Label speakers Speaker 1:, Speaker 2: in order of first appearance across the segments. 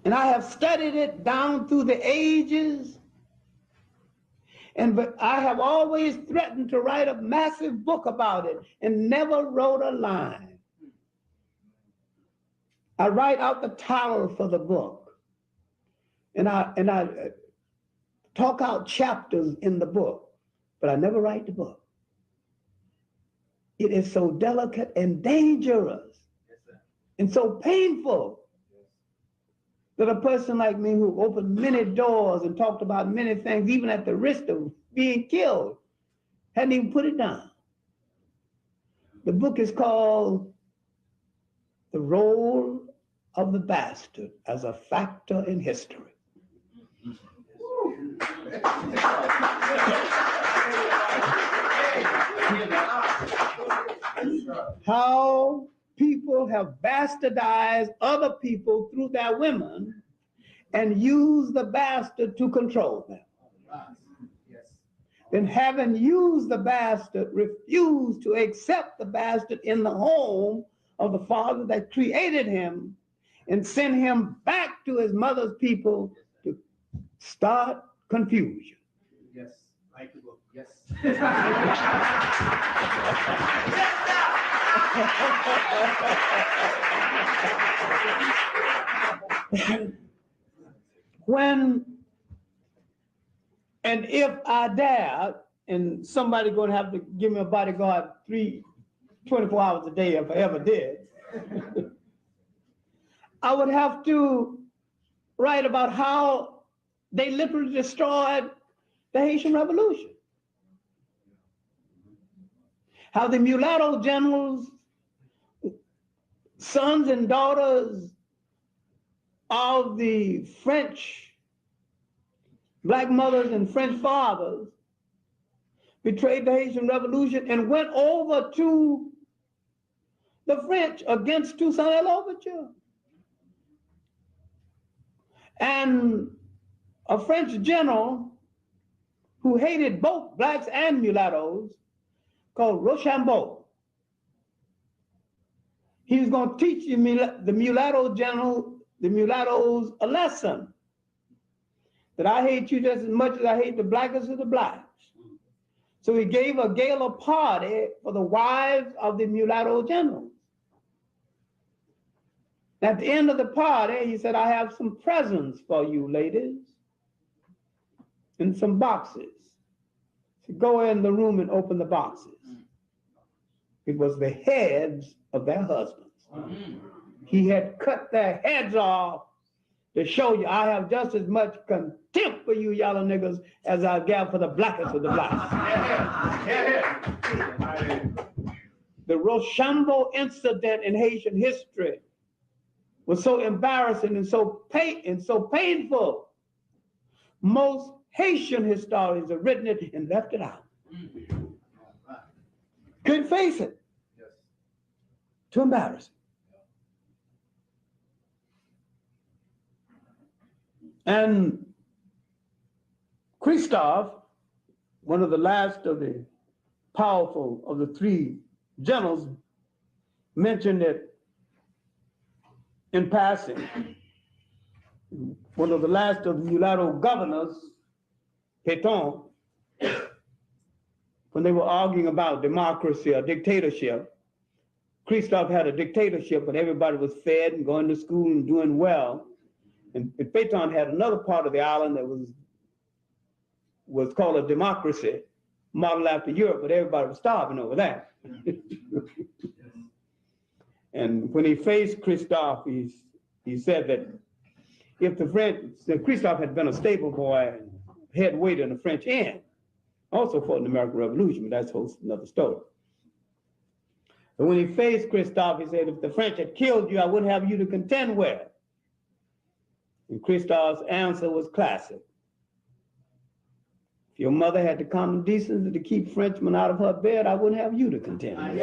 Speaker 1: And I have studied it down through the ages. But I have always threatened to write a massive book about it and never wrote a line. I write out the title for the book. And I talk out chapters in the book, but I never write the book. It is so delicate and dangerous and so painful that a person like me who opened many doors and talked about many things, even at the risk of being killed, hadn't even put it down. The book is called The Role of the Bastard as a Factor in History. How people have bastardized other people through their women and use the bastard to control them. Then having used the bastard, refused to accept the bastard in the home of the father that created him and send him back to his mother's people to start confusion.
Speaker 2: Yes, like the book, yes.
Speaker 1: When and if I dared, and somebody going to have to give me a bodyguard 24 hours a day if I ever did, I would have to write about how they literally destroyed the Haitian Revolution. How the mulatto generals, sons and daughters of the French black mothers and French fathers betrayed the Haitian Revolution and went over to the French against Toussaint Louverture. And a French general who hated both blacks and mulattoes called Rochambeau. He was going to teach the mulattoes a lesson. That I hate you just as much as I hate the blackest of the blacks. So he gave a gala party for the wives of the mulatto generals. At the end of the party, he said, I have some presents for you, ladies, in some boxes. So go in the room and open the boxes. It was the heads of their husbands. He had cut their heads off to show you I have just as much contempt for you yellow niggas as I got for the blackest of the blacks. The Rochambeau incident in Haitian history was so embarrassing and so painful. Most Haitian historians have written it and left it out. Couldn't face it. Too embarrassing. And Christophe, one of the last of the powerful of the three generals, mentioned it in passing. One of the last of the mulatto governors, Pétion, when they were arguing about democracy or dictatorship, Christophe had a dictatorship, but everybody was fed and going to school and doing well. And Pétion had another part of the island that was called a democracy, modeled after Europe, but everybody was starving over there. And when he faced Christophe, he said that if the French, Christophe had been a stable boy and head waiter in the French inn, also fought in the American Revolution, but that's another story. But when he faced Christophe, he said, if the French had killed you, I wouldn't have you to contend with. And Christophe's answer was classic. If your mother had the common decency to keep Frenchmen out of her bed, I wouldn't have you to contend with.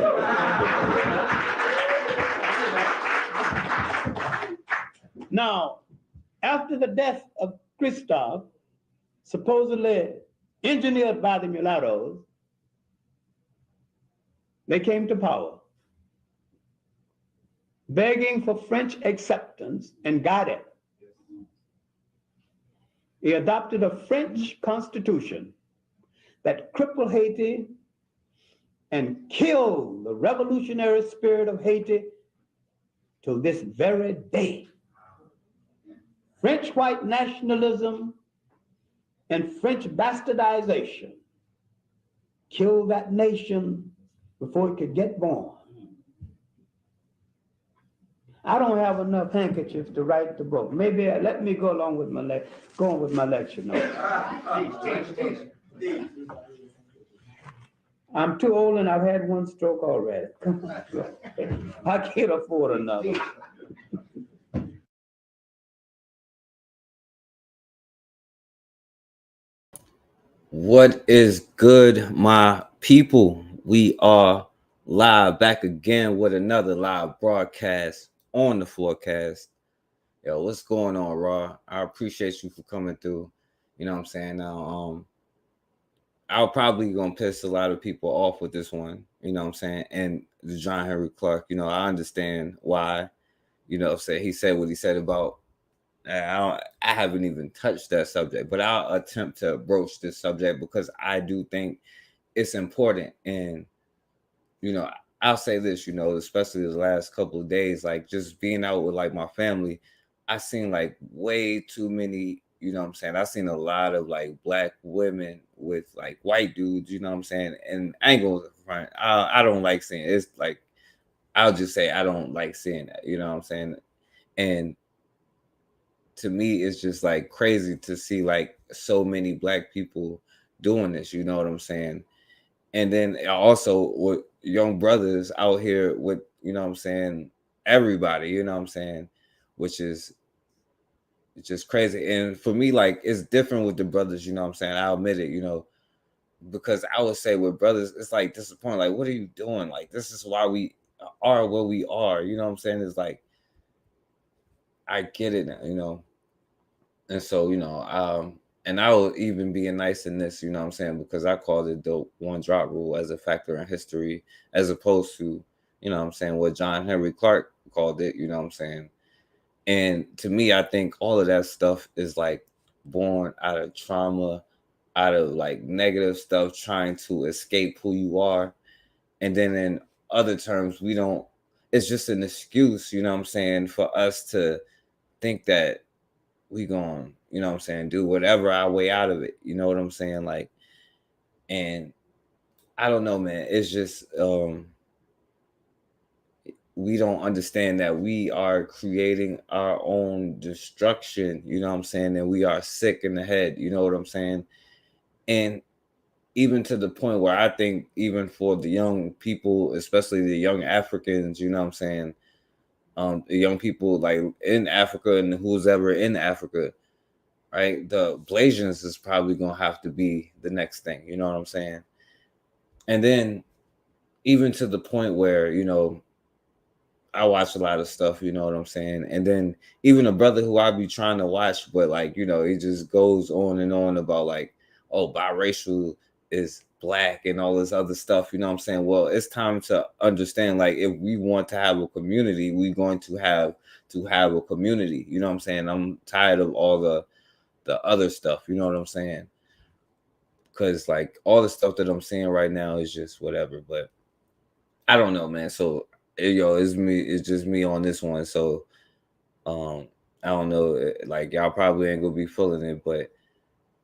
Speaker 1: Now, after the death of Christophe, supposedly engineered by the mulattoes, they came to power, begging for French acceptance and got it. He adopted a French constitution that crippled Haiti and killed the revolutionary spirit of Haiti to this very day. French white nationalism and French bastardization killed that nation before it could get born. I don't have enough handkerchiefs to write the book. Maybe let me go along with my lecture notes. I'm too old and I've had one stroke already. I can't afford another.
Speaker 3: What is good, my people? We are live back again with another live broadcast on the forecast. Yo, what's going on, Raw? I appreciate you for coming through. You know what I'm saying? Now, I'll probably gonna piss a lot of people off with this one. You know what I'm saying? And the John Henry Clark, I understand why. He said what he said about. I haven't even touched that subject, but I'll attempt to broach this subject because I do think it's important. And I'll say this, especially the last couple of days, like just being out with like my family, I seen like way too many. I've seen a lot of like black women with like white dudes. And angles. I don't like seeing it. It's like I'll just say I don't like seeing that. And to me, it's just like crazy to see like so many black people doing this, you know what I'm saying? And then also with young brothers out here with, everybody, which is just crazy. And for me, like it's different with the brothers, I'll admit it, because I would say with brothers, it's like disappointing. Like, what are you doing? Like, this is why we are what we are, It's like, I get it now, And so, and I will even be nice in this, because I called it the one drop rule as a factor in history, as opposed to, what John Henry Clark called it, And to me, I think all of that stuff is like born out of trauma, out of like negative stuff, trying to escape who you are. And then in other terms, it's just an excuse, for us to think that we going, do whatever our way out of it. You know what I'm saying? Like, and I don't know, man. It's just we don't understand that we are creating our own destruction, and we are sick in the head, you know what I'm saying? And even to the point where I think even for the young people, especially the young Africans, the young people like in Africa and who's ever in Africa, right? The Blasians is probably gonna have to be the next thing, you know what I'm saying? And then even to the point where, I watch a lot of stuff, you know what I'm saying? And then even a brother who I be trying to watch, but like, it just goes on and on about like, oh, biracial is black and all this other stuff, you know what I'm saying? Well, it's time to understand, like, if we want to have a community, we're going to have a community, you know what I'm saying? I'm tired of all the other stuff, you know what I'm saying? Because like all the stuff that I'm seeing right now is just whatever, but I don't know, man. So it's just me on this one. So I don't know, like y'all probably ain't gonna be feeling it, but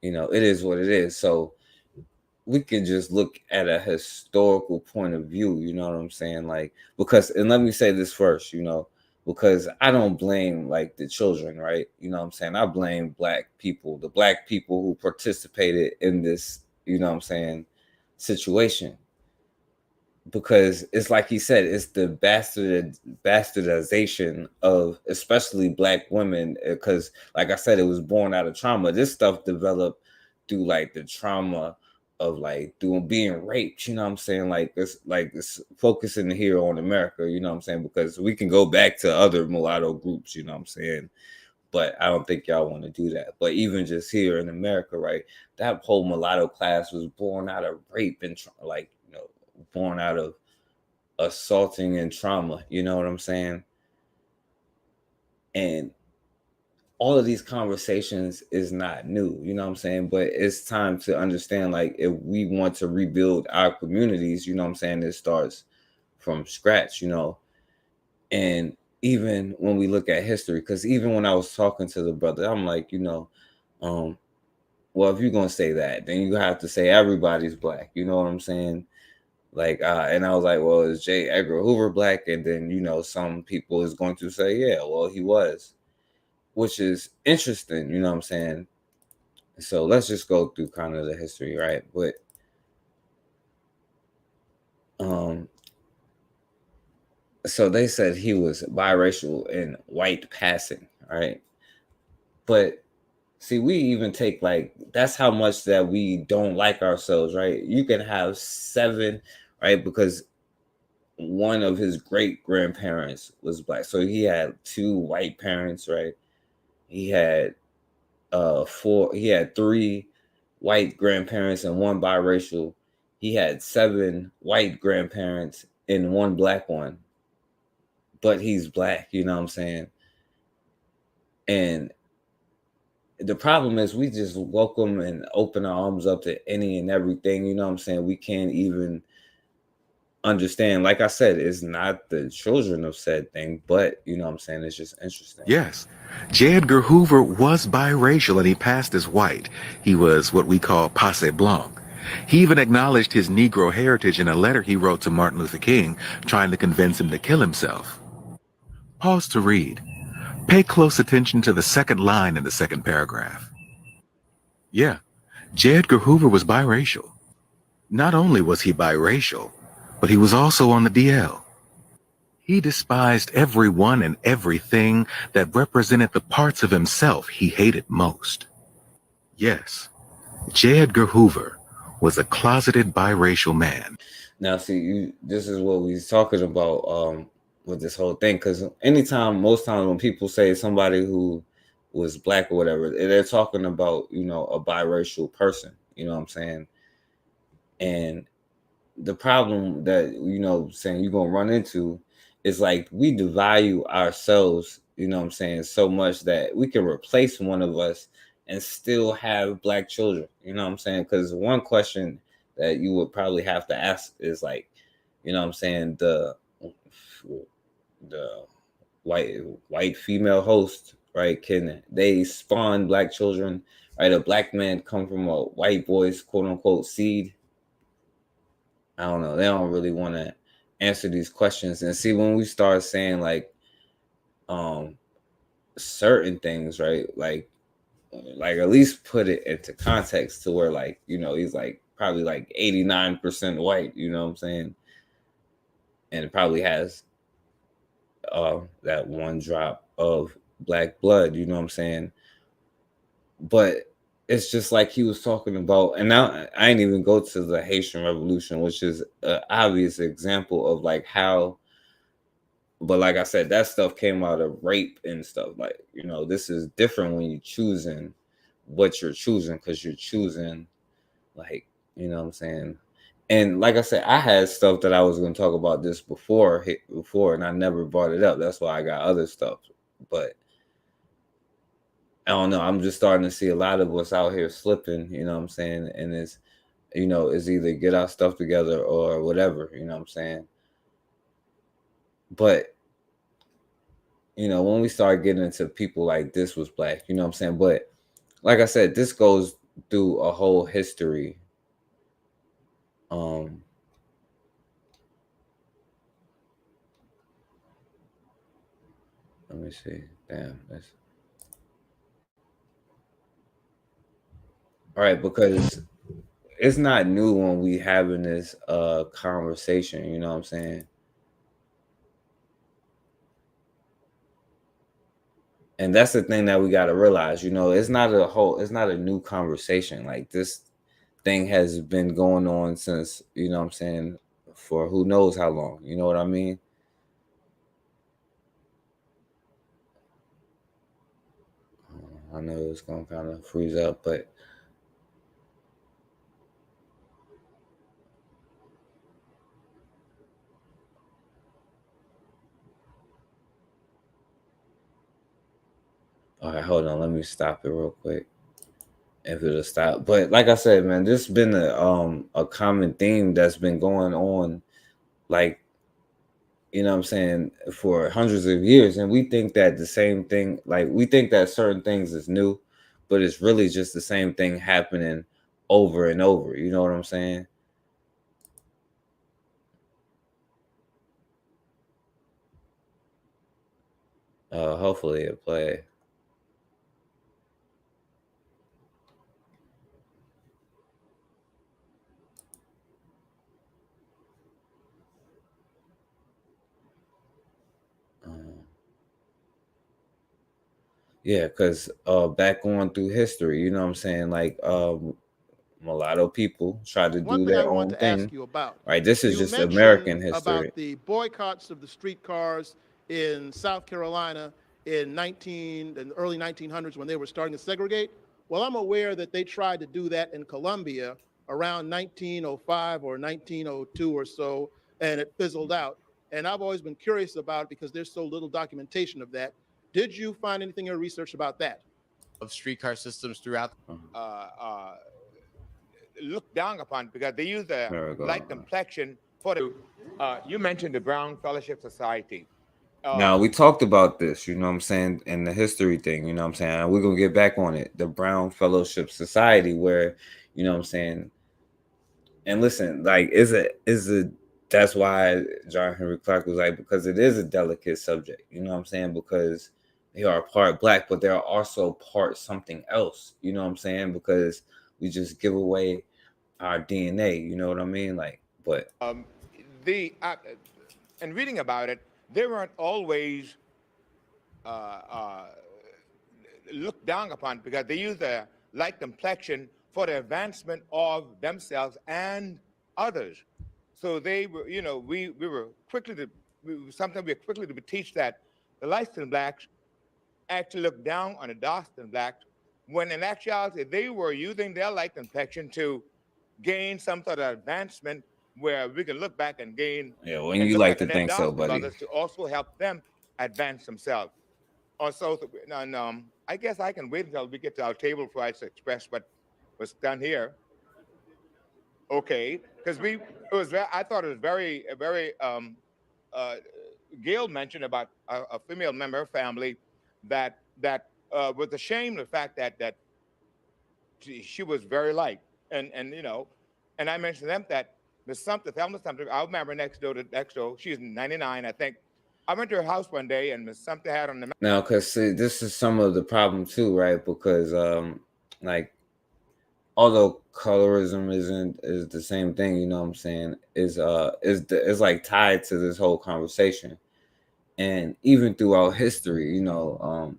Speaker 3: it is what it is. So we can just look at a historical point of view, you know what I'm saying? Like, and let me say this first, because I don't blame like the children, right? You know what I'm saying? I blame black people, the black people who participated in this, situation. Because it's like he said, it's the bastardization of especially black women. Because, like I said, it was born out of trauma. This stuff developed through like the trauma of like being raped. You know what I'm saying? Like it's focusing here on America. You know what I'm saying? Because we can go back to other mulatto groups. You know what I'm saying? But I don't think y'all want to do that. But even just here in America, right? That whole mulatto class was born out of rape and born out of assaulting and trauma, you know what I'm saying? And all of these conversations is not new, you know what I'm saying? But it's time to understand, like, if we want to rebuild our communities, you know what I'm saying, it starts from scratch, you know. And even when we look at history, because even when I was talking to the brother, I'm like, you know, well, if you're gonna say that, then you have to say everybody's black, you know what I'm saying? Like, and I was like, well, is J. Edgar Hoover black? And then, you know, some people is going to say, yeah, well, he was, which is interesting, you know what I'm saying? So let's just go through kind of the history, right? But so they said he was biracial and white passing, right? But see, we even take, like, that's how much that we don't like ourselves, right? You can have 7, right? Because one of his great grandparents was black. So he had 2 white parents, right? He had 3 white grandparents and 1 biracial. He had 7 white grandparents and 1 black one. But he's black, you know what I'm saying? And the problem is we just welcome and open our arms up to any and everything, you know what I'm saying? We can't even understand. Like I said, it's not the children of said thing, but you know what I'm saying, it's just interesting.
Speaker 4: Yes. J. Edgar Hoover was biracial and he passed as white. He was what we call passe blanc. He even acknowledged his Negro heritage in a letter he wrote to Martin Luther King, trying to convince him to kill himself. Pause to read. Pay close attention to the second line in the second paragraph. Yeah, J. Edgar Hoover was biracial. Not only was he biracial, but he was also on the DL. He despised everyone and everything that represented the parts of himself he hated most. Yes, J. Edgar Hoover was a closeted biracial man.
Speaker 3: Now, see, this is what we was talking about with this whole thing. Because most times when people say somebody who was black or whatever, they're talking about, you know, a biracial person. You know what I'm saying? And the problem that, you know, saying you're gonna run into is, like, we devalue ourselves, you know what I'm saying, so much that we can replace one of us and still have black children, you know what I'm saying? Because one question that you would probably have to ask is, like, you know what I'm saying, the white female host, right, can they spawn black children, right? A black man come from a white boy's quote unquote seed? I don't know. They don't really want to answer these questions. And see, when we start saying, like, certain things, right? Like at least put it into context to where, like, you know, he's like probably like 89% white, you know what I'm saying? And it probably has that 1 drop of black blood, you know what I'm saying? But it's just like he was talking about, and now I ain't even go to the Haitian Revolution, which is an obvious example of, like, how, but like I said, that stuff came out of rape and stuff. Like, you know, this is different when you're choosing what you're choosing, because you're choosing, like, you know what I'm saying? And like I said, I had stuff that I was going to talk about this before, and I never brought it up. That's why I got other stuff. But I don't know. I'm just starting to see a lot of us out here slipping, you know what I'm saying? And it's, you know, it's either get our stuff together or whatever, you know what I'm saying? But, you know, when we start getting into people like this was black, you know what I'm saying? But like I said, this goes through a whole history. Let me see. Damn. All right, because it's not new when we having this conversation, you know what I'm saying? And that's the thing that we got to realize, you know, it's not a new conversation. Like, this thing has been going on since, you know what I'm saying, for who knows how long, you know what I mean? I know it's going to kind of freeze up, but all right. right, hold on, let me stop it real quick. If it'll stop. But like I said, man, this has been a common theme that's been going on, like, you know what I'm saying, for hundreds of years. And we think that the same thing, like we think that certain things is new, but it's really just the same thing happening over and over. You know what I'm saying? Hopefully it'll play. Yeah, because back on through history, you know what I'm saying? Like mulatto people try to
Speaker 5: One
Speaker 3: do
Speaker 5: thing I
Speaker 3: their
Speaker 5: want
Speaker 3: own
Speaker 5: to
Speaker 3: thing.
Speaker 5: ask you about.
Speaker 3: Right. This is
Speaker 5: You
Speaker 3: just
Speaker 5: mentioned
Speaker 3: American history.
Speaker 5: about the boycotts of the streetcars in South Carolina in the early 1900s when they were starting to segregate. Well, I'm aware that they tried to do that in Colombia around 1905 or 1902 or so, and it fizzled out. And I've always been curious about it because there's so little documentation of that. Did you find anything in your research about that?
Speaker 6: Of streetcar systems throughout looked down upon because they use a light complexion for the. You mentioned the Brown Fellowship Society.
Speaker 3: Now we talked about this, you know what I'm saying, and the history thing, you know what I'm saying. We're gonna get back on it. The Brown Fellowship Society, where, you know what I'm saying. And listen, like, that's why John Henry Clark was like, because it is a delicate subject, you know what I'm saying, because they are part Black, but they're also part something else, you know what I'm saying, because we just give away our DNA, you know what I mean, like, but
Speaker 6: and reading about it, they weren't always looked down upon because they used a light complexion for the advancement of themselves and others. So they were, you know, we were quickly to teach that the light-skinned Blacks actually looked down on the dark-skinned Blacks, when in actuality they were using their light complexion to gain some sort of advancement where we can look back and gain.
Speaker 3: Yeah, when you like to think so, buddy.
Speaker 6: To also help them advance themselves. Also, and, I guess I can wait until we get to our table before I express what was done here. Okay, because I thought it was very. Gail mentioned about a female member of her family that was ashamed of the fact that she was very light, and you know, and I mentioned to them that Miss Sumter, Thelma Sumter, I remember next door, she's 99, I think. I went to her house one day and Miss Sumter had on the
Speaker 3: now, because this is some of the problem too, right? Because like, although colorism is the same thing, you know what I'm saying, is like tied to this whole conversation. And even throughout history, you know,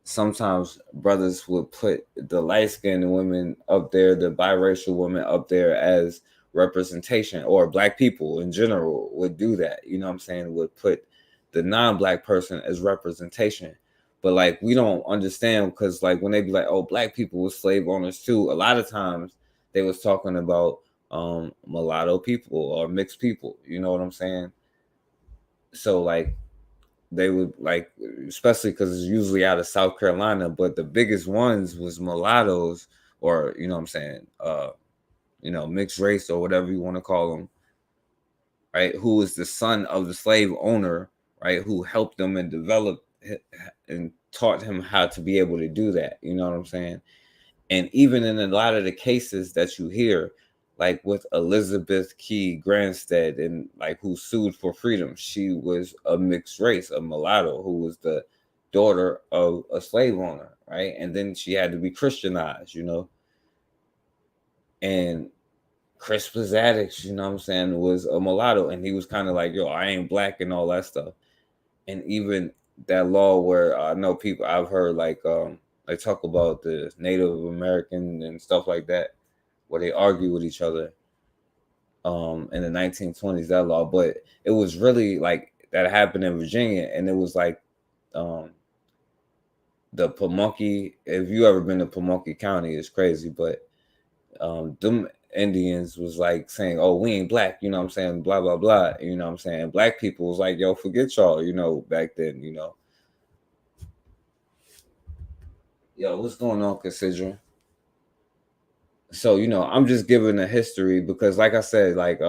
Speaker 3: sometimes brothers would put the light-skinned women up there, the biracial women up there as representation, or Black people in general would do that, you know what I'm saying, would put the non-Black person as representation. But like, we don't understand, because like when they be like, oh, Black people were slave owners too, a lot of times they was talking about mulatto people or mixed people, you know what I'm saying? So like, they would, like, especially because it's usually out of South Carolina, but the biggest ones was mulattoes, or, you know what I'm saying, you know, mixed race or whatever you want to call them, right? Who was the son of the slave owner, right? Who helped them and developed and taught him how to be able to do that. You know what I'm saying? And even in a lot of the cases that you hear, like with Elizabeth Key Granstead, and like who sued for freedom, she was a mixed race, a mulatto, who was the daughter of a slave owner, right? And then she had to be Christianized, you know. And Crispus Attucks, you know what I'm saying, was a mulatto, and he was kind of like, yo, I ain't Black and all that stuff. And even that law where I know people, I've heard like they talk about the Native American and stuff like that, where they argue with each other in the 1920s, that law. But it was really like that happened in Virginia, and it was like the Pamunkey, if you ever been to Pamunkey County, it's crazy, but them Indians was like saying, oh, we ain't Black, you know what I'm saying, blah blah blah, you know what I'm saying. Black people was like, yo, forget y'all, you know, back then, you know. Yo, what's going on, Considra? So, I'm just giving a history because, like I said, like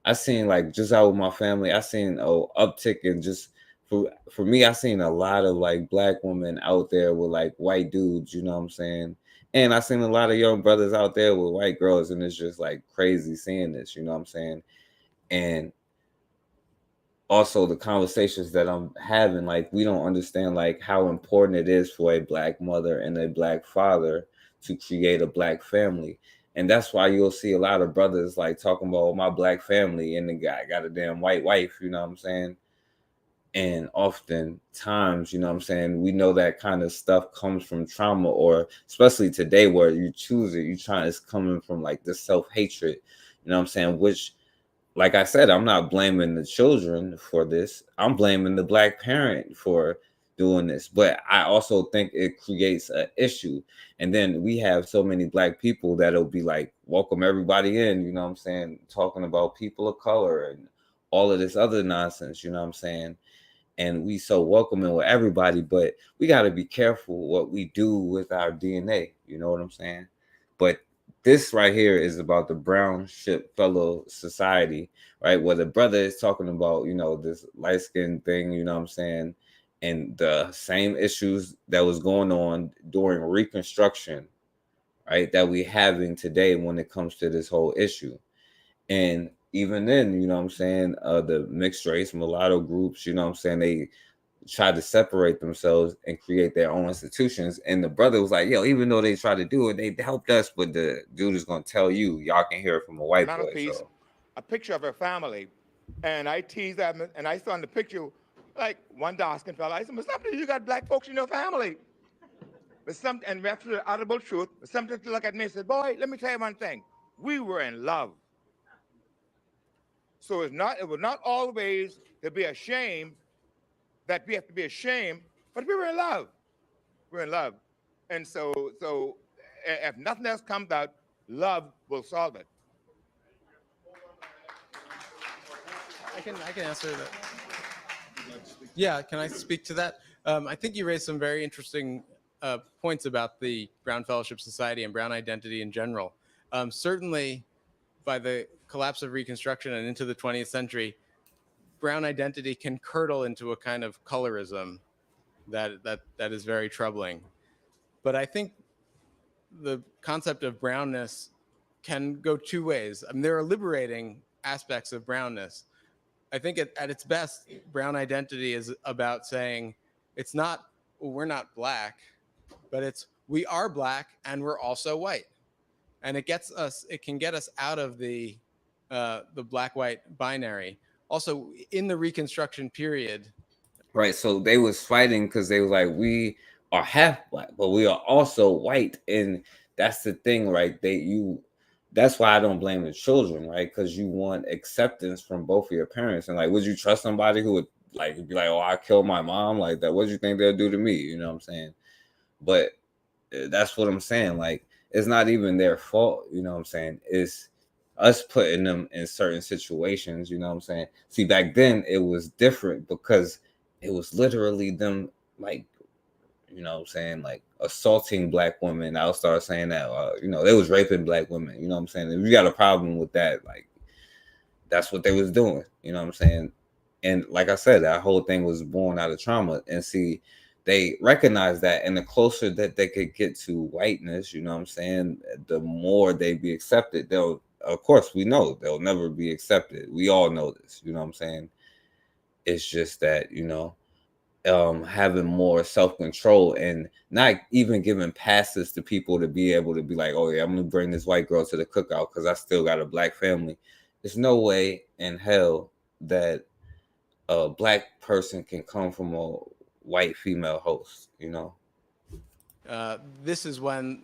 Speaker 3: I seen like just out with my family, I seen a uptick in just for me, I seen a lot of like black women out there with like white dudes, you know what I'm saying? And I seen a lot of young brothers out there with white girls, and it's just like crazy seeing this, you know what I'm saying? And also the conversations that I'm having, like we don't understand like how important it is for a black mother and a black father to create a black family. And that's why you'll see a lot of brothers like talking about, "Oh, my black family," and the guy got a damn white wife, you know what I'm saying? And oftentimes, you know what I'm saying, we know that kind of stuff comes from trauma, or especially today where you choose it, you try, it's coming from like this self-hatred, you know what I'm saying? Which, like I said, I'm not blaming the children for this. I'm blaming the black parent for doing this. But I also think it creates an issue. And then we have so many black people that'll be like, welcome everybody in, you know what I'm saying? Talking about people of color and all of this other nonsense, you know what I'm saying? And we so welcoming with everybody, but we got to be careful what we do with our DNA. You know what I'm saying? But this right here is about the Brown Ship Fellow Society, right? Where the brother is talking about, this light skin thing, you know what I'm saying? And the same issues that was going on during Reconstruction, right? That we having today when it comes to this whole issue. And even then, you know what I'm saying, the mixed race mulatto groups, you know what I'm saying, they tried to separate themselves and create their own institutions. And the brother was like, yo, even though they tried to do it, they helped us, but the dude is going to tell you, y'all can hear it from a white boy.
Speaker 6: Piece,
Speaker 3: so.
Speaker 6: A picture of her family, and I teased them, and I saw in the picture, like one dark-skinned fella, I said, "But something, you got black folks in your family." But and after the audible truth, something to look at me and said, "Boy, let me tell you one thing. We were in love." So it was not always to be ashamed that we have to be ashamed, but we were in love. We're in love. And so if nothing else comes out, love will solve it.
Speaker 7: I can answer that. Yeah, can I speak to that? I think you raised some very interesting points about the Brown Fellowship Society and Brown identity in general. Certainly, by the collapse of Reconstruction and into the 20th century, Brown identity can curdle into a kind of colorism that is very troubling. But I think the concept of brownness can go two ways. I mean, there are liberating aspects of brownness. I think at its best, brown identity is about saying it's not, well, we're not black, but it's we are black and we're also white. And it can get us out of the black-white binary. Also, in the Reconstruction period.
Speaker 3: Right, so they was fighting because they was like, we are half black, but we are also white. And that's the thing, right? That's why I don't blame the children, right? Because you want acceptance from both of your parents. And like, would you trust somebody who would like be like, "Oh, I killed my mom," like that? What do you think they'll do to me? You know what I'm saying? But that's what I'm saying. Like, it's not even their fault. You know what I'm saying? It's us putting them in certain situations. You know what I'm saying? See, back then it was different because it was literally them, like, you know what I'm saying, like assaulting black women. I'll start saying that, they was raping black women. You know what I'm saying? If you got a problem with that, like, that's what they was doing. You know what I'm saying? And like I said, that whole thing was born out of trauma. And see, they recognize that, and the closer that they could get to whiteness, you know what I'm saying, the more they be accepted. Of course, we know they'll never be accepted. We all know this, you know what I'm saying? It's just that, having more self-control and not even giving passes to people to be able to be like, "Oh yeah, I'm gonna bring this white girl to the cookout because I still got a black family." There's no way in hell that a black person can come from a white female host,
Speaker 7: This is when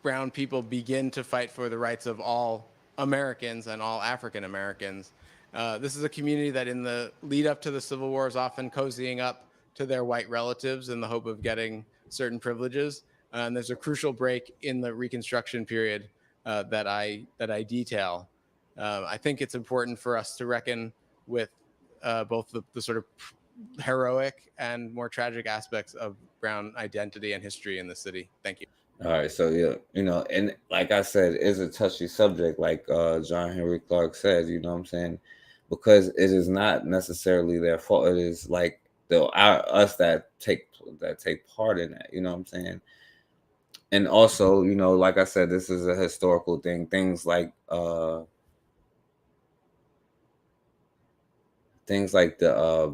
Speaker 7: brown people begin to fight for the rights of all Americans and all African Americans. This is a community that in the lead up to the Civil War is often cozying up to their white relatives in the hope of getting certain privileges. And there's a crucial break in the Reconstruction period that I detail. I think it's important for us to reckon with both the sort of heroic and more tragic aspects of brown identity and history in the city. Thank you.
Speaker 3: All right, so yeah, and like I said, it's a touchy subject, like John Henry Clark said, you know what I'm saying? Because it is not necessarily their fault. It is like us that take part in that, you know what I'm saying? And also, like I said, this is a historical thing. Things like the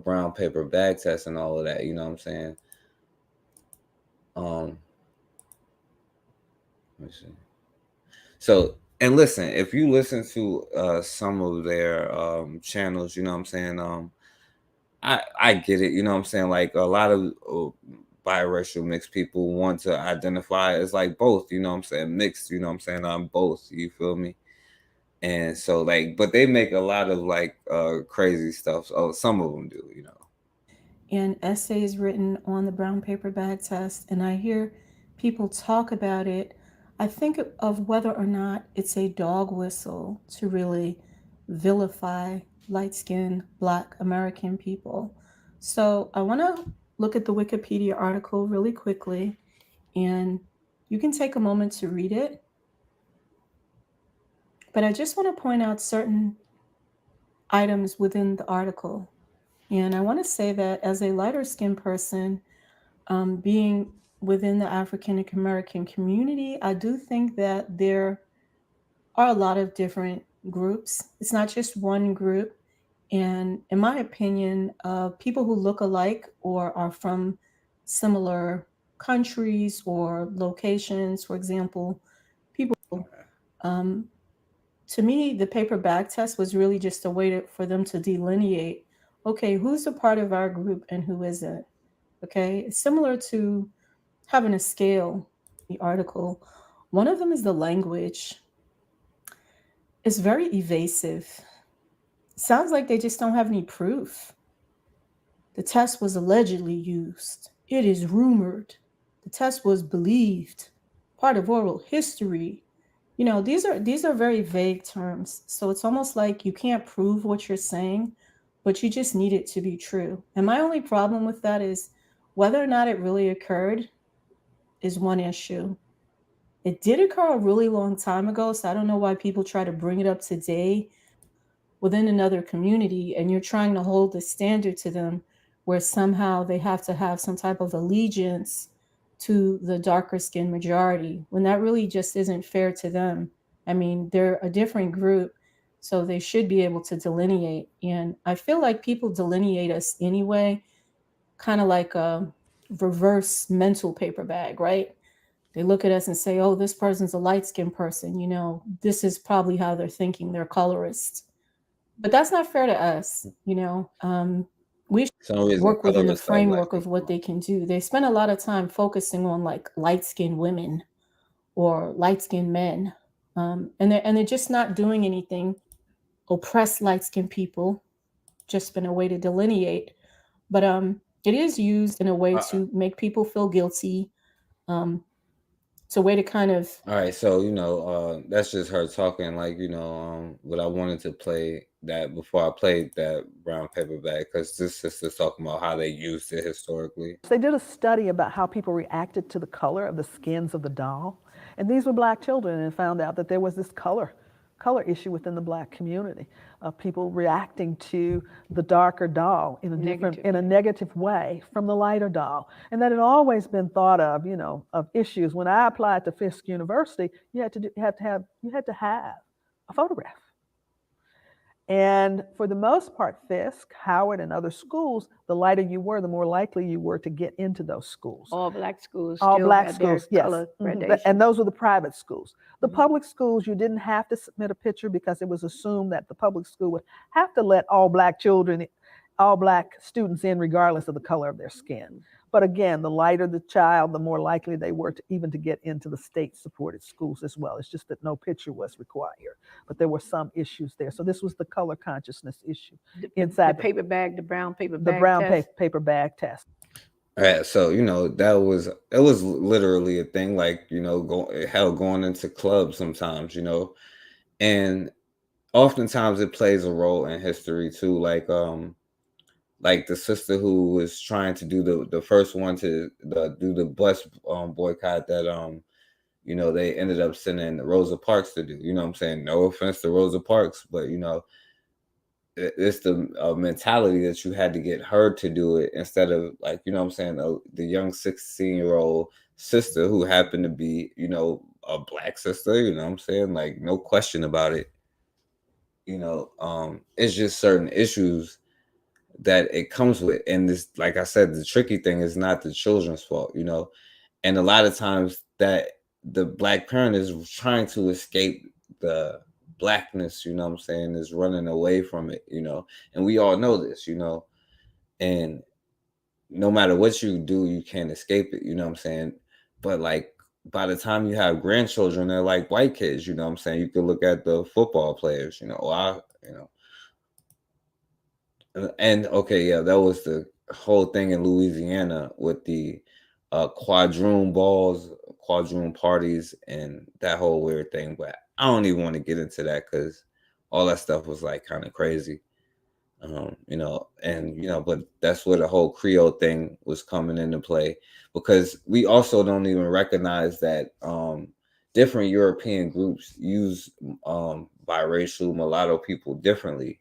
Speaker 3: brown paper bag test and all of that, you know what I'm saying? Let me see. So, and listen, if you listen to some of their channels, you know what I'm saying? I get it, you know what I'm saying? Like a lot of biracial mixed people want to identify as like both, you know what I'm saying? Mixed, you know what I'm saying? I'm both, you feel me? And so like, but they make a lot of like crazy stuff. Oh, some of them do,
Speaker 8: And essays written on the brown paper bag test, and I hear people talk about it. I think of whether or not it's a dog whistle to really vilify light-skinned Black American people. So I want to look at the Wikipedia article really quickly, and you can take a moment to read it. But I just want to point out certain items within the article. And I want to say that as a lighter skinned person, being within the African American community, I do think that there are a lot of different groups. It's not just one group. And in my opinion, people who look alike or are from similar countries or locations, for example, people, to me, the paper bag test was really just a way for them to delineate, okay, who's a part of our group and who isn't. Okay, it's similar to having a scale, the article. One of them is the language. It's very evasive. Sounds like they just don't have any proof. The test was allegedly used. It is rumored. The test was believed. Part of oral history. These are very vague terms. So it's almost like you can't prove what you're saying, but you just need it to be true. And my only problem with that is whether or not it really occurred is one issue. It did occur a really long time ago, so I don't know why people try to bring it up today within another community, and you're trying to hold the standard to them where somehow they have to have some type of allegiance to the darker skinned majority, when that really just isn't fair to them. I mean, they're a different group, so they should be able to delineate. And I feel like people delineate us anyway, kind of like a reverse mental paper bag, right? They look at us and say, oh, this person's a light-skinned person. This is probably how they're thinking. They're colorist. But that's not fair to us. We should work within the framework of what they can do. They spend a lot of time focusing on like light-skinned women or light-skinned men. And they're just not doing anything. Oppress light-skinned people, just been a way to delineate. But it is used in a way to make people feel guilty. It's a way to kind of.
Speaker 3: All right, so that's just her talking. Like what I wanted to play that before I played that brown paper bag, because this sister's talking about how they used it historically.
Speaker 9: They did a study about how people reacted to the color of the skins of the doll, and these were Black children, and found out that there was this color issue within the Black community of people reacting to the darker doll in a negative way from the lighter doll. And that had always been thought of, of issues. When I applied to Fisk University, you had to have a photograph. And for the most part, Fisk, Howard, and other schools, the lighter you were, the more likely you were to get into those schools.
Speaker 10: All Black schools.
Speaker 9: All Black
Speaker 10: had
Speaker 9: schools,
Speaker 10: their
Speaker 9: yes.
Speaker 10: color gradation.
Speaker 9: And those were the private schools. The public schools, you didn't have to submit a picture because it was assumed that the public school would have to let all Black students in regardless of the color of their skin. But again, the lighter the child, the more likely they were to get into the state-supported schools as well. It's just that no picture was required, but there were some issues there. So this was the color consciousness issue inside
Speaker 10: the paper bag, the brown paper bag.
Speaker 9: The brown
Speaker 10: test.
Speaker 9: paper bag test.
Speaker 3: All right, so it was literally a thing, like going into clubs sometimes, and oftentimes it plays a role in history too, like like the sister who was trying to do the first one to do the bus boycott that you know, they ended up sending Rosa Parks to do. You know what I'm saying? No offense to Rosa Parks, but you know, it's the mentality that you had to get her to do it instead of, like, you know what I'm saying, the young 16-year-old sister who happened to be, you know, a black sister. You know what I'm saying? Like, no question about it. You know, it's just certain issues that it comes with. And this, like I said, the tricky thing is not the children's fault, you know. And a lot of times that the black parent is trying to escape the blackness, you know what I'm saying, is running away from it, you know. And we all know this, you know. And no matter what you do, you can't escape it, you know what I'm saying. But like, by the time you have grandchildren, they're like white kids, you know what I'm saying. You can look at the football players, you know. And okay, yeah, that was the whole thing in Louisiana with the quadroon balls, quadroon parties, and that whole weird thing. But I don't even want to get into that because all that stuff was like kind of crazy, you know. And you know, but that's where the whole Creole thing was coming into play, because we also don't even recognize that different European groups use biracial mulatto people differently.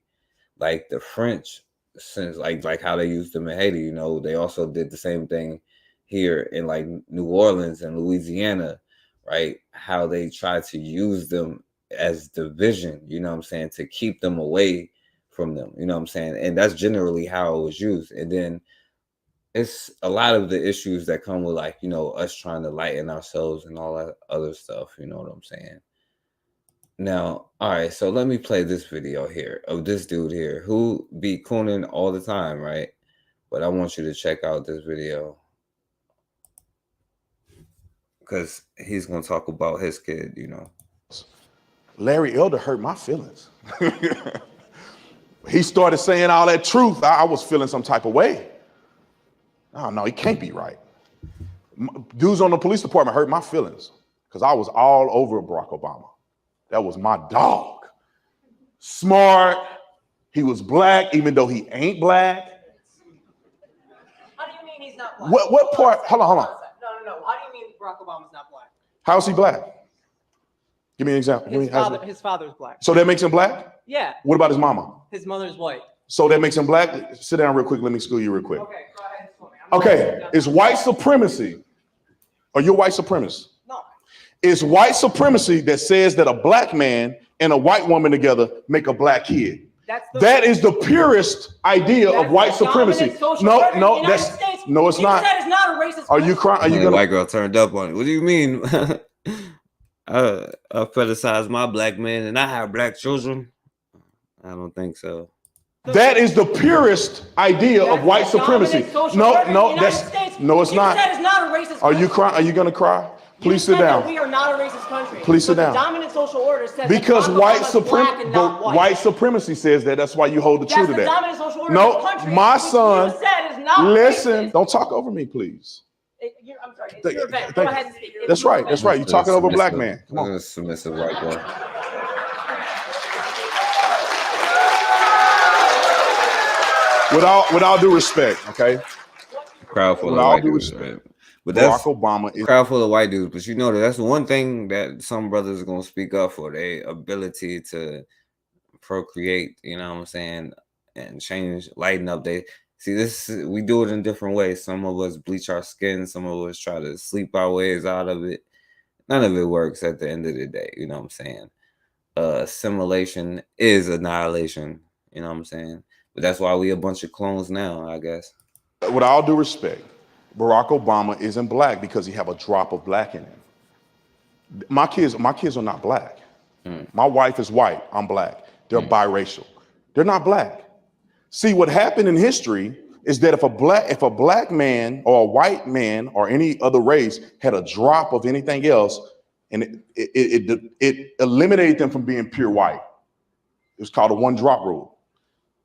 Speaker 3: Like the French, since like how they used them in Haiti, you know, they also did the same thing here in like New Orleans and Louisiana, right? How they tried to use them as division, you know what I'm saying, to keep them away from them, you know what I'm saying? And that's generally how it was used. And then it's a lot of the issues that come with, like, you know, us trying to lighten ourselves and all that other stuff, you know what I'm saying? Now, all right, so let me play this video here of this dude here who be cooning all the time, right? But I want you to check out this video because he's going to talk about his kid, you know.
Speaker 11: Larry Elder hurt my feelings. He started saying all that truth. I was feeling some type of way. Oh, no, he can't be right. Dudes on the police department hurt my feelings because I was all over Barack Obama. That was my dog. Smart. He was black, even though he ain't black.
Speaker 12: How do you mean he's not black?
Speaker 11: What part? Hold on.
Speaker 12: No. How do you mean Barack Obama's not black?
Speaker 11: How is he black? Give me an example.
Speaker 12: His father's black.
Speaker 11: So that makes him black?
Speaker 12: Yeah.
Speaker 11: What about his mama?
Speaker 12: His mother's white.
Speaker 11: So that makes him black? Sit down real quick. Let me school you real quick.
Speaker 12: Okay, go ahead.
Speaker 11: Okay, is white supremacy, are you a white supremacist?
Speaker 12: No.
Speaker 11: Is white supremacy that says that a black man and a white woman together make a black kid. That is the purest idea of white supremacy. No, it's not.
Speaker 12: That is not a racist.
Speaker 11: Are you crying? Are you gonna?
Speaker 3: White girl turned up on it. What do you mean? I fetishize my black man and I have black children? I don't think so.
Speaker 11: That is the purest idea of white supremacy. No, it's not.
Speaker 12: That is not a racist.
Speaker 11: Are you crying? Are you gonna cry? Please sit down.
Speaker 12: We are not a racist country.
Speaker 11: Please sit down.
Speaker 12: The dominant social order says
Speaker 11: because white supremacy says that. That's why you hold the truth to that.
Speaker 12: Dominant social order
Speaker 11: no,
Speaker 12: of the country,
Speaker 11: my son. Listen,
Speaker 12: racist.
Speaker 11: Don't talk over me, please.
Speaker 12: I'm sorry. It's your event. Go ahead and speak.
Speaker 11: That's right. That's right. You're talking over a black man. Come on.
Speaker 3: Submissive white girl.
Speaker 11: With all due respect, okay.
Speaker 3: Crowd full of white dudes, right? But that's
Speaker 11: Barack Obama is
Speaker 3: crowd full of white dudes. But you know that's one thing that some brothers are gonna speak up for: their ability to procreate. You know what I'm saying? And change, lighten up. They see this. We do it in different ways. Some of us bleach our skin. Some of us try to sleep our ways out of it. None of it works at the end of the day. You know what I'm saying? Assimilation is annihilation. You know what I'm saying? But that's why we a bunch of clones now, I guess.
Speaker 11: With all due respect, Barack Obama isn't black because he have a drop of black in him. My kids are not black. My wife is white. I'm black. They're biracial. They're not black. See, what happened in history is that if a black man or a white man or any other race had a drop of anything else, and it eliminated them from being pure white. It was called a one drop rule.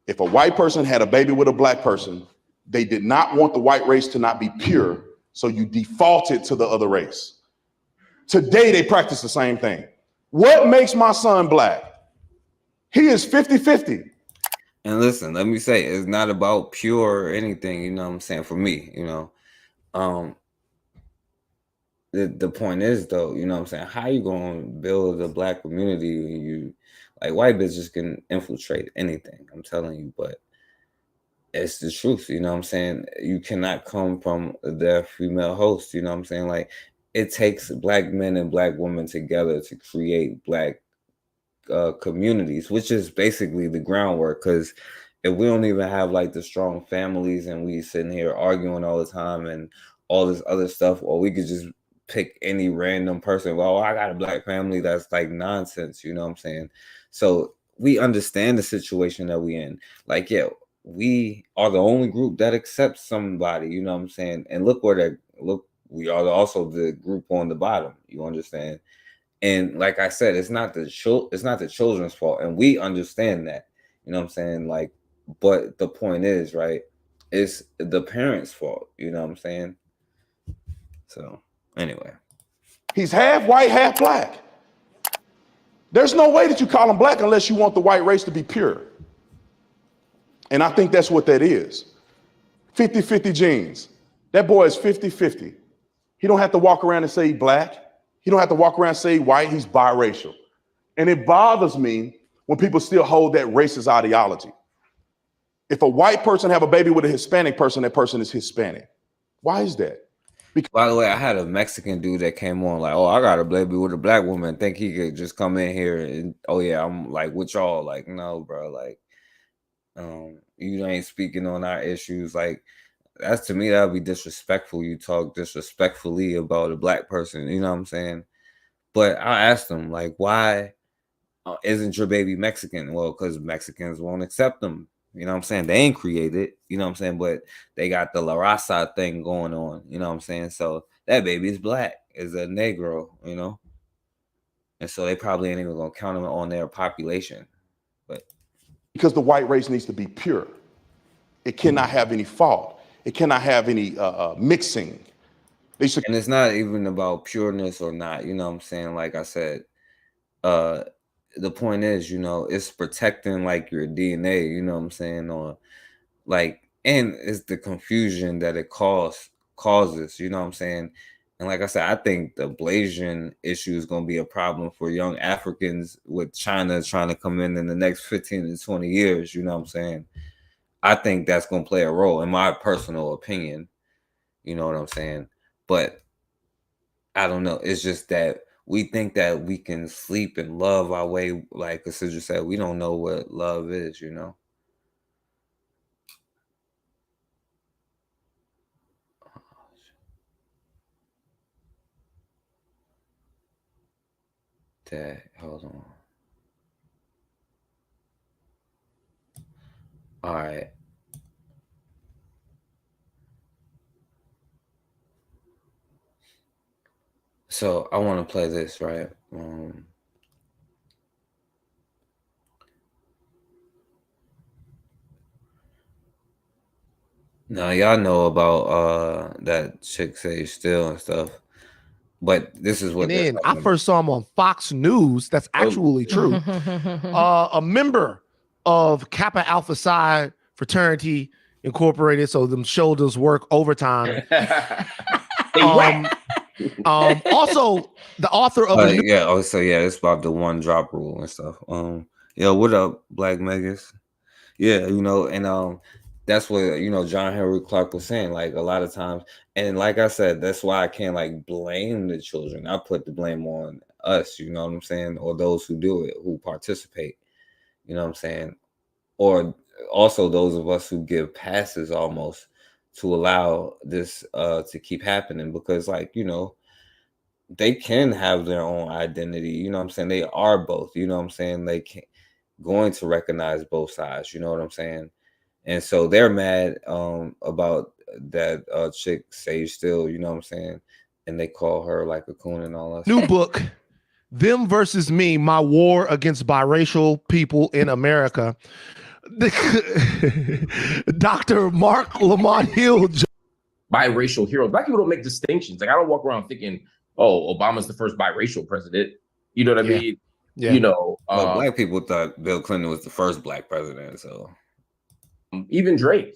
Speaker 11: If a white person had a baby with a black person, they did not want the white race to not be pure, so you defaulted to the other race. Today, they practice the same thing. What makes my son black? He is 50-50.
Speaker 3: And listen, let me say, it's not about pure or anything, you know what I'm saying, for me, you know. The point is though, you know what I'm saying, how you gonna build a black community when you like white bitches can infiltrate anything, I'm telling you, but it's the truth, you know what I'm saying? You cannot come from their female host, you know what I'm saying? Like it takes black men and black women together to create black communities, which is basically the groundwork. Because if we don't even have like the strong families and we sitting here arguing all the time and all this other stuff, or we could just pick any random person, well, I got a black family, that's like nonsense, you know what I'm saying? So we understand the situation that we in. Like, yeah, we are the only group that accepts somebody, you know what I'm saying? And look we are also the group on the bottom, you understand? And like I said, it's not the children's fault, and we understand that, you know what I'm saying? Like, but the point is, right, it's the parents' fault, you know what I'm saying? So anyway,
Speaker 11: He's half white, half black. There's no way that you call him black unless you want the white race to be pure. And I think that's what that is. 50-50 genes. That boy is 50-50. He don't have to walk around and say he's black. He don't have to walk around and say white. He's biracial. And it bothers me when people still hold that racist ideology. If a white person have a baby with a Hispanic person, that person is Hispanic. Why is that?
Speaker 3: Because, by the way, I had a Mexican dude that came on like, oh, I got a baby with a black woman. Think he could just come in here and, oh yeah, I'm like with y'all. Like, no, bro. Like, you ain't speaking on our issues. Like, that's, to me, that would be disrespectful. You talk disrespectfully about a black person. You know what I'm saying? But I asked him, like, why isn't your baby Mexican? Well, because Mexicans won't accept them. You know what I'm saying? They ain't created, you know what I'm saying? But they got the La Raza thing going on, you know what I'm saying? So that baby is black, is a Negro, you know? And so they probably ain't even gonna count them on their population. But
Speaker 11: because the white race needs to be pure. It cannot have any fault. It cannot have any mixing.
Speaker 3: And it's not even about pureness or not, you know what I'm saying? Like I said, the point is, you know, it's protecting like your DNA, you know what I'm saying? Or like, and it's the confusion that it causes, you know what I'm saying? And like I said, I think the Blasian issue is going to be a problem for young Africans with China trying to come in the next 15 to 20 years, you know what I'm saying? I think that's going to play a role, in my personal opinion, you know what I'm saying? But I don't know. It's just that we think that we can sleep and love our way. Like Cassandra said, we don't know what love is, you know? Hold on. All right. So I want to play this, right? Now y'all know about that chick Sage Steele and stuff, but this is what.
Speaker 13: And then I first saw him on Fox News. That's actually true. A member of Kappa Alpha Psi Fraternity Incorporated, so them shoulders work overtime. Also the author of
Speaker 3: it's about the one drop rule and stuff. Yo, what up, Black Megas? Yeah, you know, and that's what, you know, John Henry Clark was saying, like a lot of times, and like I said, that's why I can't like blame the children. I put the blame on us, you know what I'm saying, or those who do it, who participate, you know what I'm saying, or also those of us who give passes almost to allow this to keep happening, because, like, you know, they can have their own identity, you know what I'm saying? They are both, you know what I'm saying? They going to recognize both sides, you know what I'm saying? And so they're mad about that chick Sage Steele, you know what I'm saying? And they call her like a coon and all that.
Speaker 13: New book, Them Versus Me, My War Against Biracial People in America. Dr. Mark Lamont Hill.
Speaker 14: Biracial heroes. Black people don't make distinctions. Like, I don't walk around thinking, oh, Obama's the first biracial president. You know what I mean?
Speaker 13: Yeah.
Speaker 14: You know,
Speaker 3: black people thought Bill Clinton was the first black president. So
Speaker 14: Even Drake,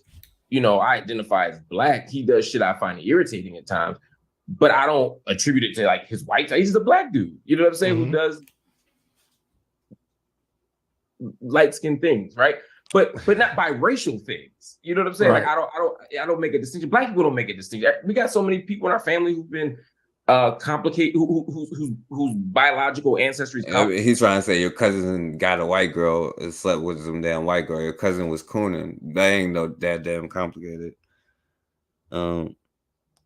Speaker 14: you know, I identify as black. He does shit I find irritating at times, but I don't attribute it to like his white. He's just a black dude. You know what I'm saying? Who does light skinned things, right? But not biracial things. You know what I'm saying?
Speaker 13: Right.
Speaker 14: Like I don't make a distinction. Black people don't make a distinction. We got so many people in our family who've been complicated, whose biological ancestry is
Speaker 3: He's trying to say your cousin got a white girl and slept with some damn white girl. Your cousin was cooning. That ain't no that damn complicated. You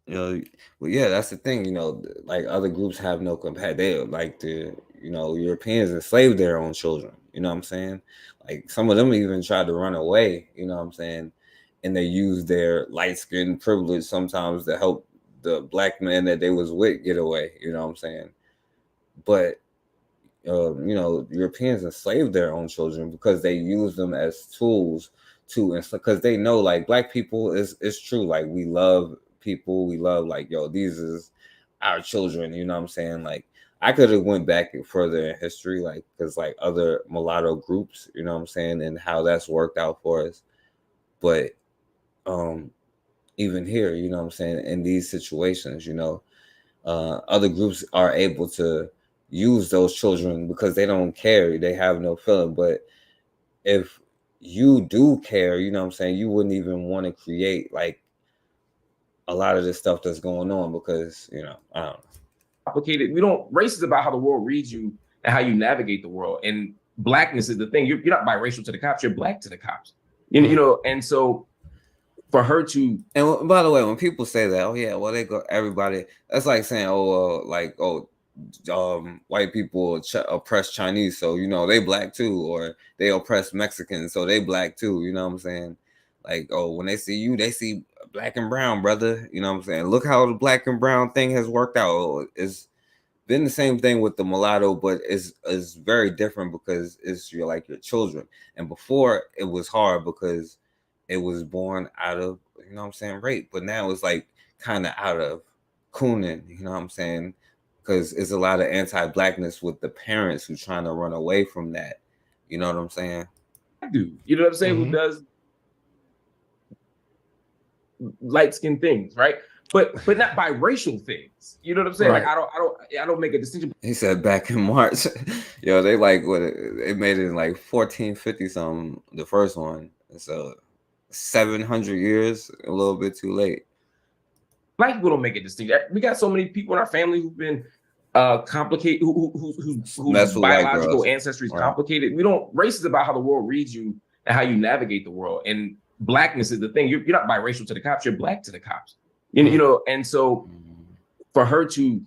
Speaker 3: know, well, yeah, that's the thing. You know, like other groups have no compassion. They like the Europeans enslaved their own children. You know what I'm saying? Like some of them even tried to run away. You know what I'm saying? And they used their light skin privilege sometimes to help the black men that they was with get away. You know what I'm saying? But you know, Europeans enslaved their own children because they used them as tools to, because they know like black people is true. Like we love people, we love like, yo, these is our children. You know what I'm saying? Like I could have went back further in history, like because like other mulatto groups, you know what I'm saying, and how that's worked out for us. But even here, you know what I'm saying, in these situations, you know, other groups are able to use those children because they don't care, they have no feeling. But if you do care, you know what I'm saying, you wouldn't even want to create like a lot of this stuff that's going on because, you know, I don't know.
Speaker 14: Complicated. Race is about how the world reads you and how you navigate the world. And blackness is the thing. You're not biracial to the cops, you're black to the cops. You know, and so for her to,
Speaker 3: and by the way, when people say that, oh yeah, well they go everybody, that's like saying, white people oppress Chinese, so you know they black too, or they oppress Mexicans, so they black too. You know what I'm saying? Like, oh, when they see you, they see black and brown, brother. You know what I'm saying? Look how the black and brown thing has worked out. It's been the same thing with the mulatto, but it's very different because it's your children. And before it was hard because it was born out of, you know what I'm saying, rape. But now it's like kind of out of cooning, you know what I'm saying? Because it's a lot of anti-blackness with the parents who trying to run away from that. You know what I'm saying?
Speaker 14: Dude, you know what I'm saying? Who does light-skinned things, right? But not biracial things. You know what I'm saying?
Speaker 3: Right.
Speaker 14: Like I don't make a distinction.
Speaker 3: He said back in March, yo, they like what they made it in like 1450 something, the first one. So 700 years, a little bit too late.
Speaker 14: Black people don't make a distinction. We got so many people in our family who've been complicated, whose biological ancestry is complicated. Race is about how the world reads you and how you navigate the world. And blackness is the thing. You're not biracial to the cops, you're black to the cops. You know, and so for her to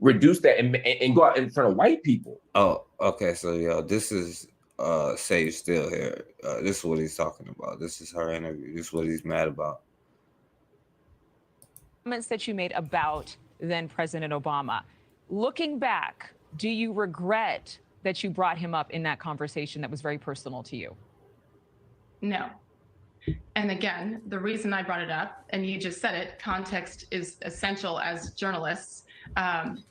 Speaker 14: reduce that and go out in front of white people.
Speaker 3: Oh, okay. So yo, this is Sage Steele here. This is what he's talking about. This is her interview. This is what he's mad about.
Speaker 15: Comments that you made about then President Obama. Looking back, do you regret that you brought him up in that conversation that was very personal to you?
Speaker 16: No. And again, the reason I brought it up, and you just said it, context is essential as journalists. And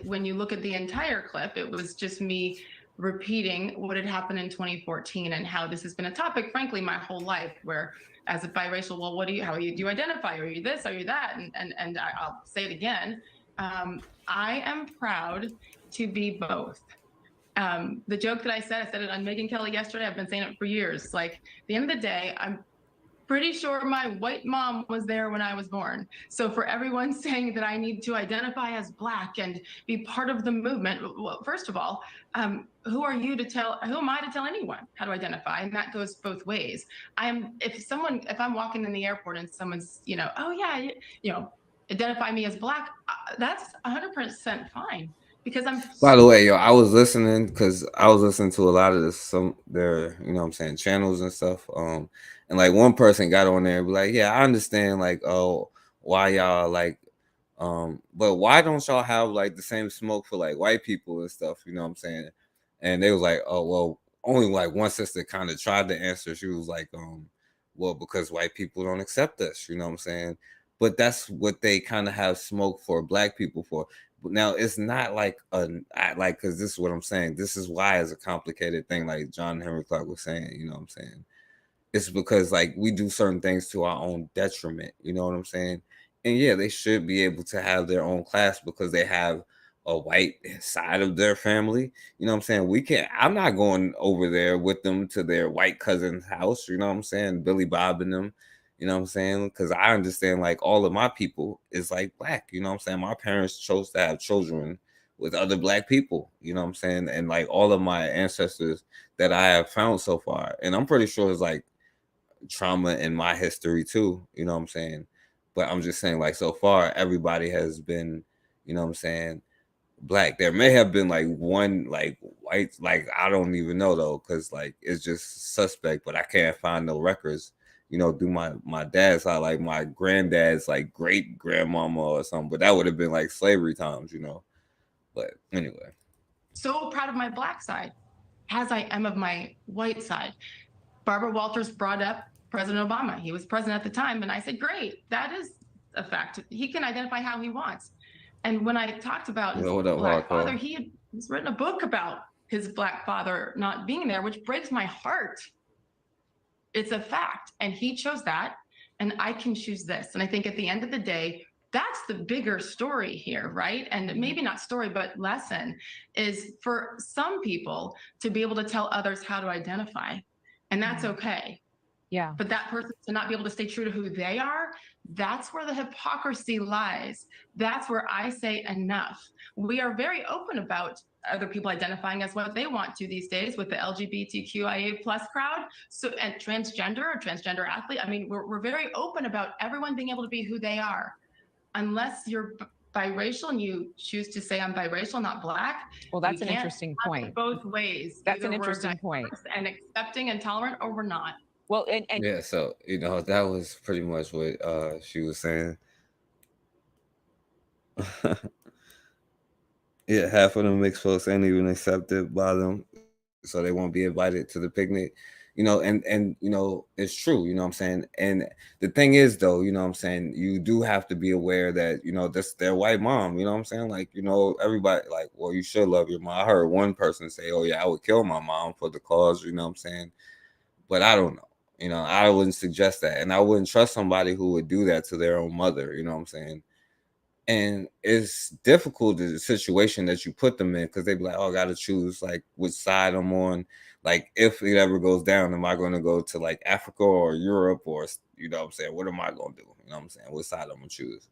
Speaker 16: when you look at the entire clip, it was just me repeating what had happened in 2014 and how this has been a topic, frankly, my whole life, where as a biracial, well, how do you identify? Are you this? Are you that? And I'll say it again. I am proud to be both. The joke that I said it on Megyn Kelly yesterday. I've been saying it for years. Like, at the end of the day, I'm pretty sure my white mom was there when I was born. So for everyone saying that I need to identify as Black and be part of the movement, well, first of all, who am I to tell anyone how to identify? And that goes both ways. If I'm walking in the airport and someone's, oh yeah, identify me as Black, that's 100% fine. Because
Speaker 3: by the way, yo, I was listening to a lot of their, you know what I'm saying, channels and stuff. And like one person got on there and be like, yeah, I understand, like, oh, why y'all like, but why don't y'all have like the same smoke for like white people and stuff, you know what I'm saying? And they was like, oh, well, only like one sister kind of tried to answer. She was like, well, because white people don't accept us, you know what I'm saying? But that's what they kind of have smoke for Black people for. Now it's not like because this is what I'm saying. This is why it's a complicated thing, like John Henry Clark was saying, you know what I'm saying? it's because like we do certain things to our own detriment. You know what I'm saying? And yeah, they should be able to have their own class because they have a white side of their family. You know what I'm saying? I'm not going over there with them to their white cousin's house. You know what I'm saying? Billy Bob and them. You know what I'm saying? Because I understand like all of my people is like black. You know what I'm saying? My parents chose to have children with other black people. You know what I'm saying? And like all of my ancestors that I have found so far. And I'm pretty sure it's like trauma in my history too. You know what I'm saying? But I'm just saying like so far, everybody has been, you know what I'm saying, black. There may have been like one like white, like I don't even know though, because like it's just suspect, but I can't find no records. You know, through my dad's side, like my granddad's like great grandmama or something, but that would have been like slavery times, you know. But anyway.
Speaker 16: So proud of my black side, as I am of my white side. Barbara Walters brought up President Obama. He was president at the time, and I said, great, that is a fact. He can identify how he wants. And when I talked about his black father, he has written a book about his black father not being there, which breaks my heart. It's a fact. And he chose that, and I can choose this. And I think at the end of the day, that's the bigger story here, right? And maybe not story, but lesson is for some people to be able to tell others how to identify. And that's okay.
Speaker 15: Yeah.
Speaker 16: But that person to not be able to stay true to who they are, that's where the hypocrisy lies. That's where I say enough. We are very open about other people identifying as what they want to these days with the LGBTQIA+ crowd. So, and transgender athlete. I mean, we're very open about everyone being able to be who they are. Unless you're biracial and you choose to say I'm biracial, not black.
Speaker 15: Well, that's an interesting point.
Speaker 16: Both ways.
Speaker 15: That's an interesting point.
Speaker 16: And accepting and tolerant, or we're not.
Speaker 15: Well, and
Speaker 3: yeah, so you know that was pretty much what she was saying. Yeah, half of them mixed folks ain't even accepted by them, so they won't be invited to the picnic. You know, and you know, it's true, you know what I'm saying? And the thing is though, you know what I'm saying, you do have to be aware that, you know, that's their white mom, you know what I'm saying? Like, you know, everybody like, well, you should love your mom. I heard one person say, oh yeah, I would kill my mom for the cause, you know what I'm saying? But I don't know. You know, I wouldn't suggest that. And I wouldn't trust somebody who would do that to their own mother, you know what I'm saying? And it's difficult, the situation that you put them in, because they be like, oh, I got to choose like which side I'm on. Like, if it ever goes down, am I going to go to like Africa or Europe, or, you know what I'm saying? What am I going to do? You know what I'm saying? What side I'm going to choose?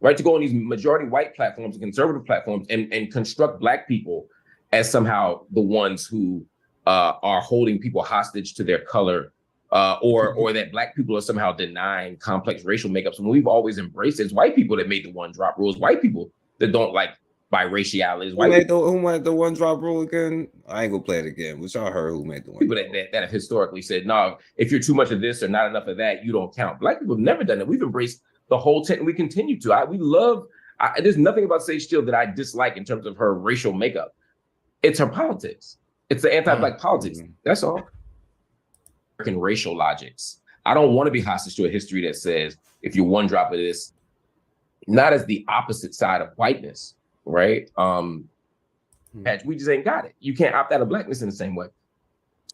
Speaker 14: Right, to go on these majority white platforms and conservative platforms and construct black people as somehow the ones who are holding people hostage to their color, or that black people are somehow denying complex racial makeups. When we've always embraced it, it's white people that made the one drop rules, white people that don't like biraciality.
Speaker 3: Who made the one drop rule again? I ain't gonna play it again, but y'all heard who made the one.
Speaker 14: People that have historically said, no, if you're too much of this or not enough of that, you don't count. Black people have never done that. We've embraced the whole tent, and we continue to. There's nothing about Sage Steele that I dislike in terms of her racial makeup. It's her politics. It's the anti-black politics. That's all. American racial logics. I don't want to be hostage to a history that says if you're one drop of this, not as the opposite side of whiteness, right? We just ain't got it. You can't opt out of blackness in the same way.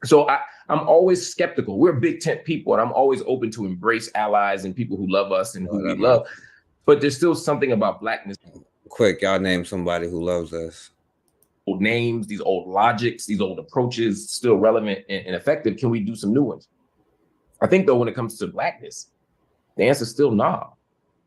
Speaker 14: So I'm always skeptical. We're big tent people, and I'm always open to embrace allies and people who love us and who we love. But there's still something about blackness.
Speaker 3: Quick, y'all name somebody who loves us.
Speaker 14: Old names, these old logics, these old approaches, still relevant and effective. Can we do some new ones? I think though, when it comes to blackness, the answer is still nah.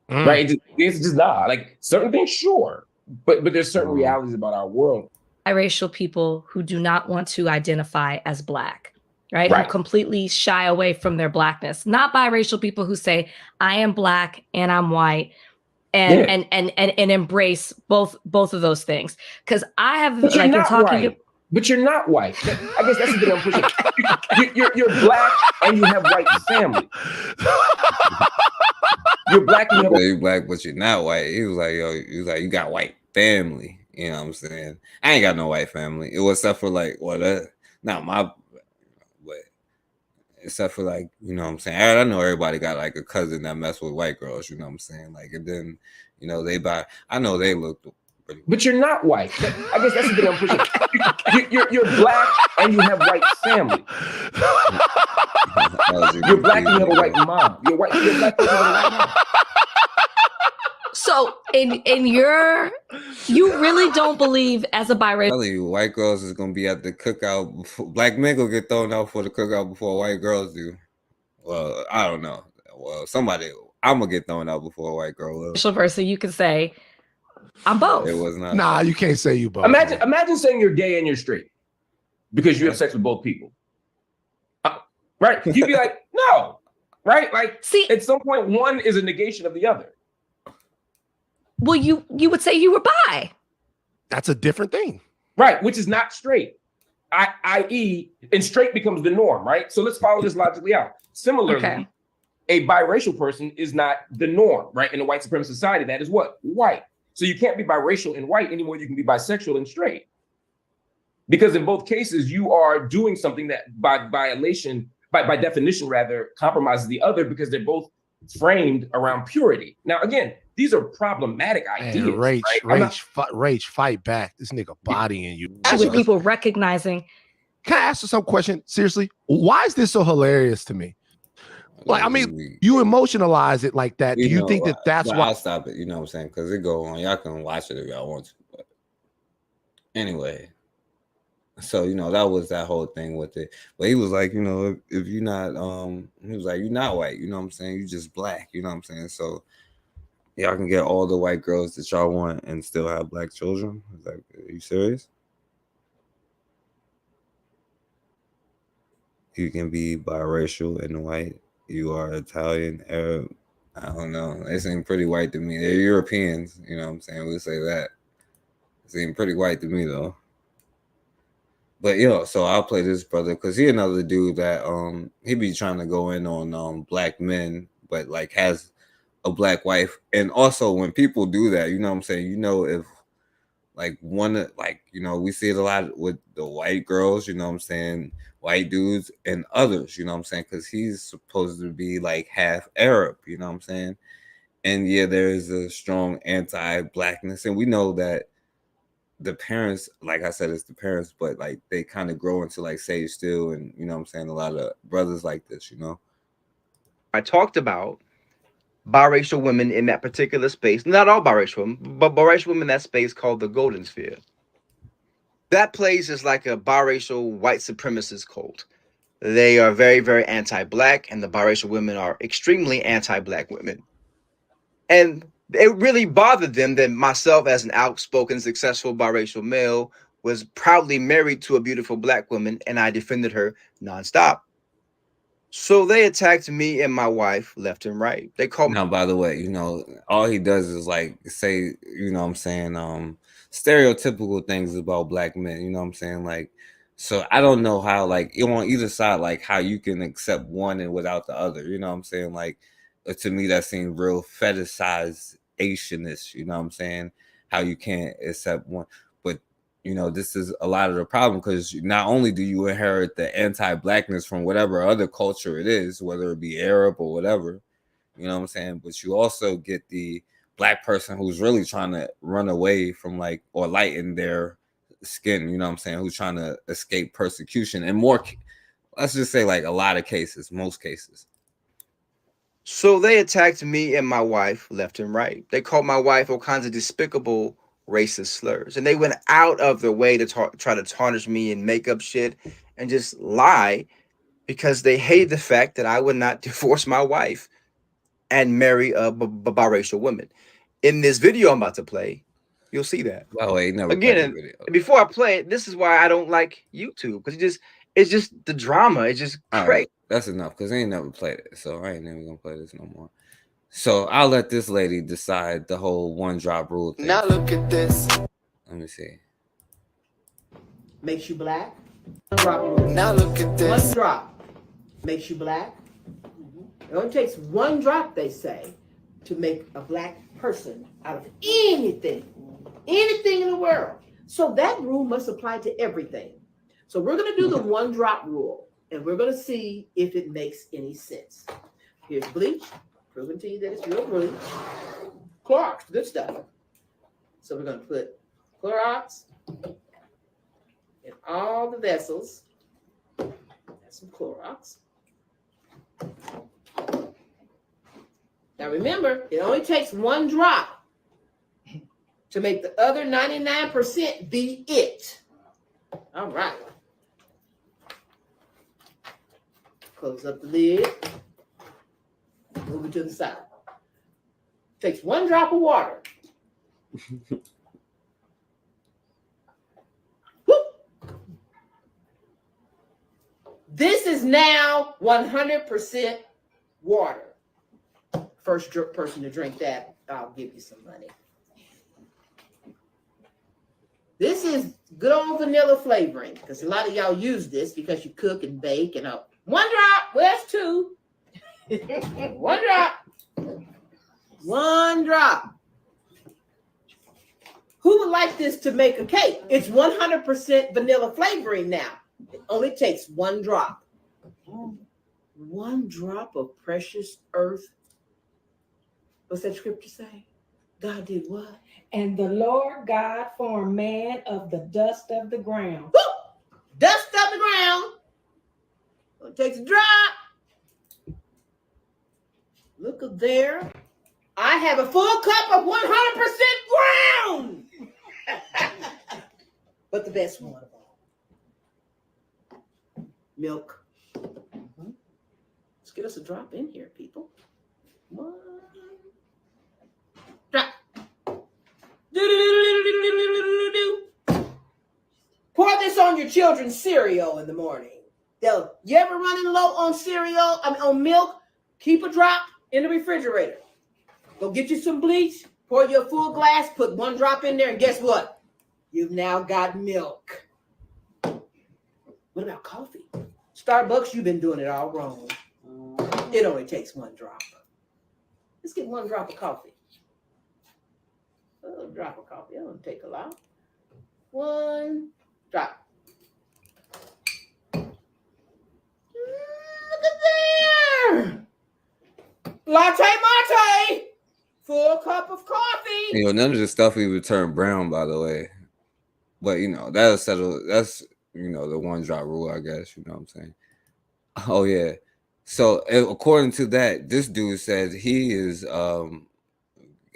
Speaker 14: Right? The answer is just nah. Like certain things, sure, but there's certain realities about our world.
Speaker 17: Biracial people who do not want to identify as black, right? Who completely shy away from their blackness. Not biracial people who say, I am black and I'm white. And embrace both of those things, because I have
Speaker 14: but
Speaker 17: like you're talking
Speaker 14: white. But you're not white. I guess that's the thing I'm pushing. You're black and you have white family. You're black and
Speaker 3: you're black, but you're not white. He was like, yo, you got white family. You know what I'm saying? I ain't got no white family. It was except for like, not my, but except for like, you know what I'm saying? I know everybody got like a cousin that mess with white girls, you know what I'm saying? Like, and then, you know, I know they look
Speaker 14: But you're not white. I guess that's the thing I'm pushing. You're black and you have white family. You're black and you have a white mom. You're black and you have a white mom.
Speaker 17: So you really don't believe as a biracial.
Speaker 3: I'm telling you, white girls is gonna be at the cookout before black men gonna get thrown out for the cookout before white girls do. Well, I don't know. Well, I'm gonna get thrown out before a white girl will.
Speaker 17: Person, you can say, I'm both.
Speaker 3: It was not.
Speaker 13: Nah, you can't say you both.
Speaker 14: Imagine saying you're gay and you're straight because you have sex with both people. Right? You'd be like, no. Right? Like, see, at some point, one is a negation of the other.
Speaker 17: Well, you would say you were bi.
Speaker 13: That's a different thing.
Speaker 14: Right, which is not straight. I.e., and straight becomes the norm, right? So let's follow this logically out. Similarly, a biracial person is not the norm, right? In a white supremacist society, that is what? White. So you can't be biracial and white anymore. You can be bisexual and straight. Because in both cases, you are doing something that by definition, rather, compromises the other because they're both framed around purity. Now, again, these are problematic ideas.
Speaker 13: Man, Rach, fight back. This nigga bodying you.
Speaker 17: With people recognizing.
Speaker 13: Can I ask you some question? Seriously, why is this so hilarious to me? Like, I mean, you emotionalize it like that. Do you think that that's why?
Speaker 3: I'll stop it. You know what I'm saying? Because it go on. Y'all can watch it if y'all want to. But anyway, so that was that whole thing with it. But he was like, if you're not, he was like, you're not white. You know what I'm saying? You just black. You know what I'm saying? So y'all can get all the white girls that y'all want and still have black children. I was like, are you serious? You can be biracial and white. You are Italian, Arab. I don't know. They seem pretty white to me. They're Europeans. You know what I'm saying? We'll say that. They seem pretty white to me, though. But, so I'll play this brother because he another dude that he be trying to go in on black men, but, like, has a black wife. And also, when people do that, you know what I'm saying? If, like, we see it a lot with the white girls, you know what I'm saying? White dudes and others, you know what I'm saying? Because he's supposed to be like half Arab, you know what I'm saying? And yeah, there is a strong anti-blackness. And we know that the parents, like I said, it's the parents, but like they kind of grow into like Sage Steele and, you know what I'm saying? A lot of brothers like this,
Speaker 18: I talked about biracial women in that particular space. Not all biracial women, but biracial women in that space called the Golden Sphere. That place is like a biracial white supremacist cult. They are very, very anti-black, and the biracial women are extremely anti-black women. And it really bothered them that myself, as an outspoken, successful biracial male, was proudly married to a beautiful black woman, and I defended her nonstop. So they attacked me and my wife left and right. They called me.
Speaker 3: Now, by the way, all he does is like say, you know what I'm saying, stereotypical things about black men, you know what I'm saying? Like, so I don't know how, like, on either side, like how you can accept one and without the other, you know what I'm saying? Like, to me, that seems real fetishized Asianist, you know what I'm saying? How you can't accept one. But, this is a lot of the problem because not only do you inherit the anti-blackness from whatever other culture it is, whether it be Arab or whatever, you know what I'm saying? But you also get the black person who's really trying to run away from or lighten their skin, you know what I'm saying, who's trying to escape persecution and more, let's just say like a lot of cases, most cases.
Speaker 18: So they attacked me and my wife left and right. They called my wife all kinds of despicable racist slurs, and they went out of their way to try to tarnish me and make up shit and just lie because they hated the fact that I would not divorce my wife and marry a biracial woman. In this video I'm about to play, you'll see that.
Speaker 3: Oh, wait, never
Speaker 18: again, before I play it, this is why I don't like YouTube, because it's just the drama. It's just crazy.
Speaker 3: Right, that's enough, because I ain't never played it, so I ain't never gonna play this no more. So I'll let this lady decide the whole one drop rule thing.
Speaker 19: Now look at this.
Speaker 3: Let me see.
Speaker 19: Makes you black. Drop rule. Now look at this. One drop makes you black. It only takes one drop, they say, to make a black person out of anything in the world. So that rule must apply to everything. So we're going to do the one drop rule, and we're going to see if it makes any sense. Here's bleach, proving to you that it's real bleach. Clark's, good stuff. So we're going to put Clorox in all the vessels. That's some Clorox. Now remember, it only takes one drop to make the other 99% be it. All right. Close up the lid. Move it to the side. Takes one drop of water. This is now 100% water. First person to drink that, I'll give you some money. This is good old vanilla flavoring, because a lot of y'all use this because you cook and bake and all. One drop, where's two? One drop. One drop. Who would like this to make a cake? It's 100% vanilla flavoring now. It only takes one drop. One drop of precious earth. What's that scripture say? God did what?
Speaker 10: And the Lord God formed man of the dust of the ground.
Speaker 19: Woo! Dust of the ground. It takes a drop. Look up there. I have a full cup of 100% ground. But the best one of all. Milk. Let's get us a drop in here, people. One drop. Pour this on your children's cereal in the morning. You ever running low on cereal? On milk? Keep a drop in the refrigerator. Go get you some bleach. Pour you a full glass. Put one drop in there, and guess what? You've now got milk. What about coffee? Starbucks, you've been doing it all wrong. It only takes one drop. Let's get one drop of coffee. A little drop of coffee. That don't take a lot. One drop. Look at there. Latte mate. Full cup of coffee.
Speaker 3: You know, none of the stuff even turned brown, by the way. But you know, that'll settle. That's, you know, the one drop rule, I guess. You know what I'm saying? Oh yeah. So according to that, this dude says he is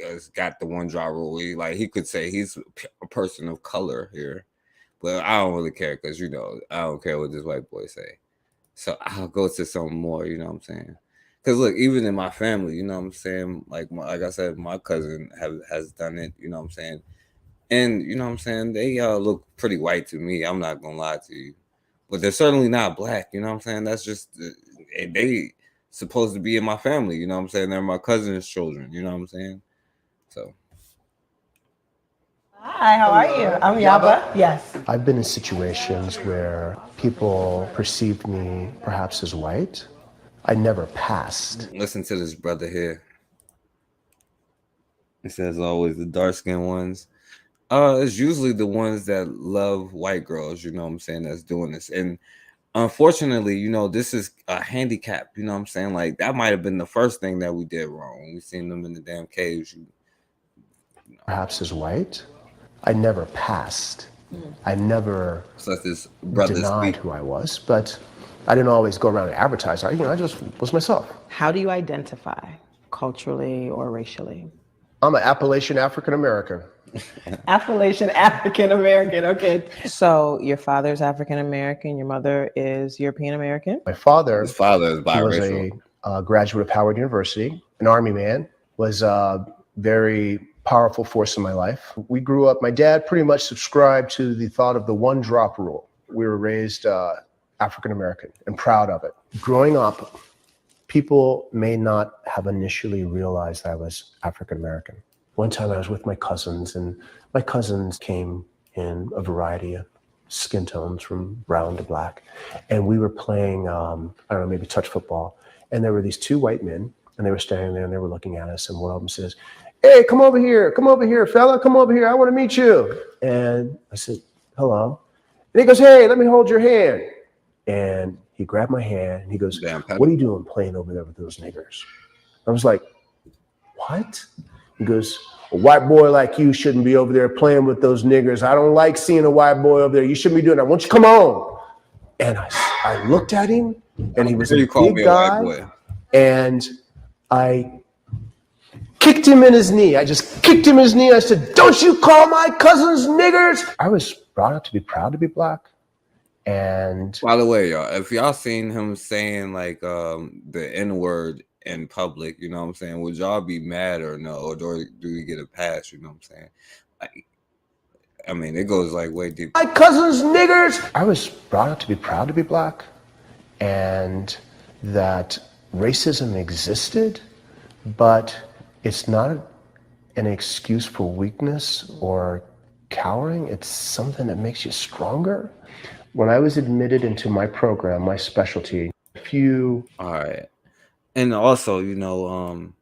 Speaker 3: has got the one drop rule. He could say he's a person of color here, but I don't really care because, you know, I don't care what this white boy say. So I'll go to some more. You know what I'm saying? Because look, even in my family, you know what I'm saying? Like I said, my cousin has done it. You know what I'm saying? And you know what I'm saying? They look pretty white to me. I'm not gonna lie to you, but they're certainly not black. You know what I'm saying? That's just they supposed to be in my family. You know what I'm saying? They're my cousin's children. You know what I'm saying? So.
Speaker 20: Hi, how are you? I'm Yaba. Yes.
Speaker 21: I've been in situations where people perceived me perhaps as white. I never passed.
Speaker 3: Listen to this brother here. It says always the dark-skinned ones. It's usually the ones that love white girls, you know what I'm saying, that's doing this. And unfortunately, you know, this is a handicap, you know what I'm saying? Like, that might have been the first thing that we did wrong when we seen them in the damn caves.
Speaker 21: Perhaps as white. I never passed. I never denied who I was, but I didn't always go around and advertise. I just was myself.
Speaker 20: How do you identify culturally or racially?
Speaker 21: I'm an Appalachian African American.
Speaker 20: Appalachian African American. Okay. So your father's African American, your mother is European American?
Speaker 21: My father,
Speaker 3: his father is biracial.
Speaker 21: He was a graduate of Howard University, an Army man, was a very powerful force in my life. We grew up, my dad pretty much subscribed to the thought of the one drop rule. We were raised African American and proud of it. Growing up, people may not have initially realized I was African American. One time I was with my cousins, and my cousins came in a variety of skin tones from brown to black. And we were playing, I don't know, maybe touch football. And there were these two white men, and they were standing there and they were looking at us. And one of them says, "Hey, come over here, fella, come over here. I want to meet you." And I said, "Hello." And he goes, "Hey, let me hold your hand." And he grabbed my hand and he goes, "What are you doing playing over there with those niggers?" I was like, "What?" He goes, A white boy like you shouldn't be over there playing with those niggers. I don't like seeing a white boy over there. You shouldn't be doing that. Why don't you come on? And I looked at him, and he was a big guy, and I kicked him in his knee. I just kicked him in his knee. I said, "Don't you call my cousins niggers." I was brought up to be proud to be black. And
Speaker 3: by the way, y'all, if y'all seen him saying like the N-word in public, you know what I'm saying, would y'all be mad or no? Or do you get a pass? You know what I'm saying? Like, I mean, it goes like way deep.
Speaker 21: My cousins niggers. I was brought up to be proud to be black, and that racism existed, but it's not an excuse for weakness or cowering. It's something that makes you stronger. When I was admitted into my program, my specialty, all
Speaker 3: right. And also, you know,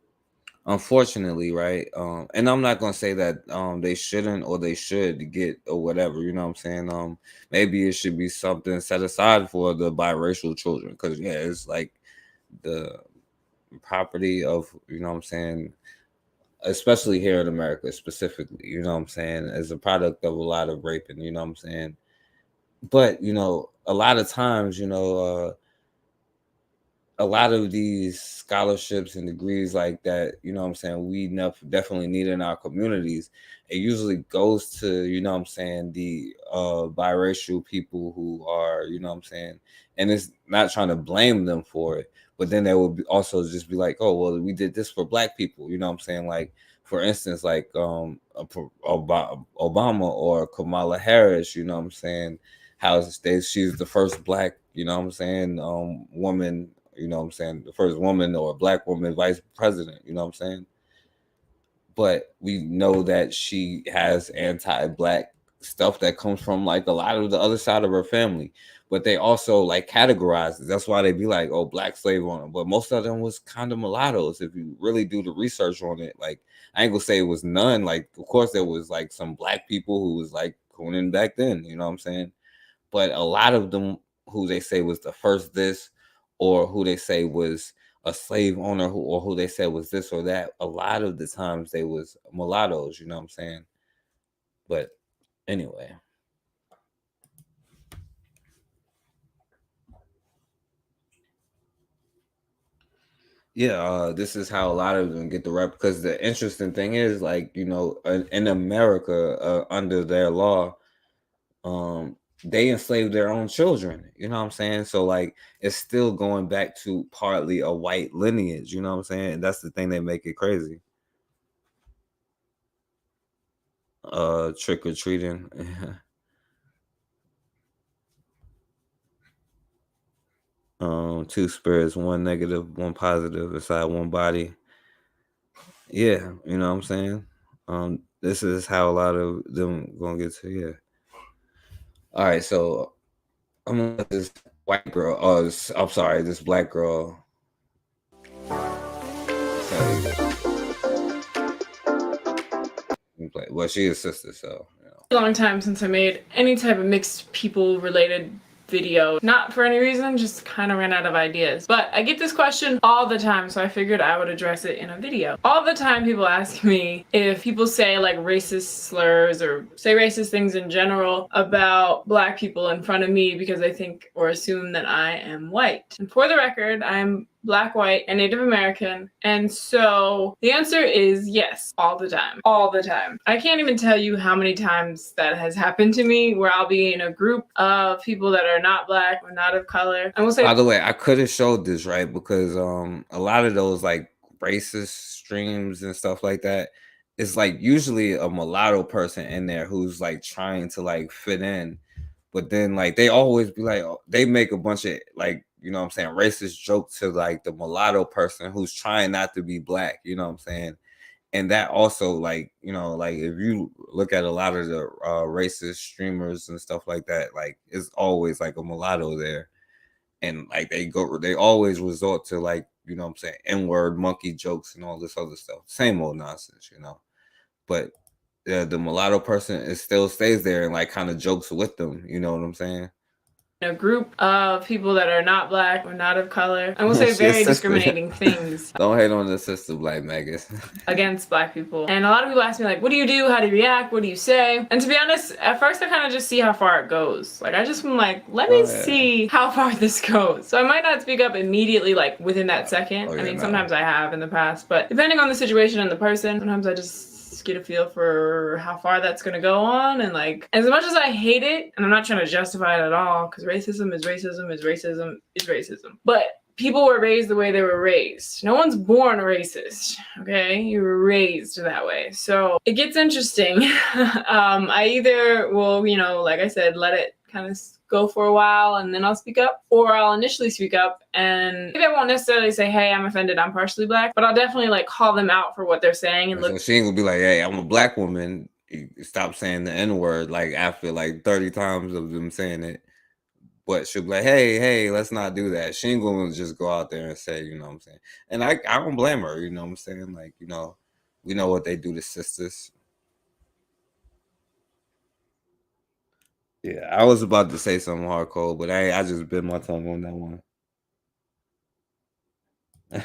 Speaker 3: unfortunately, right, and I'm not gonna say that they shouldn't or they should get or whatever, you know what I'm saying? Maybe it should be something set aside for the biracial children, because yeah, it's like the property of, you know what I'm saying, especially here in America specifically, you know what I'm saying, as a product of a lot of raping, you know what I'm saying. But, you know, a lot of times, you know, a lot of these scholarships and degrees like that, you know what I'm saying, we definitely need in our communities. It usually goes to, you know what I'm saying, the biracial people who are, you know what I'm saying, and it's not trying to blame them for it, but then they would also just be like, oh, well, we did this for black people, you know what I'm saying? Like, for instance, like Obama or Kamala Harris, you know what I'm saying, how she's the first black, you know what I'm saying, woman, you know what I'm saying, the first woman or black woman vice president, you know what I'm saying. But we know that she has anti-black stuff that comes from like a lot of the other side of her family, but they also like categorize it. That's why they be like, oh, black slave owner, but most of them was kind of mulattoes. If you really do the research on it, like, I ain't gonna say it was none, like, of course there was like some black people who was like cooning back then, you know what I'm saying, but a lot of them who they say was the first this, or who they say was a slave owner, or who they said was this or that, a lot of the times they was mulattoes, you know what I'm saying. But anyway. Yeah, this is how a lot of them get the rep, because the interesting thing is, like, you know, in America, under their law, they enslaved their own children, you know what I'm saying? So like, it's still going back to partly a white lineage, you know what I'm saying? And that's the thing that make it crazy. Trick or treating. Two spirits, one negative, one positive inside one body. Yeah, you know what I'm saying? This is how a lot of them gonna get to, yeah. All right, so I'm gonna let this white girl, I'm sorry, this black girl. Well, she is sister, so, you know.
Speaker 2: A long time since I made any type of mixed people related video. Not for any reason, just kind of ran out of ideas. But I get this question all the time, so I figured I would address it in a video. All the time people ask me if people say like racist slurs or say racist things in general about black people in front of me because they think or assume that I am white. And for the record, I'm Black, white, and Native American. And so the answer is yes, all the time. All the time. I can't even tell you how many times that has happened to me where I'll be in a group of people that are not Black or not of color. And we'll say,
Speaker 3: by the way, I could have showed this, right? Because a lot of those like racist streams and stuff like that, it's like usually a mulatto person in there who's like trying to like fit in. But then like they always be like, they make a bunch of like, you know what I'm saying, racist joke to like the mulatto person who's trying not to be Black, you know what I'm saying? And that also, like, you know, like if you look at a lot of the racist streamers and stuff like that, like it's always like a mulatto there. And like they always resort to like, you know what I'm saying, N-word monkey jokes and all this other stuff. Same old nonsense, you know. But the mulatto person still stays there and like kind of jokes with them, you know what I'm saying?
Speaker 2: a group of people that are not black or not of color. I will say
Speaker 3: She's
Speaker 2: very
Speaker 3: sister.
Speaker 2: discriminating things
Speaker 3: Don't hate on the sister Black Megas.
Speaker 2: against black people. And a lot of people ask me like, what do you do? How do you react? What do you say? And to be honest, at first I kind of just see how far it goes. Like I just am like, let me see how far this goes. So I might not speak up immediately like within that second. I mean, sometimes I have in the past, but depending on the situation and the person, sometimes I just get a feel for how far that's gonna go on. And like, as much as I hate it, and I'm not trying to justify it at all, because racism is racism is racism is racism. But people were raised the way they were raised. No one's born racist, okay? You were raised that way. So it gets interesting. I either will, you know, like I said, let it kind of go for a while and then I'll speak up, or I'll initially speak up and maybe I won't necessarily say, hey, I'm offended, I'm partially black, but I'll definitely like call them out for what they're saying and look.
Speaker 3: So she ain't gonna be like, hey, I'm a black woman. Stop saying the N-word like after like 30 times of them saying it. But she'll be like, hey, let's not do that. She ain't gonna just go out there and say, you know what I'm saying? And I don't blame her, you know what I'm saying? Like, you know, we know what they do to sisters. Yeah, I was about to say something hardcore, but I just bit my tongue on that one.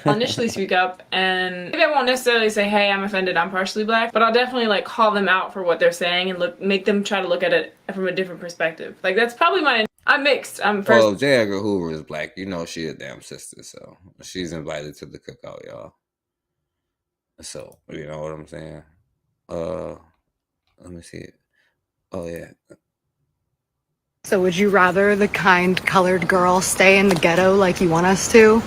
Speaker 2: I'll initially speak up and maybe I won't necessarily say, hey, I'm offended, I'm partially black, but I'll definitely like call them out for what they're saying and make them try to look at it from a different perspective. Like that's probably I'm mixed.
Speaker 3: Well, J. Edgar Hoover is black. You know she a damn sister, so she's invited to the cookout, y'all. So, you know what I'm saying? Let me see it. Oh, yeah.
Speaker 1: So would you rather the kind colored girl stay in the ghetto like you want us to?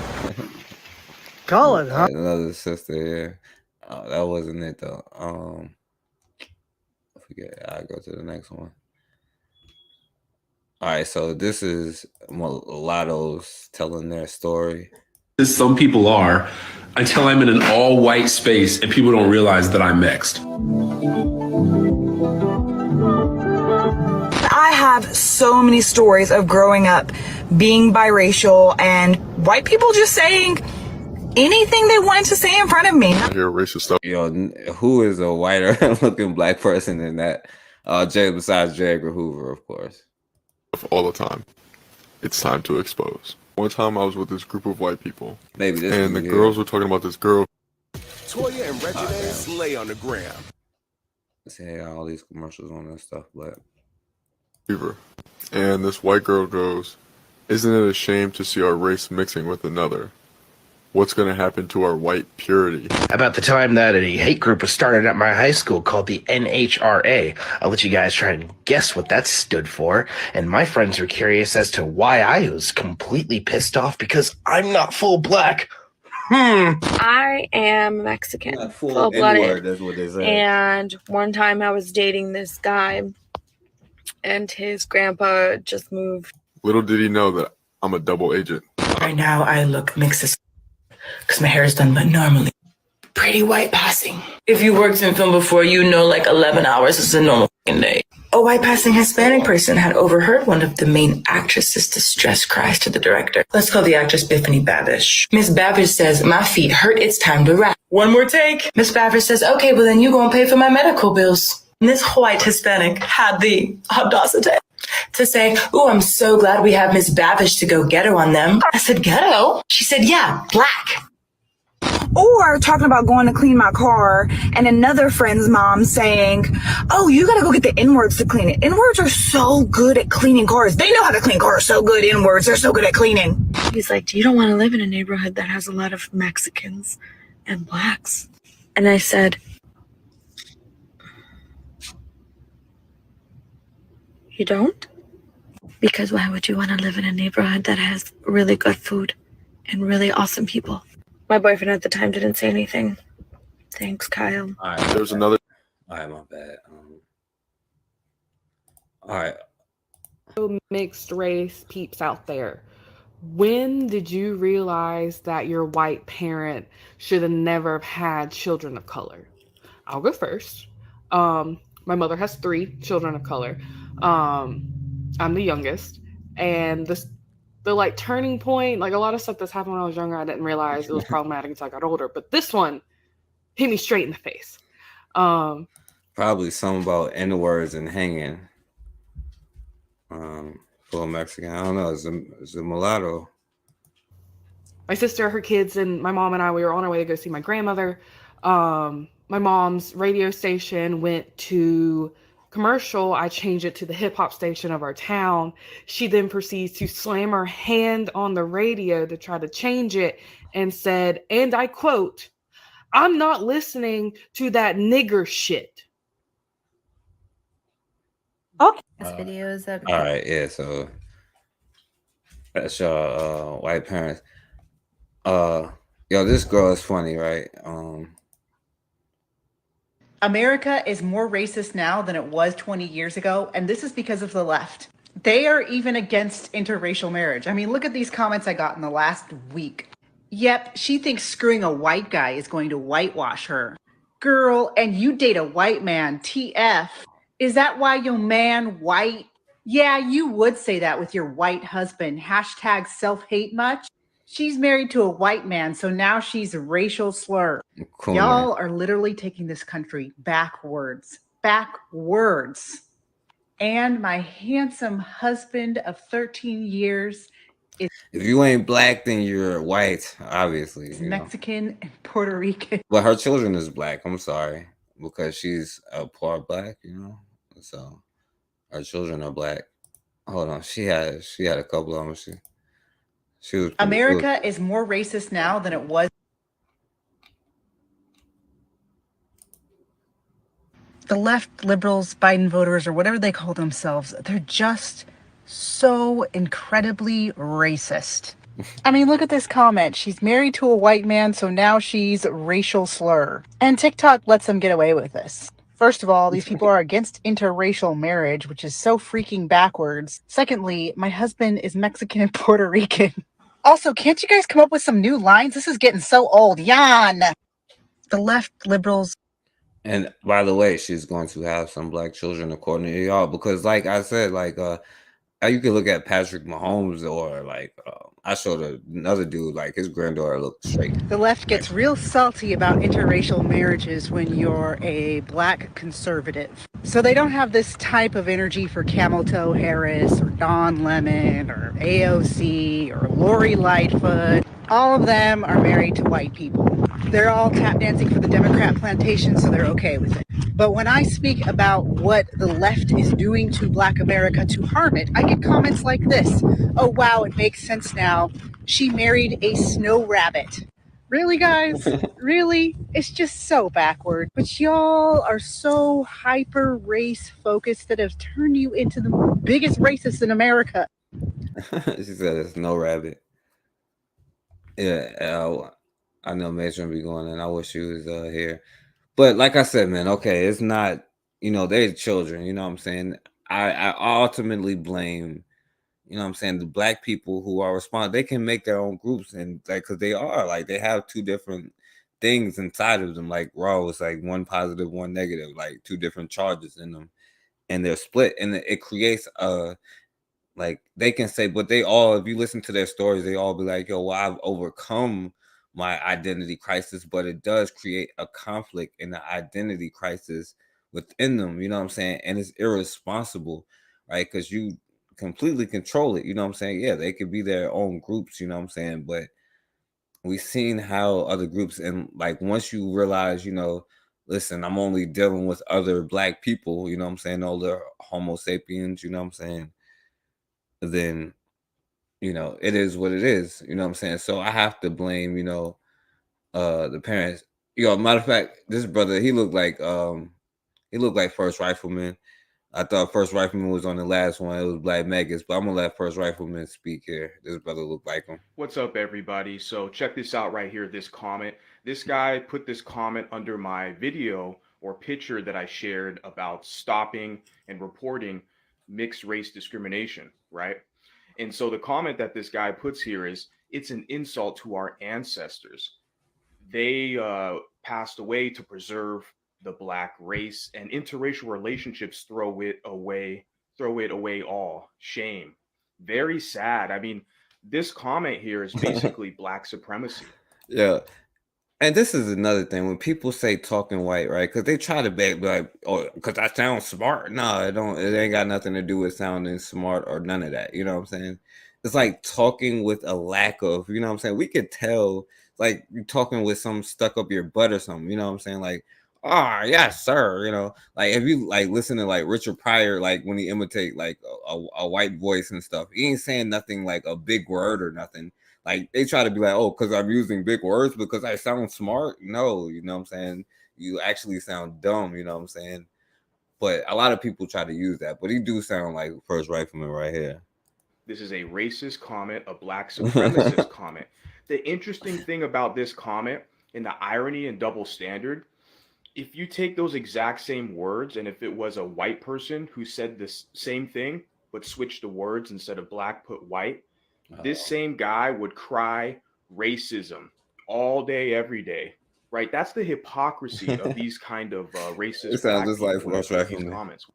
Speaker 3: Colored, huh? Another sister, yeah. Oh, that wasn't it though. I forget. I'll go to the next one. All right, so this is mulattoes telling their story.
Speaker 22: As some people are, until I'm in an all-white space and people don't realize that I'm mixed.
Speaker 1: I have so many stories of growing up being biracial and white people just saying anything they wanted to say in front of me.
Speaker 3: I hear racist stuff. Yo, who is a whiter looking black person than that? Besides J. Edgar Hoover, of course.
Speaker 23: All the time. It's time to expose. One time I was with this group of white people.
Speaker 3: Maybe this
Speaker 23: and the girls were talking about this girl.
Speaker 24: Toya and Reggie slay on the gram.
Speaker 3: See all these commercials on this stuff, but
Speaker 23: and this white girl goes, "Isn't it a shame to see our race mixing with another? What's going to happen to our white purity?"
Speaker 25: About the time that a hate group was started at my high school called the NHRA. I'll let you guys try and guess what that stood for. And my friends were curious as to why I was completely pissed off because I'm not full black.
Speaker 26: I am Mexican, full-blooded.
Speaker 3: That's what they say.
Speaker 26: And one time I was dating this guy, and his grandpa just moved.
Speaker 23: Little did he know that I'm a double agent.
Speaker 1: Right now I look mixed as because my hair is done, but normally pretty white passing. If you worked in film before, you know like 11 hours is a normal day. A white passing Hispanic person had overheard one of the main actresses' distress cries to the director. Let's call the actress Biffany Babish. Miss Babish says, "My feet hurt, it's time to wrap." One more take. Miss Babish says, "Okay, well then you gonna pay for my medical bills." And this white Hispanic had the audacity to say, "Ooh, I'm so glad we have Miss Babish to go ghetto on them." I said, "Ghetto?" She said, "Yeah, black."
Speaker 27: Or talking about going to clean my car and another friend's mom saying, "Oh, you gotta go get the N-words to clean it." N-words are so good at cleaning cars. They know how to clean cars so good. N-words are so good at cleaning.
Speaker 26: He's like, "You don't want to live in a neighborhood that has a lot of Mexicans and blacks." And I said, "You don't? Because why would you want to live in a neighborhood that has really good food and really awesome people?" My boyfriend at the time didn't say anything. Thanks, Kyle.
Speaker 3: All right,
Speaker 23: there's another.
Speaker 3: All right, my bad. All right.
Speaker 28: Mixed race peeps out there. When did you realize that your white parent should have never had children of color? I'll go first. My mother has 3 children of color. I'm the youngest, and the like turning point, like a lot of stuff that's happened when I was younger, I didn't realize it was problematic until I got older. But this one hit me straight in the face.
Speaker 3: Probably something about N-words and hanging. Full Mexican. I don't know. It's a mulatto.
Speaker 28: My sister, her kids, and my mom and I, we were on our way to go see my grandmother. My mom's radio station went to commercial. I changed it to the hip hop station of our town. She then proceeds to slam her hand on the radio to try to change it and said, and I quote, "I'm not listening to that nigger shit."
Speaker 17: Okay. This video is up.
Speaker 3: All right, yeah. So that's your white parents. Yo, this girl is funny, right?
Speaker 4: America is more racist now than it was 20 years ago, and this is because of the left. They are even against interracial marriage. I mean, look at these comments I got in the last week. Yep, she thinks screwing a white guy is going to whitewash her. Girl, and you date a white man, TF. Is that why your man white? Yeah, you would say that with your white husband. Hashtag self-hate much? She's married to a white man, so now she's a racial slur.
Speaker 3: Cool,
Speaker 4: Y'all are literally taking this country backwards. Backwards. And my handsome husband of 13 years is
Speaker 3: If you ain't black, then you're white, obviously. You know.
Speaker 4: Mexican and Puerto Rican.
Speaker 3: But her children is black. I'm sorry, because she's a part black, you know. So her children are black. Hold on, she had a couple of them. She was
Speaker 4: America is more racist now than it was. The left, liberals, Biden voters, or whatever they call themselves, they're just so incredibly racist. I mean, look at this comment. She's married to a white man, so now she's a racial slur. And TikTok lets them get away with this. First of all, these people are against interracial marriage, which is so freaking backwards. Secondly, my husband is Mexican and Puerto Rican. Also, can't you guys come up with some new lines? This is getting so old. Yan! The left, liberals.
Speaker 3: And by the way, she's going to have some black children according to y'all, because like I said, like you can look at Patrick Mahomes, or like I showed another dude, like his granddaughter looked straight.
Speaker 4: The left gets real salty about interracial marriages when you're a black conservative. So they don't have this type of energy for Camel Toe Harris or Don Lemon or AOC or Lori Lightfoot. All of them are married to white people. They're all tap dancing for the Democrat plantation, so they're okay with it. But when I speak about what the left is doing to Black America to harm it, I get comments like this. Oh, wow, it makes sense now. She married a snow rabbit. Really, guys? Really? It's just so backward. But y'all are so hyper race focused that have turned you into the biggest racists in America.
Speaker 3: She said it's no rabbit. Yeah, I know Mason be going, and I wish she was here. But like I said, man, okay, it's not, you know, they're children, you know what I'm saying? I ultimately blame, you know what I'm saying, the black people who are responsible. They can make their own groups, and like, because they are, like, they have two different things inside of them. Like Raw was like one positive, one negative, like two different charges in them, and they're split, and it creates a, like, they can say, but they all, if you listen to their stories, they all be like, yo, well, I've overcome my identity crisis, but it does create a conflict in the identity crisis within them, you know what I'm saying? And it's irresponsible, right? Because you completely control it, you know what I'm saying? Yeah, they could be their own groups, you know what I'm saying? But we've seen how other groups, and like once you realize, you know, listen, I'm only dealing with other black people, you know what I'm saying? All the Homo sapiens, you know what I'm saying? Then, you know, it is what it is, you know what I'm saying? So I have to blame, you know, the parents. You know, matter of fact, this brother, he looked like First Rifleman. I thought First Rifleman was on the last one. It was Black Megas, but I'm gonna let First Rifleman speak here. This brother looked like him.
Speaker 5: What's up, everybody? So check this out right here, this comment. This guy put this comment under my video or picture that I shared about stopping and reporting mixed race discrimination, right? And so the comment that this guy puts here is, it's an insult to our ancestors. They passed away to preserve the black race, and interracial relationships throw it away all. Shame. Very sad. I mean, this comment here is basically black supremacy.
Speaker 3: Yeah. And this is another thing when people say talking white, right? Because they try to be like, oh, because I sound smart. No, it don't. It ain't got nothing to do with sounding smart or none of that. You know what I'm saying? It's like talking with a lack of, you know what I'm saying? We could tell, like you're talking with some stuck up your butt or something. You know what I'm saying? Like, yes, sir. You know, like if you like listen to like Richard Pryor, like when he imitate like a white voice and stuff, he ain't saying nothing like a big word or nothing. Like they try to be like, oh, because I'm using big words because I sound smart. No, you know what I'm saying? You actually sound dumb, you know what I'm saying? But a lot of people try to use that. But he do sound like First Rifleman right here.
Speaker 5: This is a racist comment, a black supremacist comment. The interesting thing about this comment and the irony and double standard, if you take those exact same words and if it was a white person who said this same thing, but switched the words instead of black, put white, this same guy would cry racism all day, every day, right? That's the hypocrisy of these kind of racist. It sounds just like First Rifleman. Comments.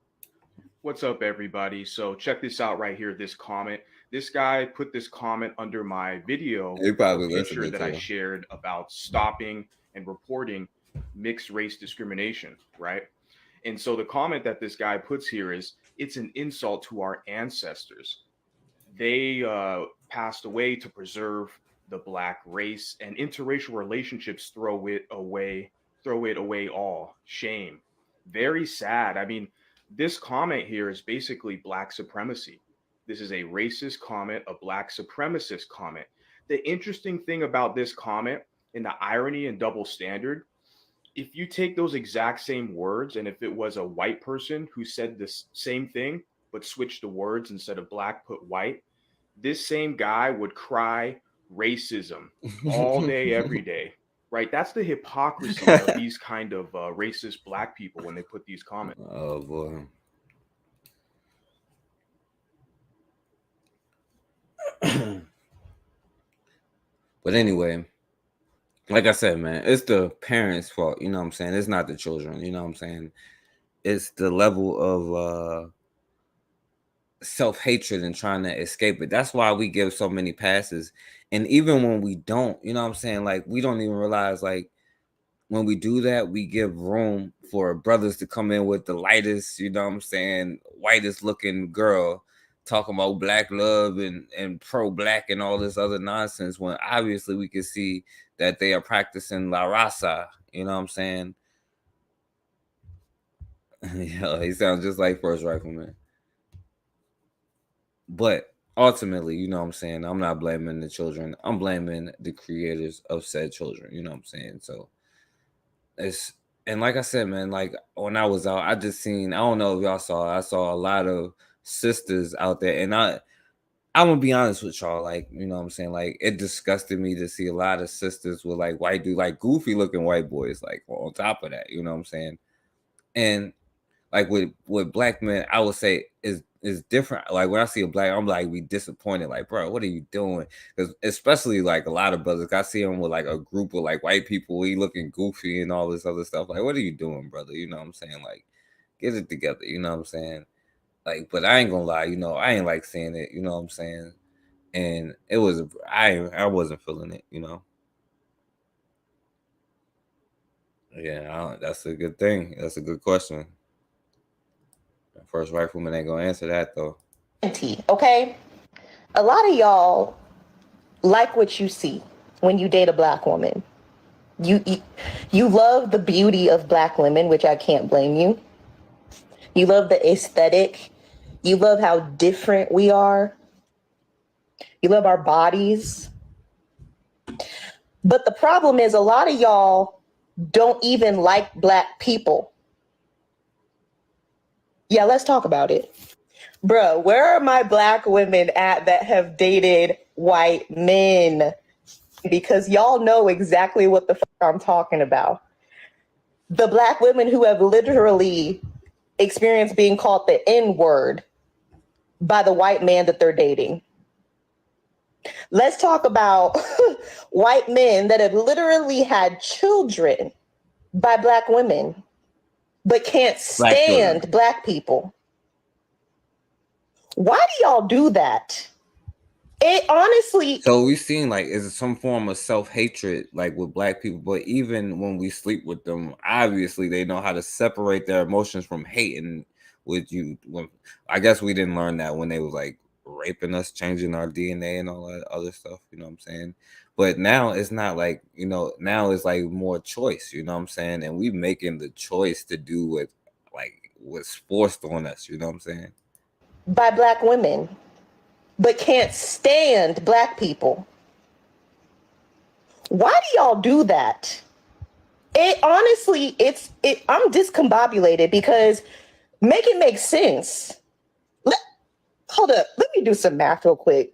Speaker 5: What's up, everybody? So check this out right here. This comment. This guy put this comment under my video, picture that I shared about stopping and reporting mixed race discrimination, right? And so the comment that this guy puts here is, it's an insult to our ancestors. They passed away to preserve the black race, and interracial relationships throw it away all. Shame. Very sad. I mean, this comment here is basically black supremacy. This is a racist comment, a black supremacist comment. The interesting thing about this comment and the irony and double standard, if you take those exact same words and if it was a white person who said this same thing, but switched the words instead of black, put white, this same guy would cry racism all day, every day, right? That's the hypocrisy of these kind of racist black people when they put these comments.
Speaker 3: Oh, boy. But anyway, like I said, man, it's the parents' fault. You know what I'm saying? It's not the children. You know what I'm saying? It's the level of self-hatred and trying to escape it. That's why we give so many passes. And even when we don't, you know what I'm saying? Like, we don't even realize, like, when we do that, we give room for brothers to come in with the lightest, you know what I'm saying, whitest looking girl talking about black love and pro-black and all this other nonsense, when obviously we can see that they are practicing La Raza, you know what I'm saying? Yeah, he sounds just like First Rifleman. But ultimately, you know what I'm saying, I'm not blaming the children. I'm blaming the creators of said children, you know what I'm saying? So it's, and like I said, man, like when I was out, I just seen, I don't know if y'all saw, I saw a lot of sisters out there, and I'm gonna be honest with y'all, like, you know what I'm saying, like, it disgusted me to see a lot of sisters with like white dude, like goofy looking white boys, like on top of that, you know what I'm saying? And like with black men, I would say is different. Like when I see a black, I'm like, we disappointed. Like, bro, what are you doing? Because especially like a lot of brothers, I see them with like a group of like white people, we looking goofy and all this other stuff. Like, what are you doing, brother? You know what I'm saying? Like, get it together. You know what I'm saying? Like, but I ain't gonna lie, you know, I ain't like seeing it. You know what I'm saying? And it was, I wasn't feeling it. You know. Yeah, that's a good thing. That's a good question. First Rifleman ain't gonna answer that though.
Speaker 6: Okay, a lot of y'all like what you see when you date a black woman. You love the beauty of black women, which I can't blame you. You love the aesthetic. You love how different we are. You love our bodies. But the problem is a lot of y'all don't even like black people. Yeah, let's talk about it. Bro, where are my black women at that have dated white men? Because y'all know exactly what the fuck I'm talking about. The black women who have literally experienced being called the N-word by the white man that they're dating. Let's talk about white men that have literally had children by black women, but can't stand black people. Why do y'all do that? It honestly.
Speaker 3: So we've seen like is some form of self-hatred like with black people, but even when we sleep with them, obviously they know how to separate their emotions from hating with you. When I guess we didn't learn that when they was like raping us, changing our DNA and all that other stuff, you know what I'm saying? But now it's not like, you know, now it's like more choice, you know what I'm saying? And we making the choice to do what like what's forced on us, you know what I'm saying?
Speaker 6: By black women, but can't stand black people. Why do y'all do that? It honestly, I'm discombobulated because make it make sense. Hold up, let me do some math real quick.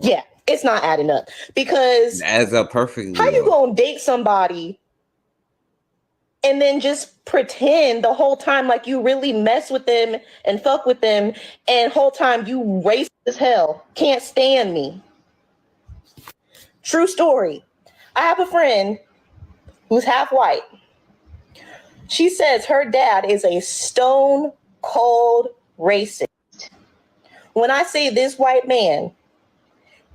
Speaker 6: Yeah, it's not adding up because
Speaker 3: It adds up perfectly.
Speaker 6: how you gonna date somebody and then just pretend the whole time like you really mess with them and fuck with them, and whole time you racist as hell, can't stand me. True story. I have a friend who's half white. She says her dad is a stone cold racist. When I say this white man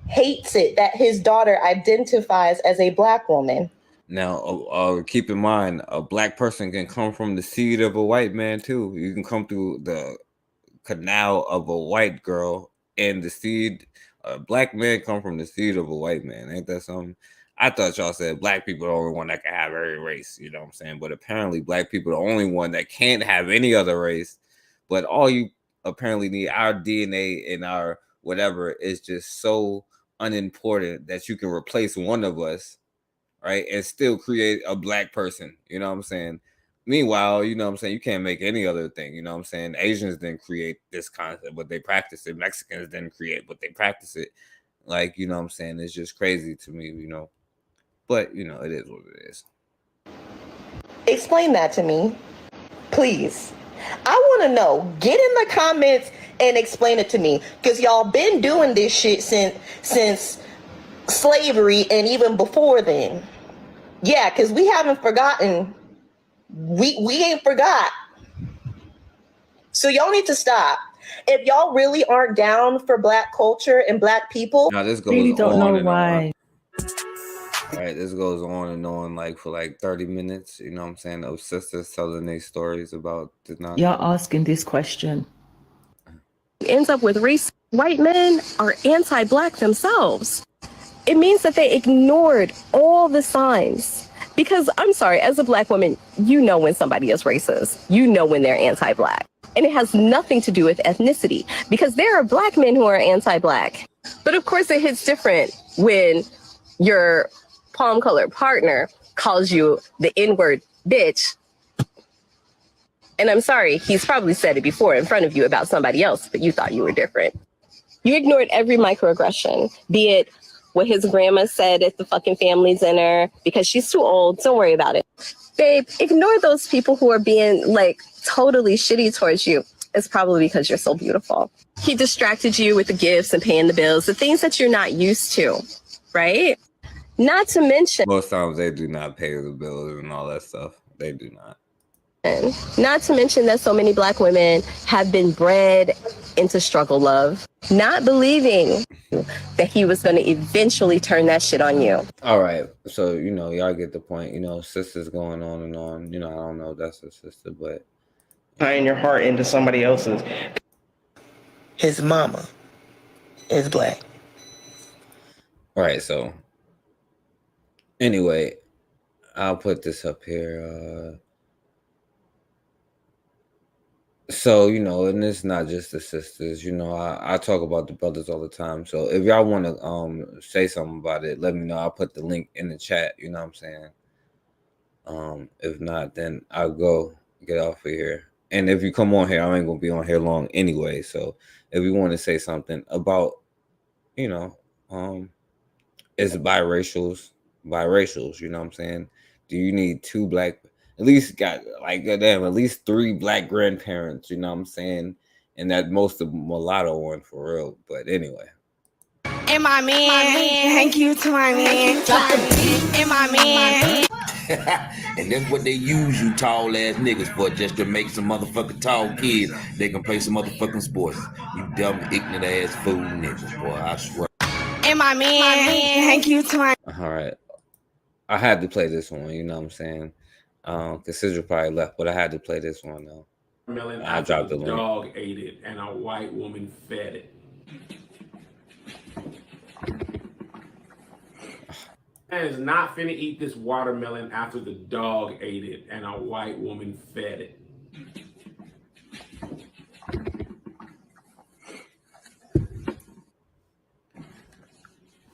Speaker 6: hates it that his daughter identifies as a black woman.
Speaker 3: Now, keep in mind, a black person can come from the seed of a white man too. You can come through the canal of a white girl, and the seed, a black man come from the seed of a white man. Ain't that something? I thought y'all said black people are the only one that can have every race, you know what I'm saying? But apparently black people are the only one that can't have any other race. But all you apparently need, our DNA and our whatever is just so unimportant that you can replace one of us, right? And still create a black person, you know what I'm saying? Meanwhile, you know what I'm saying, you can't make any other thing, you know what I'm saying? Asians didn't create this concept, but they practice it. Mexicans didn't create, but they practice it. Like, you know what I'm saying? It's just crazy to me, you know. But, you know, it is what it is.
Speaker 6: Explain that to me, please. I want to know. Get in the comments and explain it to me, because y'all been doing this shit since slavery and even before then. Yeah, because we haven't forgotten. We ain't forgot. So y'all need to stop. If y'all really aren't down for black culture and black people,
Speaker 3: Now this goes
Speaker 6: really don't
Speaker 3: on
Speaker 6: know
Speaker 3: and
Speaker 6: why.
Speaker 3: Right, this goes on and on like for like 30 minutes, you know what I'm saying, of sisters telling their stories about the not.
Speaker 7: Y'all asking this question.
Speaker 8: Ends up with race. White men are anti-black themselves. It means that they ignored all the signs. Because I'm sorry, as a black woman, you know when somebody is racist. You know when they're anti-black. And it has nothing to do with ethnicity, because there are black men who are anti-black. But of course it hits different when your palm-colored partner calls you the N-word bitch. And I'm sorry, he's probably said it before in front of you about somebody else, but you thought you were different. You ignored every microaggression, be it what his grandma said at the fucking family dinner, because she's too old, don't worry about it. Babe, ignore those people who are being like totally shitty towards you. It's probably because you're so beautiful. He distracted you with the gifts and paying the bills, the things that you're not used to, right? Not to mention,
Speaker 3: Most times they do not pay the bills and all that stuff. They do not.
Speaker 8: not to mention that so many black women have been bred into struggle love, not believing that he was going to eventually turn that shit on you.
Speaker 3: All right, so you know, y'all get the point. You know, sisters going on and on. You know, I don't know if that's a sister, but
Speaker 9: Tying your heart into somebody else's.
Speaker 11: His mama is black.
Speaker 3: all right. So anyway, I'll put this up here. So, you know, and it's not just the sisters, you know, I talk about the brothers all the time. So if y'all want to say something about it, let me know. I'll put the link in the chat, you know what I'm saying? If not, then I'll go get off of here. And if you come on here, I ain't gonna be on here long anyway. So if you want to say something about, you know, it's biracials, you know what I'm saying? Do you need two black, at least got like goddamn, at least 3 black grandparents, you know what I'm saying? And that most of mulatto one for real. But anyway.
Speaker 8: And my man, thank you to my man. And my man.
Speaker 10: And that's what they use you tall ass niggas for, just to make some motherfucking tall kids. They can play some motherfucking sports. You dumb, ignorant ass fool niggas, boy, I swear.
Speaker 26: And my man, thank you to my.
Speaker 3: All right. I had to play this one, you know what I'm saying? Because Sidra probably left, but I had to play this one, though. I dropped the link.
Speaker 22: Dog ate it and a white woman fed it. Man is not finna eat this watermelon after the dog ate it and a white woman fed it.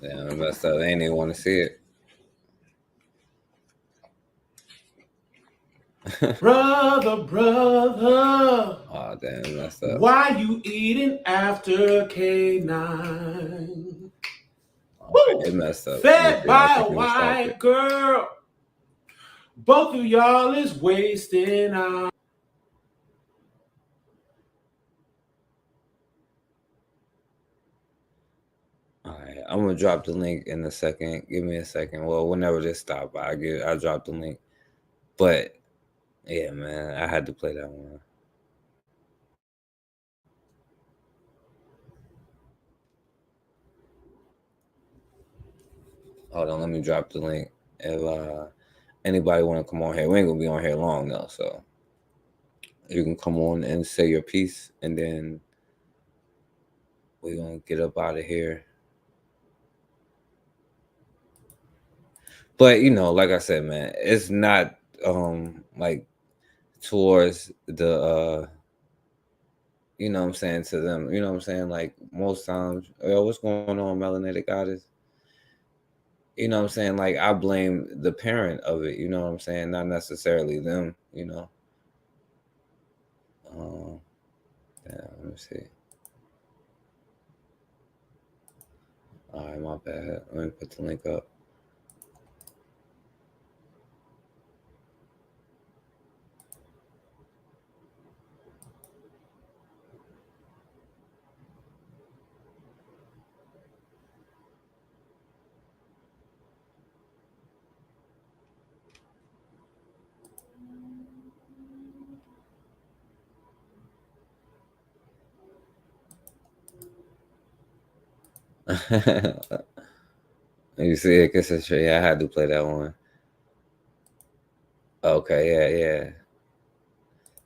Speaker 3: Damn, I messed up. They ain't even want to see it.
Speaker 22: Brother,
Speaker 3: Oh, damn, I messed up.
Speaker 22: why you eating after K9?
Speaker 3: It messed up.
Speaker 22: Fed
Speaker 3: Okay,
Speaker 22: by
Speaker 3: I
Speaker 22: a
Speaker 3: think it was
Speaker 22: white
Speaker 3: it.
Speaker 22: girl. Both of y'all is wasting out.
Speaker 3: All right, I'm gonna drop the link in a second. Give me a second. Well, whenever this stop, I'll drop the link. But yeah, man, I had to play that one. Hold on, let me drop the link. If anybody want to come on here, we ain't gonna be on here long though, so you can come on and say your piece, and then we're gonna get up out of here. But you know, like I said, man, it's not like towards the you know what I'm saying, to them, you know what I'm saying? Like most times, yo, what's going on, Melanated Goddess? You know what I'm saying? Like I blame the parent of it, you know what I'm saying? Not necessarily them, you know. Yeah, let me see. All right, my bad. Let me put the link up. You see it, Kiss and yeah, I had to play that one. Okay, yeah.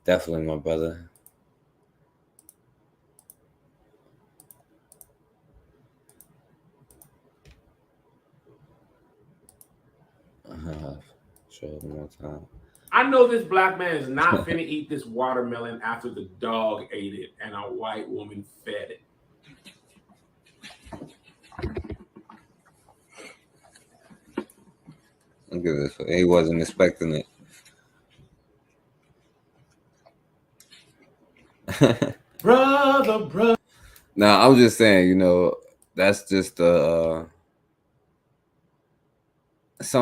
Speaker 3: Definitely, my brother. Show it one more time.
Speaker 22: I know this black man is not finna eat this watermelon after the dog ate it and a white woman fed it.
Speaker 3: Look at this. He wasn't expecting it.
Speaker 22: Brother.
Speaker 3: Now, I'm just saying, you know, that's just some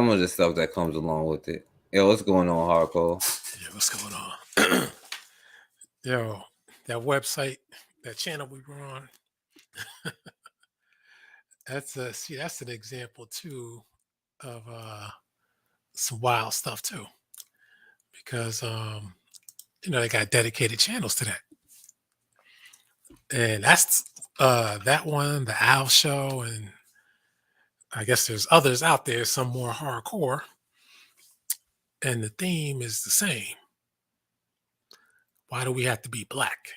Speaker 3: of the stuff that comes along with it. Yo, what's going on, Hardcore?
Speaker 12: Yeah, what's going on? Yo, that website, that channel we were on, that's an example too of some wild stuff too, because you know, they got dedicated channels to that, and that's that one, the Owl Show, and I guess there's others out there, some more hardcore, and the theme is the same. Why do we have to be black?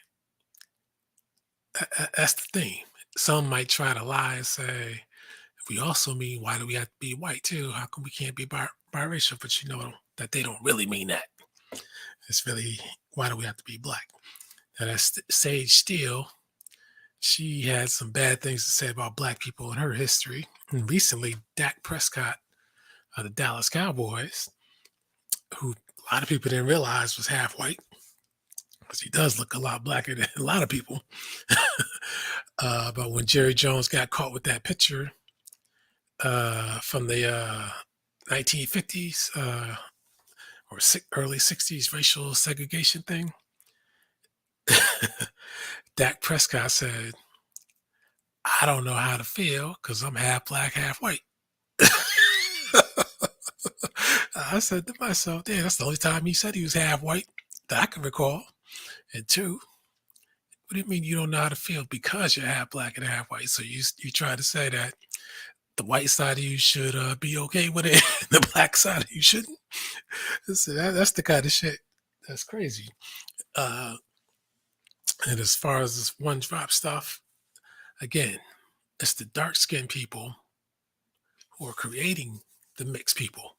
Speaker 12: That's the theme. Some might try to lie and say, we also mean, why do we have to be white too? How come we can't be biracial? But you know that they don't really mean that. It's really, why do we have to be black? And that's Sage Steele. She had some bad things to say about black people in her history. And recently, Dak Prescott of the Dallas Cowboys, who a lot of people didn't realize was half white, because he does look a lot blacker than a lot of people. But when Jerry Jones got caught with that picture from the 1950s or early 60s racial segregation thing, Dak Prescott said, I don't know how to feel because I'm half black, half white. I I said to myself, damn, that's the only time he said he was half white that I can recall. And two, what do you mean you don't know how to feel because you're half black and half white? So you try to say that the white side of you should be okay with it, the black side of you shouldn't. So that's the kind of shit that's crazy. And as far as this one drop stuff, again, it's the dark skinned people who are creating the mixed people.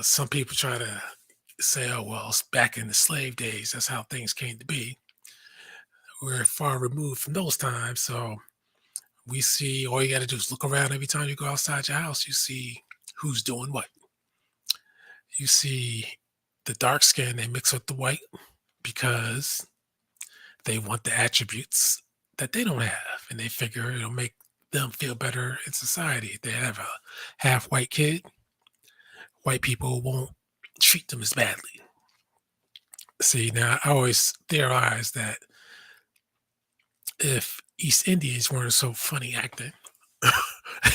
Speaker 12: Some people try to say, oh, well, it's back in the slave days. That's how things came to be. We're far removed from those times. So we see, all you got to do is look around every time you go outside your house. You see who's doing what. You see the dark skin, they mix with the white because they want the attributes that they don't have. And they figure it'll make them feel better in society. If they have a half white kid, white people won't treat them as badly. See, now I always theorize that if East Indians weren't so funny acting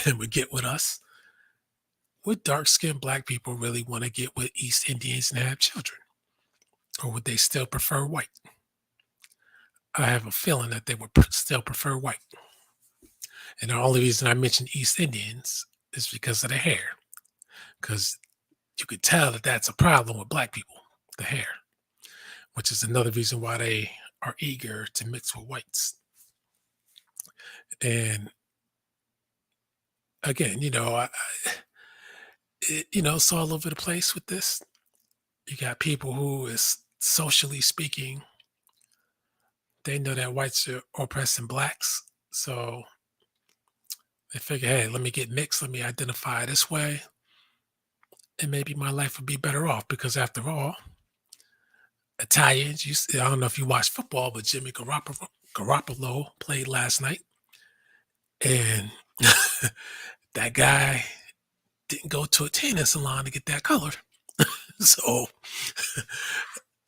Speaker 12: and would get with us, would dark-skinned black people really want to get with East Indians and have children? Or would they still prefer white? I have a feeling that they would still prefer white. And the only reason I mention East Indians is because of the hair. Because you could tell that that's a problem with black people, the hair, which is another reason why they are eager to mix with whites. And again, it's all over the place with this. You got people who is socially speaking, they know that whites are oppressing blacks. So they figure, hey, let me get mixed. Let me identify this way. And maybe my life would be better off because after all, Italians, I don't know if you watch football, but Jimmy Garoppolo played last night. And that guy didn't go to a tanning salon to get that color. So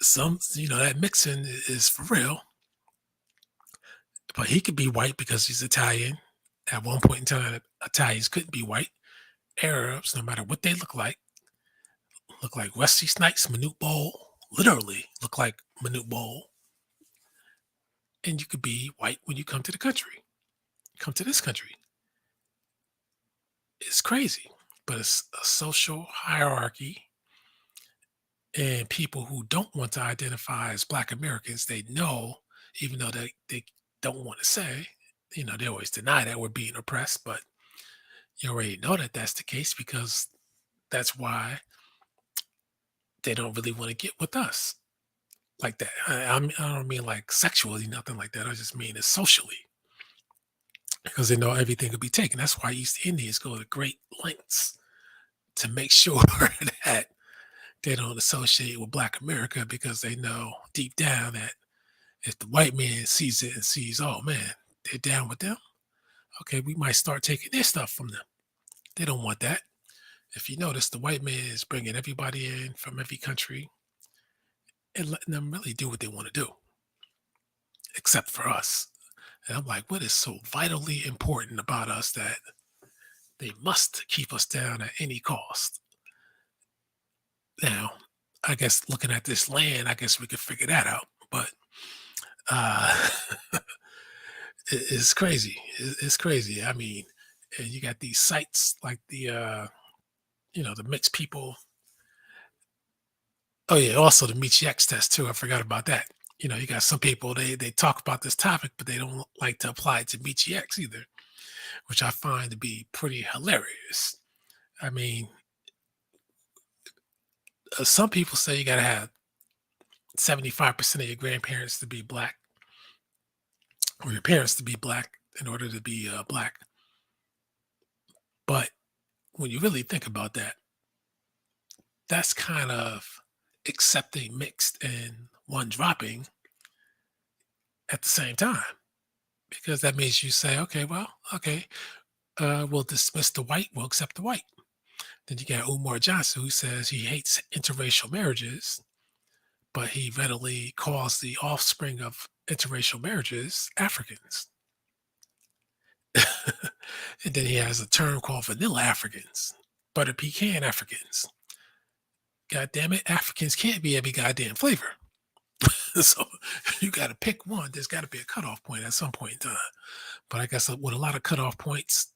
Speaker 12: that mixing is for real. But he could be white because he's Italian. At one point in time, Italians couldn't be white. Arabs, no matter what they look like Wesley Snipes, Manute Bol, literally look like Manute Bol. And you could be white when you come to the country. Come to this country. It's crazy, but it's a social hierarchy. And people who don't want to identify as Black Americans, they know, even though they don't want to say, they always deny that we're being oppressed, but you already know that that's the case because that's why they don't really want to get with us like that. I don't mean like sexually, nothing like that. I just mean it's socially because they know everything could be taken. That's why East Indians go to great lengths to make sure that they don't associate with Black America because they know deep down that if the white man sees it and sees, oh man, they're down with them, okay, we might start taking their stuff from them. They don't want that. If you notice, the white man is bringing everybody in from every country and letting them really do what they want to do, except for us. And I'm like, what is so vitally important about us that they must keep us down at any cost? Now, I guess looking at this land, I guess we could figure that out. But it's crazy. It's crazy. I mean, and you got these sites like the mixed people. Oh yeah, also the Meechie X test too. I forgot about that. You got some people, they talk about this topic, but they don't like to apply it to Meechie X either, which I find to be pretty hilarious. I mean, some people say you got to have 75% of your grandparents to be Black or your parents to be Black in order to be Black. But when you really think about that, that's kind of accepting mixed and one dropping at the same time, because that means you say, okay, we'll dismiss the white, we'll accept the white. Then you got Umar Johnson, who says he hates interracial marriages, but he readily calls the offspring of interracial marriages Africans. And then he has a term called vanilla Africans. butter pecan Africans. God damn it, Africans can't be every goddamn flavor. So you got to pick one. There's got to be a cutoff point at some point in time. But I guess with a lot of cutoff points,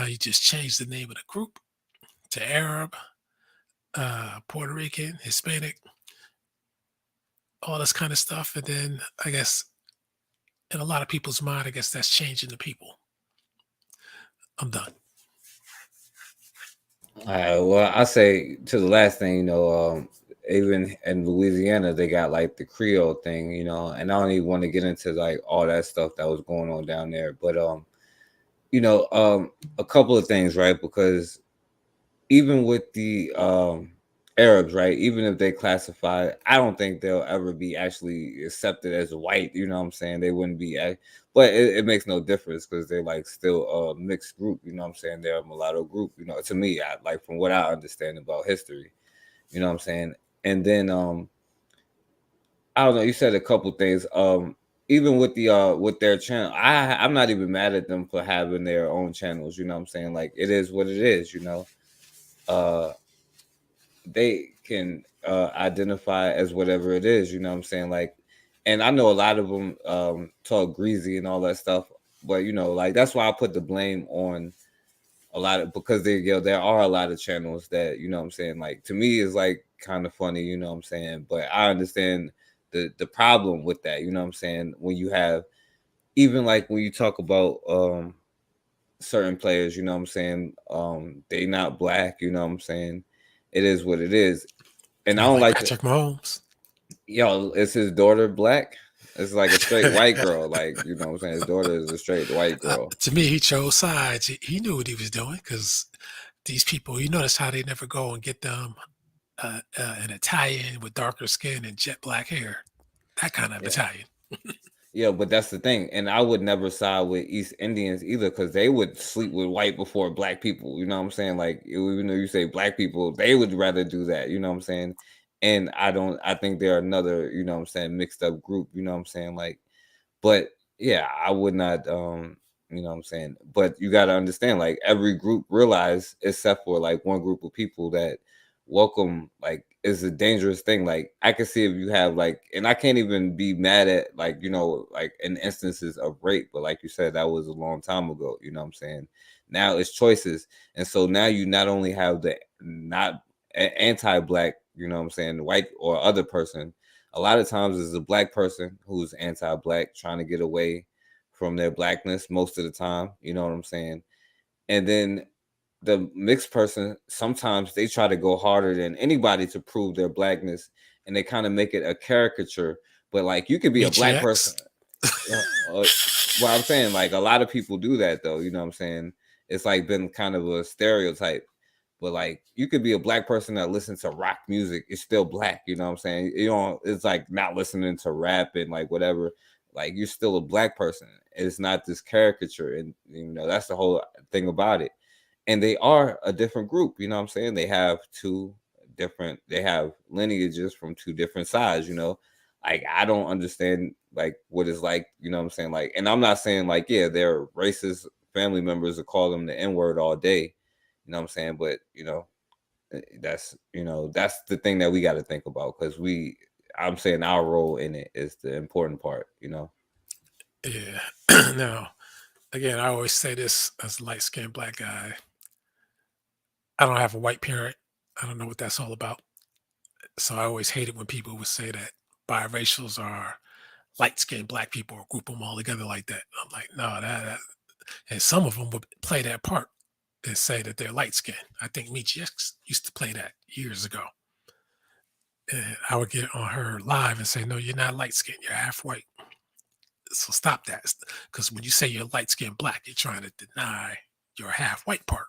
Speaker 12: you just change the name of the group to Arab, Puerto Rican, Hispanic, all this kind of stuff. And then I guess in a lot of people's mind, I guess that's changing the people. I'm done.
Speaker 3: All right. Well, I say to the last thing, even in Louisiana, they got like the Creole thing, and I don't even want to get into like all that stuff that was going on down there. But a couple of things, right? Because even with the Arabs, right, even if they classify, I don't think they'll ever be actually accepted as white. You know what I'm saying? They wouldn't be, but it makes no difference because they're like still a mixed group. You know what I'm saying? They're a mulatto group. To me, like from what I understand about history, you know what I'm saying? And then I don't know. You said a couple things. Even with the with their channel, I'm not even mad at them for having their own channels. You know what I'm saying? Like it is what it is. They can identify as whatever it is. You know what I'm saying? Like, and I know a lot of them talk greasy and all that stuff, but like that's why I put the blame on a lot of, because there are a lot of channels that, you know what I'm saying, like to me is like kind of funny, you know what I'm saying, but I understand the problem with that, you know what I'm saying, when you have, even like when you talk about certain players, you know what I'm saying, they not black, you know what I'm saying, it is what it is. And I don't like
Speaker 12: Patrick Mahomes.
Speaker 3: Yo, is his daughter black? It's like a straight white girl. Like, you know what I'm saying? His daughter is a straight white girl.
Speaker 12: To me, he chose sides. He knew what he was doing because these people, you notice how they never go and get them an Italian with darker skin and jet black hair. That kind of Italian.
Speaker 3: Yeah, but that's the thing. And I would never side with East Indians either because they would sleep with white before black people. You know what I'm saying? Like, even though you say black people, they would rather do that. You know what I'm saying? And I think they're another, you know what I'm saying, mixed up group, you know what I'm saying? Like, but yeah, I would not, you know what I'm saying? But you got to understand, like every group realize, except for like one group of people, that welcome, like, is a dangerous thing. Like I can see if you have like, and I can't even be mad at like, like in instances of rape, but like you said, that was a long time ago, you know what I'm saying? Now it's choices. And so now you not only have the not anti-black, you know what I'm saying, white or other person, a lot of times it's a black person who's anti-black trying to get away from their blackness most of the time, you know what I'm saying? And then the mixed person, sometimes they try to go harder than anybody to prove their blackness, and they kind of make it a caricature. But like you could be a black person. Well, I'm saying, like a lot of people do that though, you know what I'm saying? It's like been kind of a stereotype. But like you could be a black person that listens to rock music, it's still black, you know what I'm saying? It's like not listening to rap and like whatever. Like you're still a black person. It's not this caricature, and that's the whole thing about it. And they are a different group, you know what I'm saying? They have they have lineages from two different sides, Like I don't understand like what it's like, you know what I'm saying? Like, and I'm not saying like, yeah, they're racist family members that call them the N-word all day. You know what I'm saying? But, that's the thing that we got to think about because I'm saying our role in it is the important part,
Speaker 12: Yeah. Now, again, I always say this as a light-skinned black guy. I don't have a white parent. I don't know what that's all about. So I always hated when people would say that biracials are light-skinned black people or group them all together like that. I'm like, no, that and some of them would play that part and say that they're light-skinned. I think Meechie X used to play that years ago. And I would get on her live and say, no, you're not light-skinned, you're half white. So stop that. Because when you say you're light-skinned black, you're trying to deny your half white part.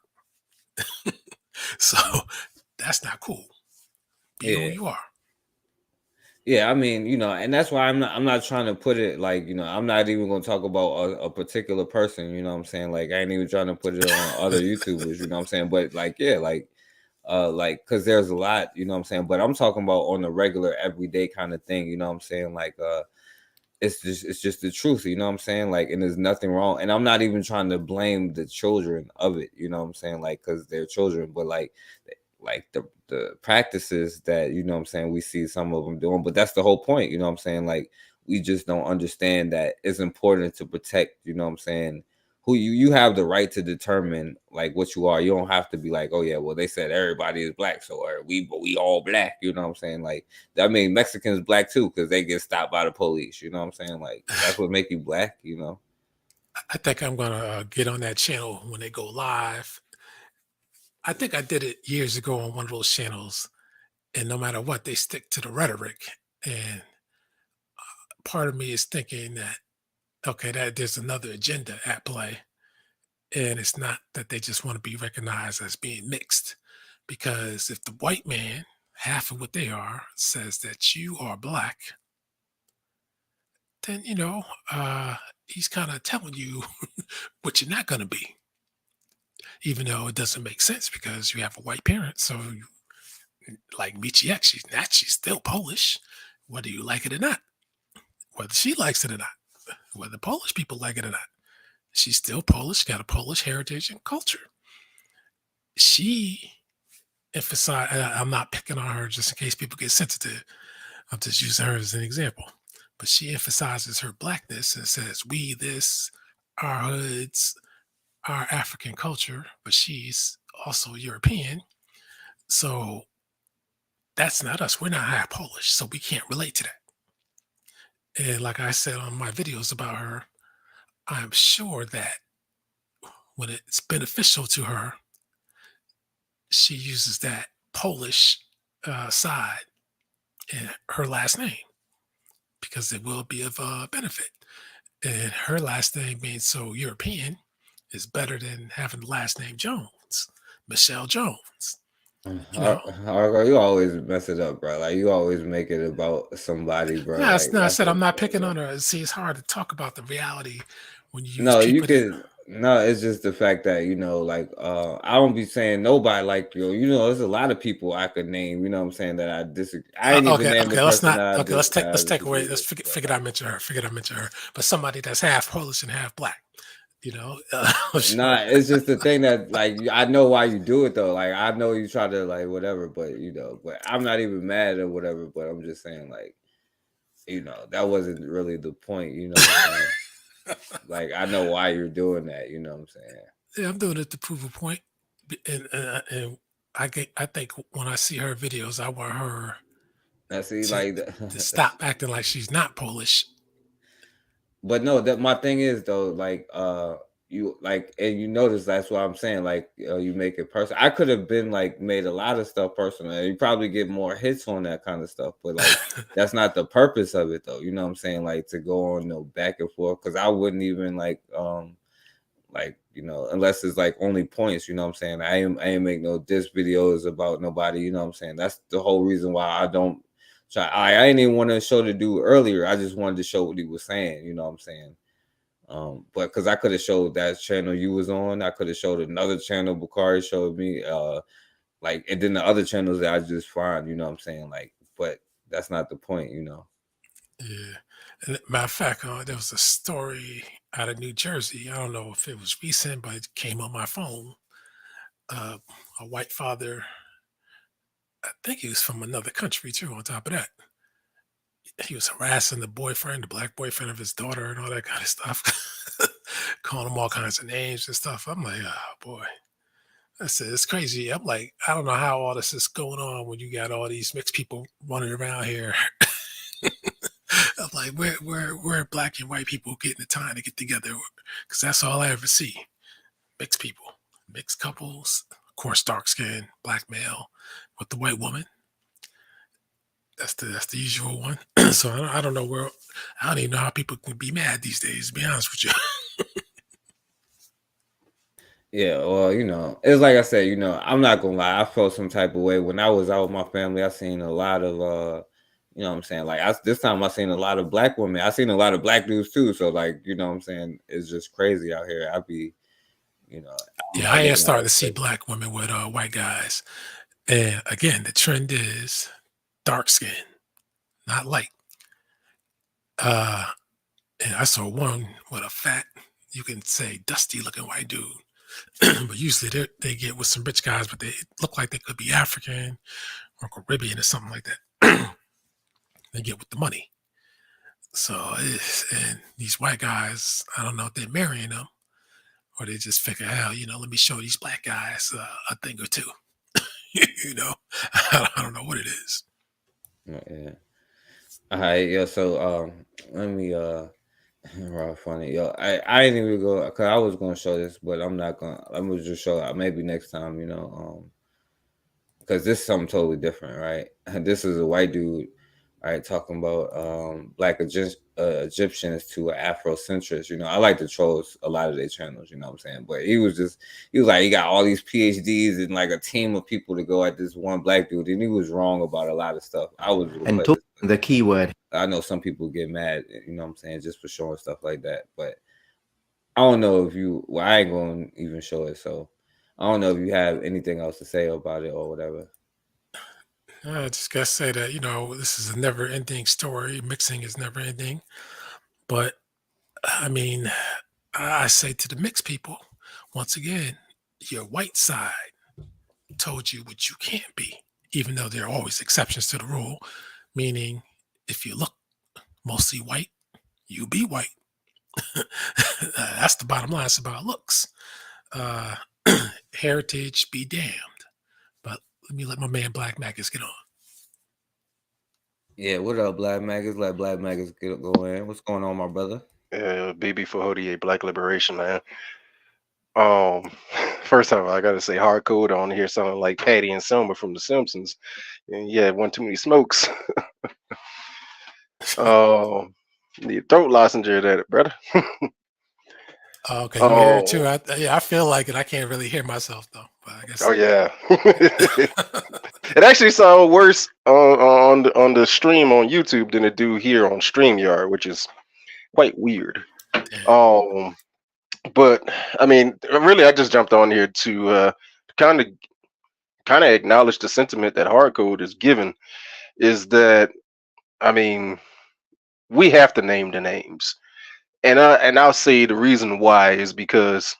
Speaker 12: So that's not cool. Be who you are.
Speaker 3: Yeah, I mean, and that's why I'm not trying to put it like, I'm not even going to talk about a particular person, you know what I'm saying? Like, I ain't even trying to put it on other YouTubers, you know what I'm saying? But like, yeah, like, cause there's a lot, you know what I'm saying? But I'm talking about on a regular everyday kind of thing, you know what I'm saying? Like, it's just the truth, you know what I'm saying? Like, and there's nothing wrong. And I'm not even trying to blame the children of it, you know what I'm saying? Like, because they're children, but like the practices that, you know what I'm saying, we see some of them doing. But that's the whole point, you know what I'm saying? Like, we just don't understand that it's important to protect, you know what I'm saying, who you have the right to determine like what you are. You don't have to be like, oh yeah, well they said everybody is black, so we all black, you know what I'm saying? Like, I mean, Mexicans black too because they get stopped by the police, you know what I'm saying? Like, that's what make you black, you know.
Speaker 12: I think I'm gonna get on that channel when they go live. I think I did it years ago on one of those channels, and no matter what, they stick to the rhetoric. And part of me is thinking that, okay, that there's another agenda at play. And it's not that they just want to be recognized as being mixed. Because if the white man, half of what they are, says that you are black, then, you know, he's kind of telling you what you're not going to be. Even though it doesn't make sense because you have a white parent. So, like Michi X, she's still Polish, whether you like it or not. Whether she likes it or not. Whether Polish people like it or not. She's still Polish, got a Polish heritage and culture. She emphasized, I'm not picking on her just in case people get sensitive. I'm just using her as an example. But she emphasizes her blackness and says, we, this, our hoods, our African culture, but she's also European. So that's not us. We're not half Polish, so we can't relate to that. And like I said on my videos about her, I'm sure that when it's beneficial to her, she uses that Polish side in her last name because it will be of benefit. And her last name being so European is better than having the last name Jones, Michelle Jones.
Speaker 3: You know? You always mess it up, bro. Like, you always make it about somebody, bro.
Speaker 12: No,
Speaker 3: like,
Speaker 12: I said I'm not picking on her. See, it's hard to talk about the reality when you use
Speaker 3: no, you
Speaker 12: people
Speaker 3: could. No, it's just the fact that, you know, like, I don't be saying nobody like you know, there's a lot of people I could name, you know what I'm saying, that I disagree. I ain't even named the
Speaker 12: let's
Speaker 3: person
Speaker 12: not.
Speaker 3: that I
Speaker 12: Okay, let's
Speaker 3: dis-
Speaker 12: take away. Let's figure I mentioned her. Figure I mentioned her, but somebody that's half Polish and half black. You know,
Speaker 3: Nah, it's just the thing that, like, I know why you do it though. Like, I know you try to, like, whatever, but you know, but I'm not even mad or whatever. But I'm just saying, like, you know, that wasn't really the point. You know what I'm saying? Like, I know why you're doing that. You know what I'm saying?
Speaker 12: Yeah, I'm doing it to prove a point, and I think when I see her videos, I want her
Speaker 3: I see,
Speaker 12: to,
Speaker 3: like,
Speaker 12: to stop acting like she's not Polish.
Speaker 3: But no, that my thing is though, like, you like, and you notice that's what I'm saying. Like, you make it personal. I could have been like made a lot of stuff personal. And you probably get more hits on that kind of stuff, but like, that's not the purpose of it though. You know what I'm saying? Like, to go on back and forth, because I wouldn't even like, you know, unless it's like only points. You know what I'm saying? I ain't make no diss videos about nobody. You know what I'm saying? That's the whole reason why I don't. I didn't even want to show the dude earlier. I just wanted to show what he was saying. You know what I'm saying? But because I could have showed that channel you was on, I could have showed another channel Bakari showed me, like, and then the other channels that I just find. You know what I'm saying? Like, but that's not the point. You know?
Speaker 12: Yeah. And matter of fact, there was a story out of New Jersey. I don't know if it was recent, but it came on my phone. A white father. I think he was from another country too, on top of that. He was harassing the boyfriend, the black boyfriend of his daughter and all that kind of stuff. Calling him all kinds of names and stuff. I'm like, oh boy. I said, it's crazy. I'm like, I don't know how all this is going on when you got all these mixed people running around here. I'm like, where black and white people getting the time to get together? Because that's all I ever see. Mixed people, mixed couples, of course, dark skin, black male with the white woman. That's the usual one. So I don't know where. I don't even know how people can be mad these days, to be honest with you.
Speaker 3: Yeah, well, you know, it's like I said, you know, I'm not gonna lie. I felt some type of way when I was out with my family. I seen a lot of, you know what I'm saying? Like, this time I seen a lot of black women. I seen a lot of black dudes too. So, like, you know what I'm saying? It's just crazy out here. I be, you know.
Speaker 12: Yeah, I am starting to see black women with white guys. And again, the trend is dark skin, not light. And I saw one with a fat, you can say dusty looking white dude. But usually they get with some rich guys, but they look like they could be African or Caribbean or something like that. They get with the money. So, and these white guys, I don't know if they're marrying them or they just figure, hell, let me show these black guys a thing or two. I don't know what it is.
Speaker 3: Yeah. All right, yo. So let me raw funny, yo. I didn't even go because I was gonna show this, but I'm not gonna. I'm gonna just show it maybe next time, because this is something totally different, right? And this is a white dude, right, talking about black Egyptians to Afrocentrists. I like to troll a lot of their channels, you know what I'm saying? But he was like, he got all these PhDs and like a team of people to go at this one black dude, and he was wrong about a lot of stuff.
Speaker 13: And the keyword.
Speaker 3: I know some people get mad, you know what I'm saying, just for showing stuff like that. But I don't know if I ain't going to even show it. So I don't know if you have anything else to say about it or whatever.
Speaker 12: I just got to say that, this is a never ending story. Mixing is never ending. But I mean, I say to the mixed people, once again, your white side told you what you can't be, even though there are always exceptions to the rule, meaning if you look mostly white, you be white. That's the bottom line. It's about looks. Heritage be damned. But let me let my man Black Magus get on.
Speaker 3: Yeah, what up, Black Magus? Let Black Magus go in. What's going on, my brother?
Speaker 14: BB for Hodie, Black Liberation, man. First off, I gotta say, hard code on here sounding like Patty and Selma from The Simpsons. And yeah, one too many smokes. Need a throat lozenge that, brother.
Speaker 12: Okay, you hear it too. I feel like it. I can't really hear myself though. But I guess.
Speaker 14: Oh yeah. It actually sounds worse on the stream on YouTube than it do here on StreamYard, which is quite weird. But I mean, really, I just jumped on here to kind of acknowledge the sentiment that Hardcode is given, is that, I mean, we have to name the names, and I'll say the reason why is because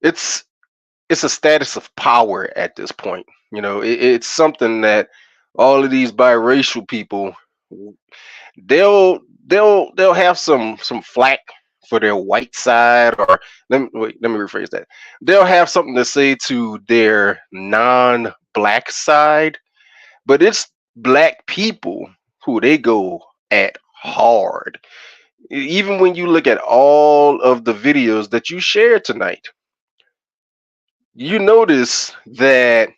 Speaker 14: it's a status of power at this point. It's something that all of these biracial people, they'll have some flack for their white side, or let me rephrase that. They'll have something to say to their non-black side, but it's black people who they go at hard. Even when you look at all of the videos that you shared tonight, you notice that,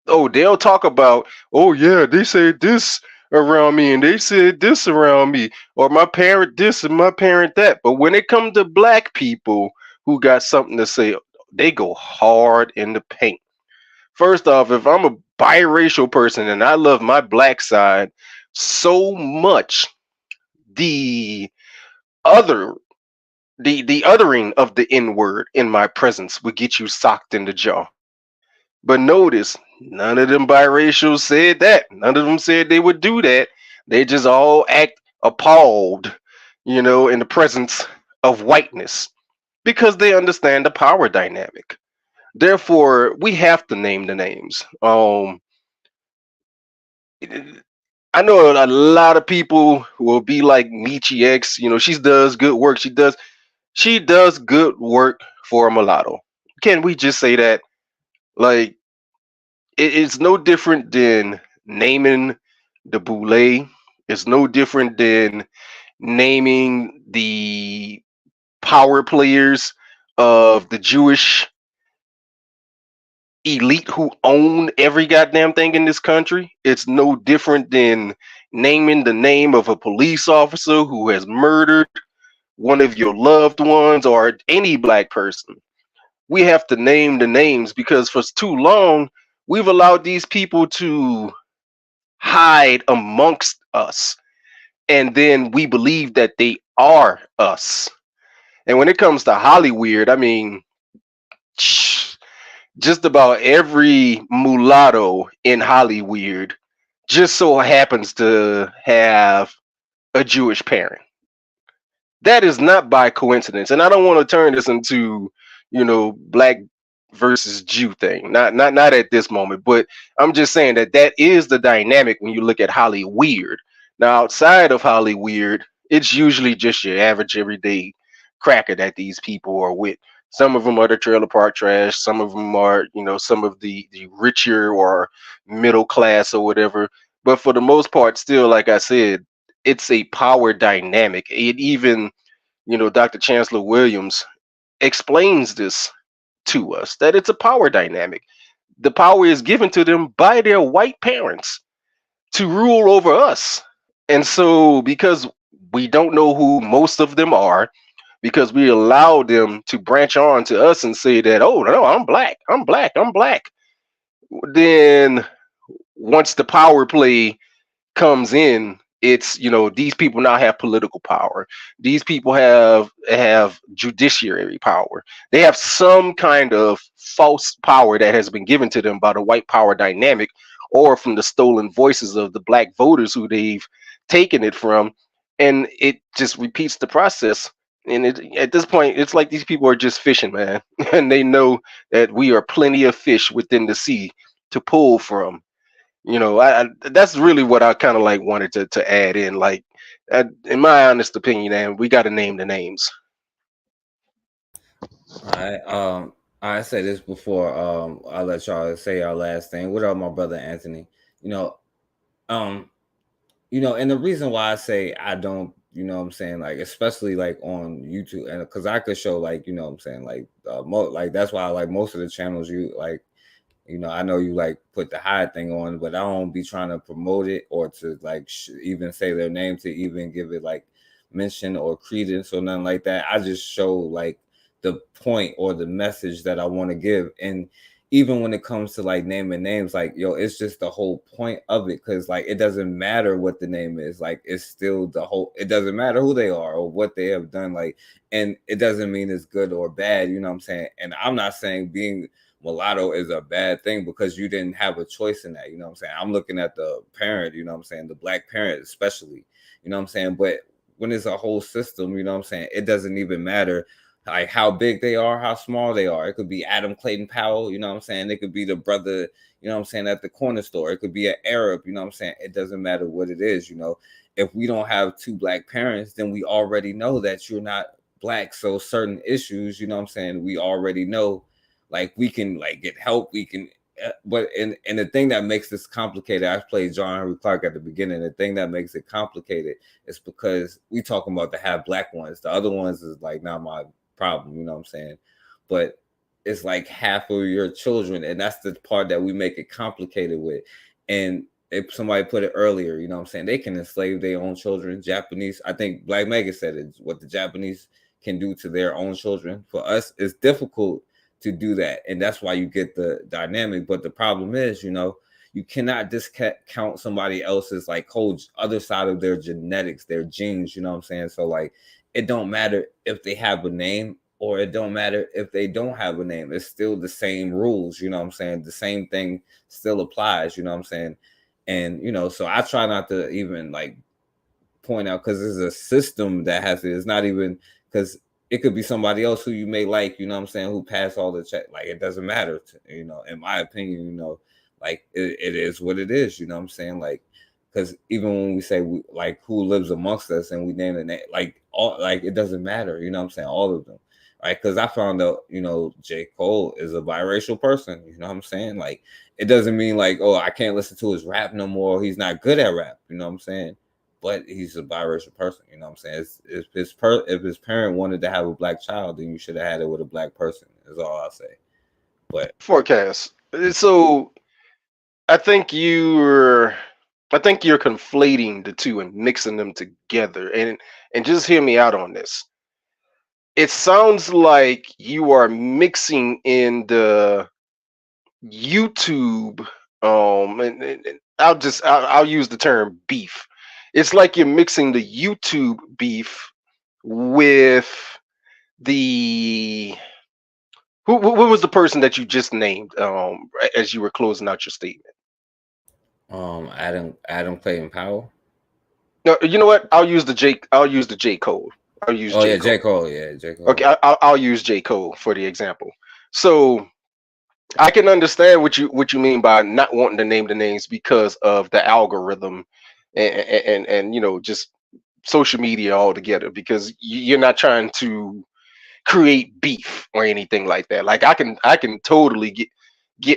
Speaker 14: they'll talk about, yeah, they said this around me and they said this around me, or my parent this and my parent that. But when it comes to black people who got something to say, they go hard in the paint. First off, if I'm a biracial person and I love my black side so much, the othering of the N-word in my presence would get you socked in the jaw. But notice, none of them biracials said that. None of them said they would do that. They just all act appalled, in the presence of whiteness, because they understand the power dynamic. Therefore, we have to name the names. I know a lot of people will be like Michi X. She does good work. She does good work for a mulatto. Can we just say that? Like, it's no different than naming the Boule. It's no different than naming the power players of the Jewish elite who own every goddamn thing in this country. It's no different than naming the name of a police officer who has murdered one of your loved ones or any black person. We have to name the names, because for too long we've allowed these people to hide amongst us, and then we believe that they are us. And when it comes to Hollyweird, I mean, just about every mulatto in Hollyweird just so happens to have a Jewish parent. That is not by coincidence. And I don't want to turn this into, black versus Jew thing. Not at this moment. But I'm just saying that is the dynamic when you look at Hollyweird. Now, outside of Hollyweird, it's usually just your average everyday cracker that these people are with. Some of them are the trailer park trash. Some of them are, some of the richer or middle class or whatever. But for the most part, still, like I said, it's a power dynamic. It even, Dr. Chancellor Williams explains this to us, that it's a power dynamic. The power is given to them by their white parents to rule over us. And so, because we don't know who most of them are, because we allow them to branch on to us and say that, oh, no, I'm black, then once the power play comes in, it's, these people now have political power. These people have judiciary power. They have some kind of false power that has been given to them by the white power dynamic, or from the stolen voices of the black voters who they've taken it from. And it just repeats the process. And at this point, it's like these people are just fishing, man. And they know that we are plenty of fish within the sea to pull from. That's really what I kind of like wanted to add in. Like, in my honest opinion, and we got to name the names.
Speaker 3: I said this before. I'll let y'all say our last thing. What up, my brother Anthony? And the reason why I say I don't, what I'm saying, like, especially like on YouTube, and because I could show, like, what I'm saying, like, like that's why I like most of the channels you like. I know you like put the hide thing on, but I don't be trying to promote it or to like even say their name, to even give it like mention or credence or nothing like that. I just show like the point or the message that I want to give. And even when it comes to like naming names, like, it's just the whole point of it. Cause like, it doesn't matter what the name is. Like, it's still it doesn't matter who they are or what they have done. Like, and it doesn't mean it's good or bad. You know what I'm saying? And I'm not saying being mulatto is a bad thing because you didn't have a choice in that. You know what I'm saying? I'm looking at the parent, you know what I'm saying? The black parent, especially, you know what I'm saying? But when it's a whole system, you know what I'm saying? It doesn't even matter like how big they are, how small they are. It could be Adam Clayton Powell, you know what I'm saying? It could be the brother, you know what I'm saying, at the corner store. It could be an Arab, you know what I'm saying? It doesn't matter what it is, If we don't have two black parents, then we already know that you're not black. So certain issues, you know what I'm saying, we already know, like, we can like get help, we can, but and the thing that makes this complicated, I played John Henry Clark at the beginning. The thing that makes it complicated is because we talking about the half black ones. The other ones is like not my problem, you know what I'm saying? But it's like half of your children, and that's the part that we make it complicated with. And if somebody put it earlier, you know what I'm saying, they can enslave their own children. Japanese, I think Black Mega said it, what the Japanese can do to their own children. For us, it's difficult to do that, and that's why you get the dynamic. But the problem is, you cannot discount somebody else's like whole other side of their genetics, their genes, you know what I'm saying? So like, it don't matter if they have a name or it don't matter if they don't have a name. It's still the same rules, you know what I'm saying? The same thing still applies, you know what I'm saying? And so I try not to even like point out, because there's a system that has it. It's not even because it could be somebody else who you may like, you know what I'm saying, who passed all the check. Like, it doesn't matter, in my opinion, like it is what it is, you know what I'm saying? Like, because even when we say like who lives amongst us and we name the name, like all, like it doesn't matter, you know what I'm saying? All of them, right? Because I found out, J. Cole is a biracial person, you know what I'm saying? Like, it doesn't mean like, oh, I can't listen to his rap no more. He's not good at rap, you know what I'm saying? But he's a biracial person, you know what I'm saying? If his parent wanted to have a black child, then you should have had it with a black person, is all I'll say. But
Speaker 14: forecast. So I think you're conflating the two and mixing them together. And just hear me out on this. It sounds like you are mixing in the YouTube, and I'll use the term beef. It's like you're mixing the YouTube beef with the who was the person that you just named as you were closing out your statement?
Speaker 3: Adam Clayton Powell.
Speaker 14: No, you know what? I'll use the J Cole. I'll use
Speaker 3: Oh
Speaker 14: J.
Speaker 3: yeah,
Speaker 14: Cole.
Speaker 3: J. Cole. Yeah, J. Cole.
Speaker 14: Okay, I'll use J. Cole for the example. So I can understand what you mean by not wanting to name the names because of the algorithm and you know, just social media altogether, because you're not trying to create beef or anything like that. Like I can totally get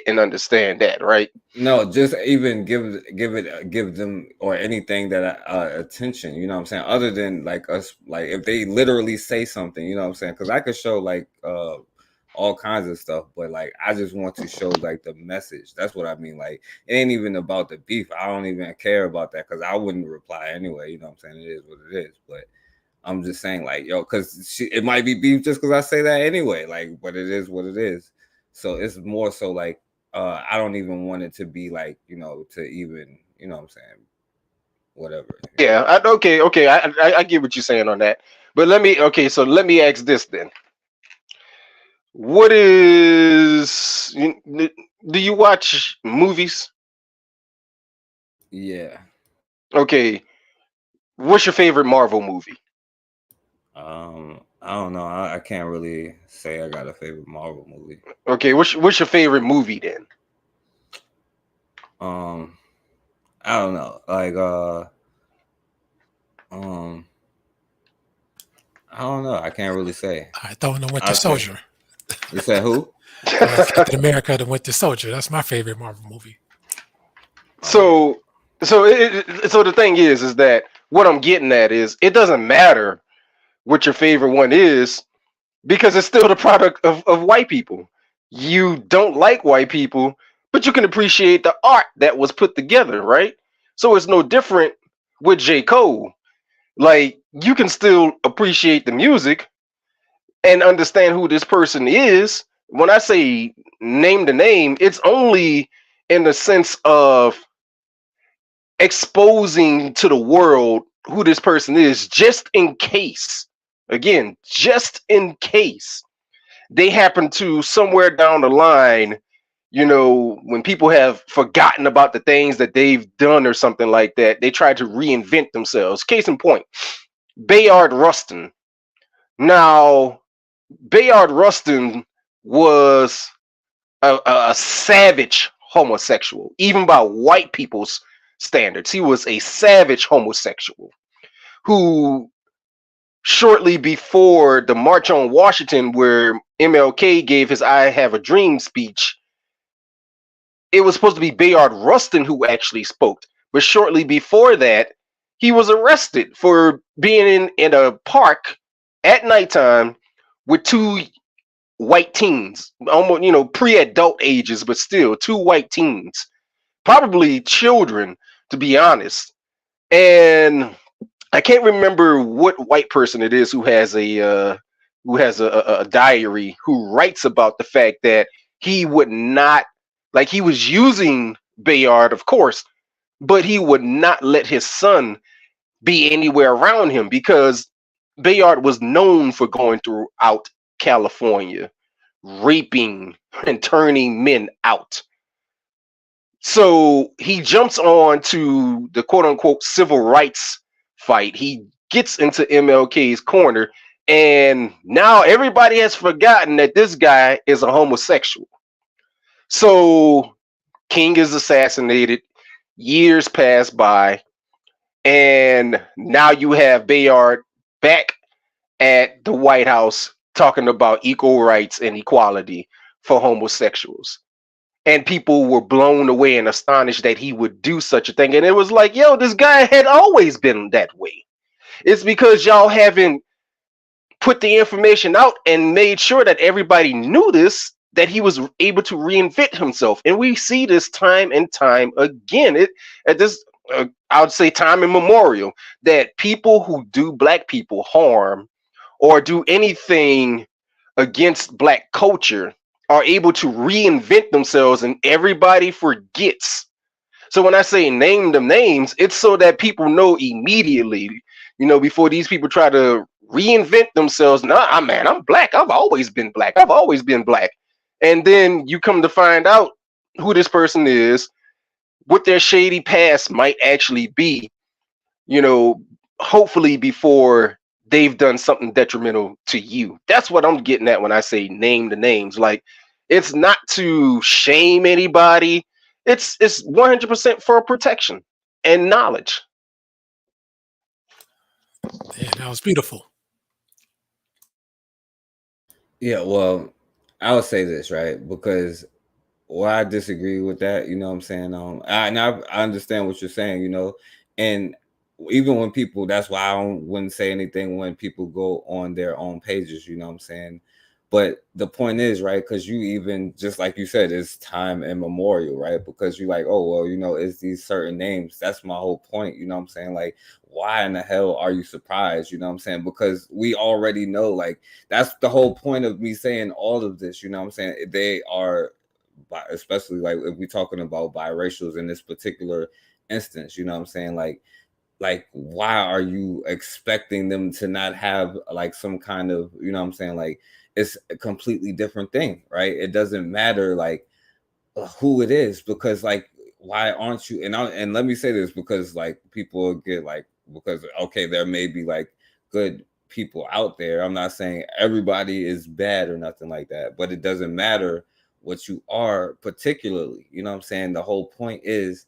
Speaker 14: and understand that, right?
Speaker 3: No, just even give them or anything that attention, you know what I'm saying, other than like us, like if they literally say something, you know what I'm saying, because I could show like all kinds of stuff, but like I just want to show like the message. That's what I mean. Like it ain't even about the beef. I don't even care about that because I wouldn't reply anyway, you know what I'm saying. It is what it is. But I'm just saying, like, yo, because it might be beef just because I say that anyway, like, but it is what it is. So it's more so like I don't even want it to be like, you know, to even, you know what I'm saying, whatever.
Speaker 14: Yeah, okay, I get what you're saying on that. But let me ask this then. What is, do you watch movies?
Speaker 3: Yeah.
Speaker 14: Okay. What's your favorite Marvel movie?
Speaker 3: I don't know. I can't really say I got a favorite Marvel movie.
Speaker 14: Okay, what's your favorite movie then?
Speaker 3: I don't know. Like I don't know. I can't really say.
Speaker 12: I throw in the Winter Soldier.
Speaker 3: You said who?
Speaker 12: Captain America: The Winter Soldier. That's my favorite Marvel movie.
Speaker 14: So the thing is that what I'm getting at is it doesn't matter what your favorite one is because it's still the product of white people. You don't like white people, but you can appreciate the art that was put together, right? So it's no different with J. Cole. Like you can still appreciate the music and understand who this person is. When I say name the name, it's only in the sense of exposing to the world who this person is, just in case, again, just in case they happen to somewhere down the line, you know, when people have forgotten about the things that they've done or something like that, they try to reinvent themselves. Case in point, Bayard Rustin. Now, Bayard Rustin was a savage homosexual, even by white people's standards. He was a savage homosexual who, shortly before the March on Washington, where MLK gave his "I Have a Dream" speech, it was supposed to be Bayard Rustin who actually spoke. But shortly before that, he was arrested for being in a park at nighttime with two white teens, almost, you know, pre-adult ages, but still two white teens, probably children, to be honest. And I can't remember what white person it is who has a diary, who writes about the fact that he would not, like, he was using Bayard, of course, but he would not let his son be anywhere around him because Bayard was known for going throughout California, raping and turning men out. So he jumps on to the quote unquote civil rights fight. He gets into MLK's corner, and now everybody has forgotten that this guy is a homosexual. So King is assassinated, years pass by, and now you have Bayard back at the White House talking about equal rights and equality for homosexuals. And people were blown away and astonished that he would do such a thing. And it was like, yo, this guy had always been that way. It's because y'all haven't put the information out and made sure that everybody knew this, that he was able to reinvent himself. And we see this time and time again. I would say time immemorial, that people who do black people harm or do anything against black culture are able to reinvent themselves, and everybody forgets. So when I say name them names, it's so that people know immediately, you know, before these people try to reinvent themselves. Nah, man, I'm black. I've always been black. I've always been black. And then you come to find out who this person is, what their shady past might actually be, you know, hopefully before they've done something detrimental to you. That's what I'm getting at when I say name the names. Like, it's not to shame anybody. It's 100% for protection and knowledge.
Speaker 12: Yeah, that was beautiful.
Speaker 3: Yeah, well, I would say this, right? Because I disagree with that, you know what I'm saying? I understand what you're saying, you know, and even when people, that's why wouldn't say anything when people go on their own pages, you know what I'm saying? But the point is, right, because you even, just like you said, it's time immemorial, right? Because you're like, oh, well, you know, it's these certain names. That's my whole point, you know what I'm saying? Like, why in the hell are you surprised, you know what I'm saying? Because we already know, like, that's the whole point of me saying all of this, you know what I'm saying? They are, especially like if we're talking about biracials in this particular instance, you know what I'm saying? Like why are you expecting them to not have like some kind of, you know what I'm saying, like it's a completely different thing, right? It doesn't matter like who it is, because like why aren't you, and let me say this, because like people get like, because okay, there may be like good people out there, I'm not saying everybody is bad or nothing like that, but it doesn't matter what you are particularly, you know what I'm saying? The whole point is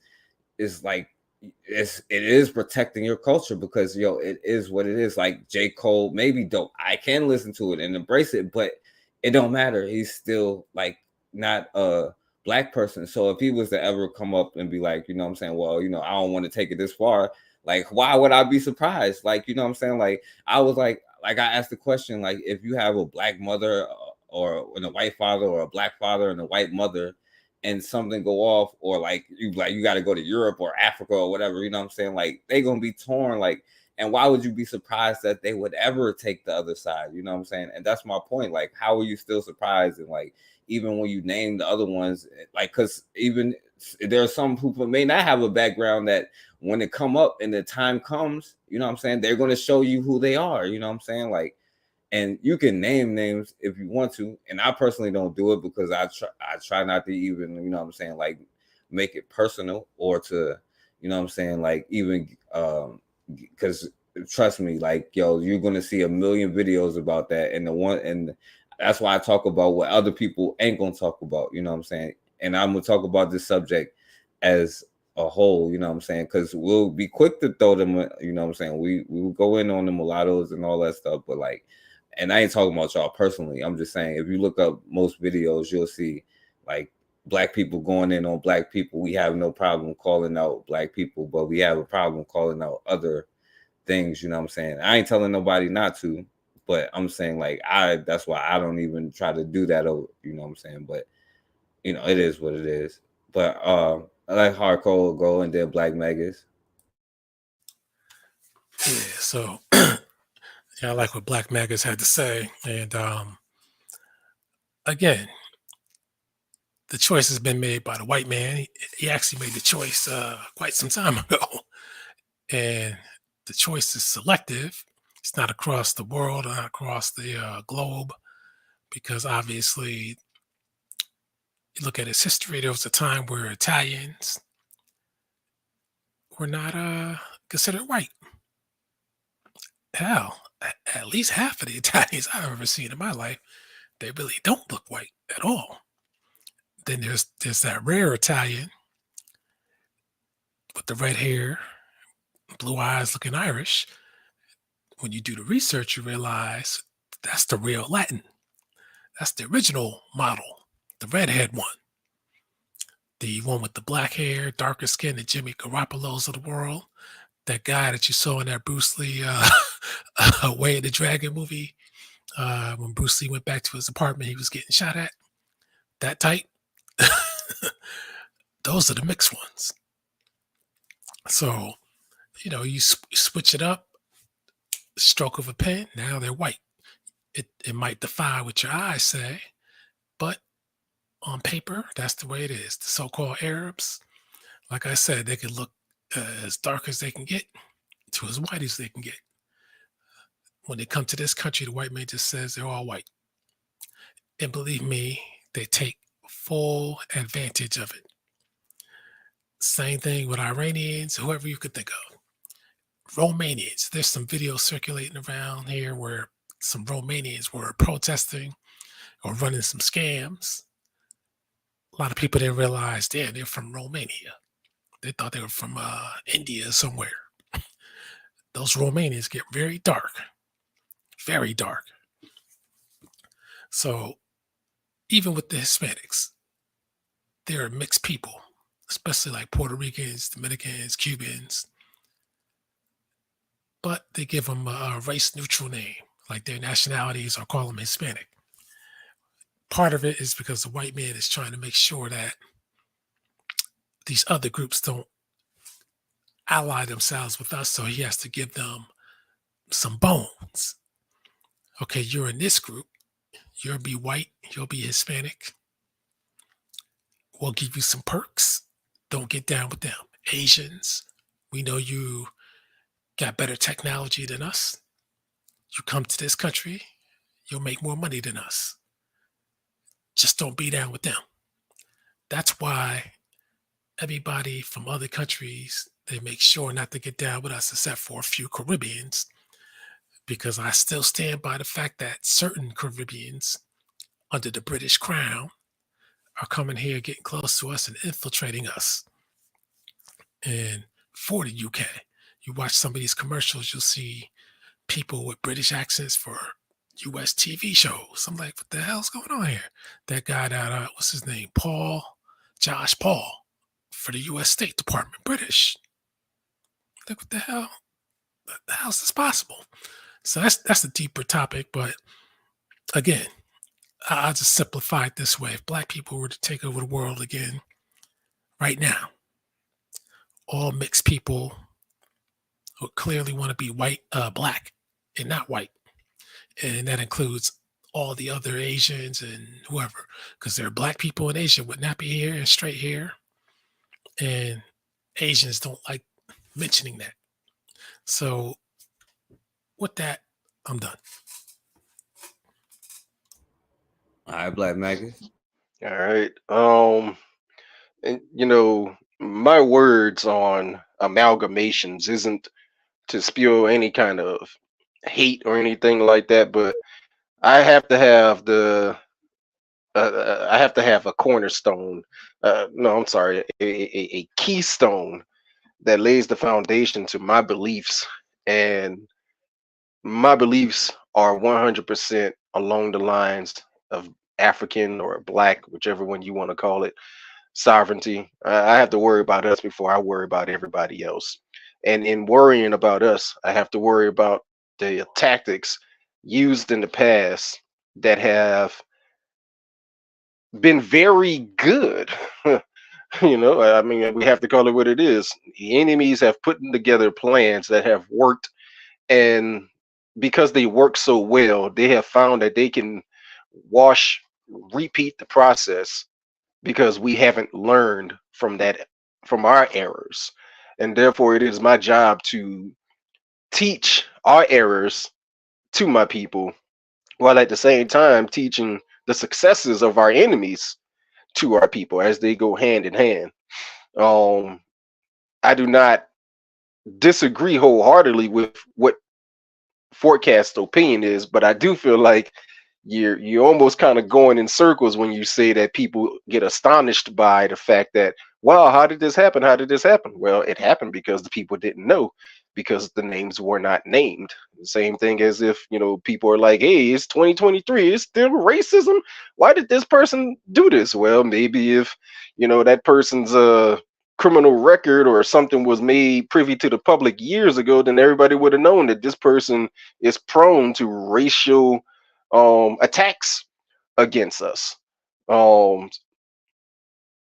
Speaker 3: like it is protecting your culture, because it is what it is. Like J. Cole, maybe dope, I can listen to it and embrace it, but it don't matter, he's still like not a black person. So if he was to ever come up and be like, you know what I'm saying, well, you know, I don't want to take it this far, like why would I be surprised? Like, you know what I'm saying? Like I was like I asked the question, like if you have a black mother or a white father, or a black father and a white mother, and something go off, or like you got to go to Europe or Africa or whatever, you know what I'm saying? Like they gonna be torn, like, and why would you be surprised that they would ever take the other side? You know what I'm saying? And that's my point. Like, how are you still surprised? And like, even when you name the other ones, like, because even there are some people may not have a background that when it come up and the time comes, you know what I'm saying, they're going to show you who they are. You know what I'm saying? Like, and you can name names if you want to, and I personally don't do it because I try not to even, you know what I'm saying, like make it personal, or to, you know what I'm saying, like even because trust me, like yo, you're gonna see a million videos about that, and that's why I talk about what other people ain't gonna talk about, you know what I'm saying, and I'm gonna talk about this subject as a whole, you know what I'm saying, because we'll be quick to throw them, you know what I'm saying, we will go in on the mulattoes and all that stuff, but like, and I ain't talking about y'all personally, I'm just saying if you look up most videos, you'll see like black people going in on black people. We have no problem calling out black people, but we have a problem calling out other things, you know what I'm saying? I ain't telling nobody not to, but I'm saying like that's why I don't even try to do that, you know what I'm saying? But you know, it is what it is. But I like Hardcore Go and then Black Megas.
Speaker 12: Yeah, so yeah, I like what Black Megas had to say. And again, the choice has been made by the white man. He actually made the choice quite some time ago. And the choice is selective. It's not across the world, not across the globe, because obviously, you look at its history, there was a time where Italians were not considered white. Hell, at least half of the Italians I've ever seen in my life, they really don't look white at all. Then there's that rare Italian with the red hair, blue eyes, looking Irish. When you do the research, you realize that's the real Latin. That's the original model, the redhead one. The one with the black hair, darker skin, the Jimmy Garoppolo's of the world. That guy that you saw in that Bruce Lee Way of the Dragon movie, when Bruce Lee went back to his apartment, he was getting shot at. That type. Those are the mixed ones. So, you know, you switch it up, stroke of a pen, now they're white. It might defy what your eyes say, but on paper, that's the way it is. The so-called Arabs, like I said, they can look as dark as they can get to as white as they can get. When they come to this country, the white man just says they're all white. And believe me, they take full advantage of it. Same thing with Iranians, whoever you could think of. Romanians. There's some videos circulating around here where some Romanians were protesting or running some scams. A lot of people didn't realize, damn, they're from Romania. They thought they were from India somewhere. Those Romanians get very dark, very dark. So even with the Hispanics, they're mixed people, especially like Puerto Ricans, Dominicans, Cubans. But they give them a race neutral name, like their nationalities, or call them Hispanic. Part of it is because the white man is trying to make sure that these other groups don't ally themselves with us, so he has to give them some bones. Okay, you're in this group, you'll be white, you'll be Hispanic. We'll give you some perks. Don't get down with them. Asians, we know you got better technology than us. You come to this country, you'll make more money than us. Just don't be down with them. That's why everybody from other countries, they make sure not to get down with us, except for a few Caribbeans, because I still stand by the fact that certain Caribbeans under the British Crown are coming here, getting close to us and infiltrating us. And for the UK, you watch some of these commercials, you'll see people with British accents for US TV shows. I'm like, what the hell's going on here? That guy that, what's his name? Josh Paul, for the US State Department, British. Like, what the hell? How is this possible? So that's a deeper topic, but again, I'll just simplify it this way. If black people were to take over the world again, right now, all mixed people who clearly want to be white, black, and not white. And that includes all the other Asians and whoever, because there are black people in Asia with nappy hair and straight hair. And Asians don't like mentioning that. So with that, I'm done.
Speaker 3: All right, Black Maggie.
Speaker 14: All right. And you know, my words on amalgamations isn't to spew any kind of hate or anything like that, but I have to have a cornerstone. No, I'm sorry, a keystone that lays the foundation to my beliefs, and my beliefs are 100% along the lines of African or Black, whichever one you want to call it, sovereignty. I have to worry about us before I worry about everybody else. And in worrying about us, I have to worry about the tactics used in the past that have been very good. You know, I mean, we have to call it what it is. The enemies have put together plans that have worked, and because they work so well, they have found that they can repeat the process, because we haven't learned from our errors. And therefore it is my job to teach our errors to my people, while at the same time teaching the successes of our enemies to our people as they go hand in hand. I do not disagree wholeheartedly with what Forecast opinion is, but I do feel like you're almost kind of going in circles when you say that people get astonished by the fact that, wow, how did this happen? How did this happen? Well, it happened because the people didn't know, because the names were not named. The same thing as if, you know, people are like, hey, it's 2023, it's still racism. Why did this person do this? Well, maybe if, you know, that person's criminal record or something was made privy to the public years ago, then everybody would have known that this person is prone to racial attacks against us.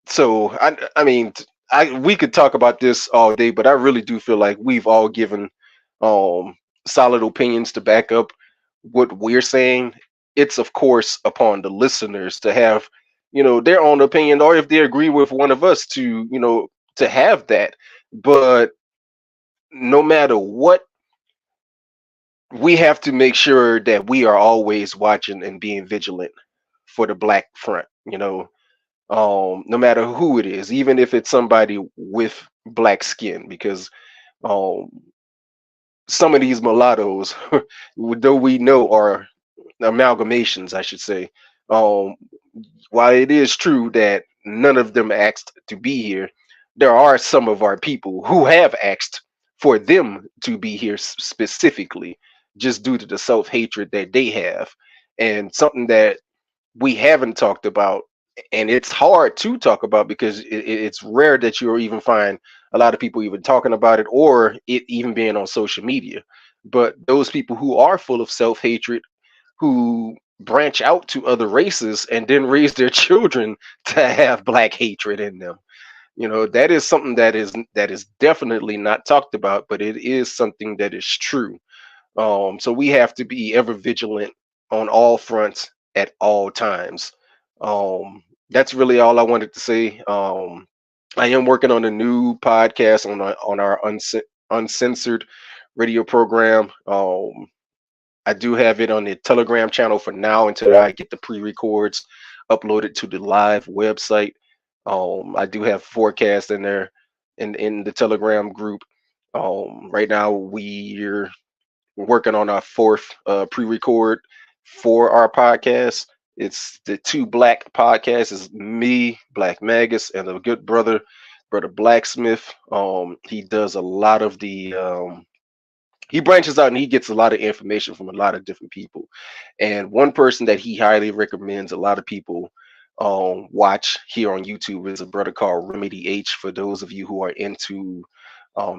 Speaker 14: So I mean, we could talk about this all day, but I really do feel like we've all given solid opinions to back up what we're saying. It's of course upon the listeners to have, you know, their own opinion, or if they agree with one of us, to, you know, to have that. But no matter what, we have to make sure that we are always watching and being vigilant for the Black front, you know, no matter who it is, even if it's somebody with Black skin, because some of these mulattoes, though we know are amalgamations, I should say, um, while it is true that none of them asked to be here, there are some of our people who have asked for them to be here specifically, just due to the self-hatred that they have. And something that we haven't talked about, and it's hard to talk about because it's rare that you'll even find a lot of people even talking about it or it even being on social media. But those people who are full of self-hatred, who branch out to other races and then raise their children to have black hatred in them, that is something that is definitely not talked about, but it is something that is true. So we have to be ever vigilant on all fronts at all times. That's really all I wanted to say. I am working on a new podcast on our uncensored radio program. I do have it on the Telegram channel for now until I get the pre-records uploaded to the live website. I do have forecasts in there in the Telegram group. Right now we're working on our fourth pre-record for our podcast. It's the Two Black Podcasts. It's me, Black Magus, and a good brother Blacksmith. He does a lot of the he branches out and he gets a lot of information from a lot of different people. And one person that he highly recommends a lot of people watch here on YouTube is a brother called Remedy H. For those of you who are into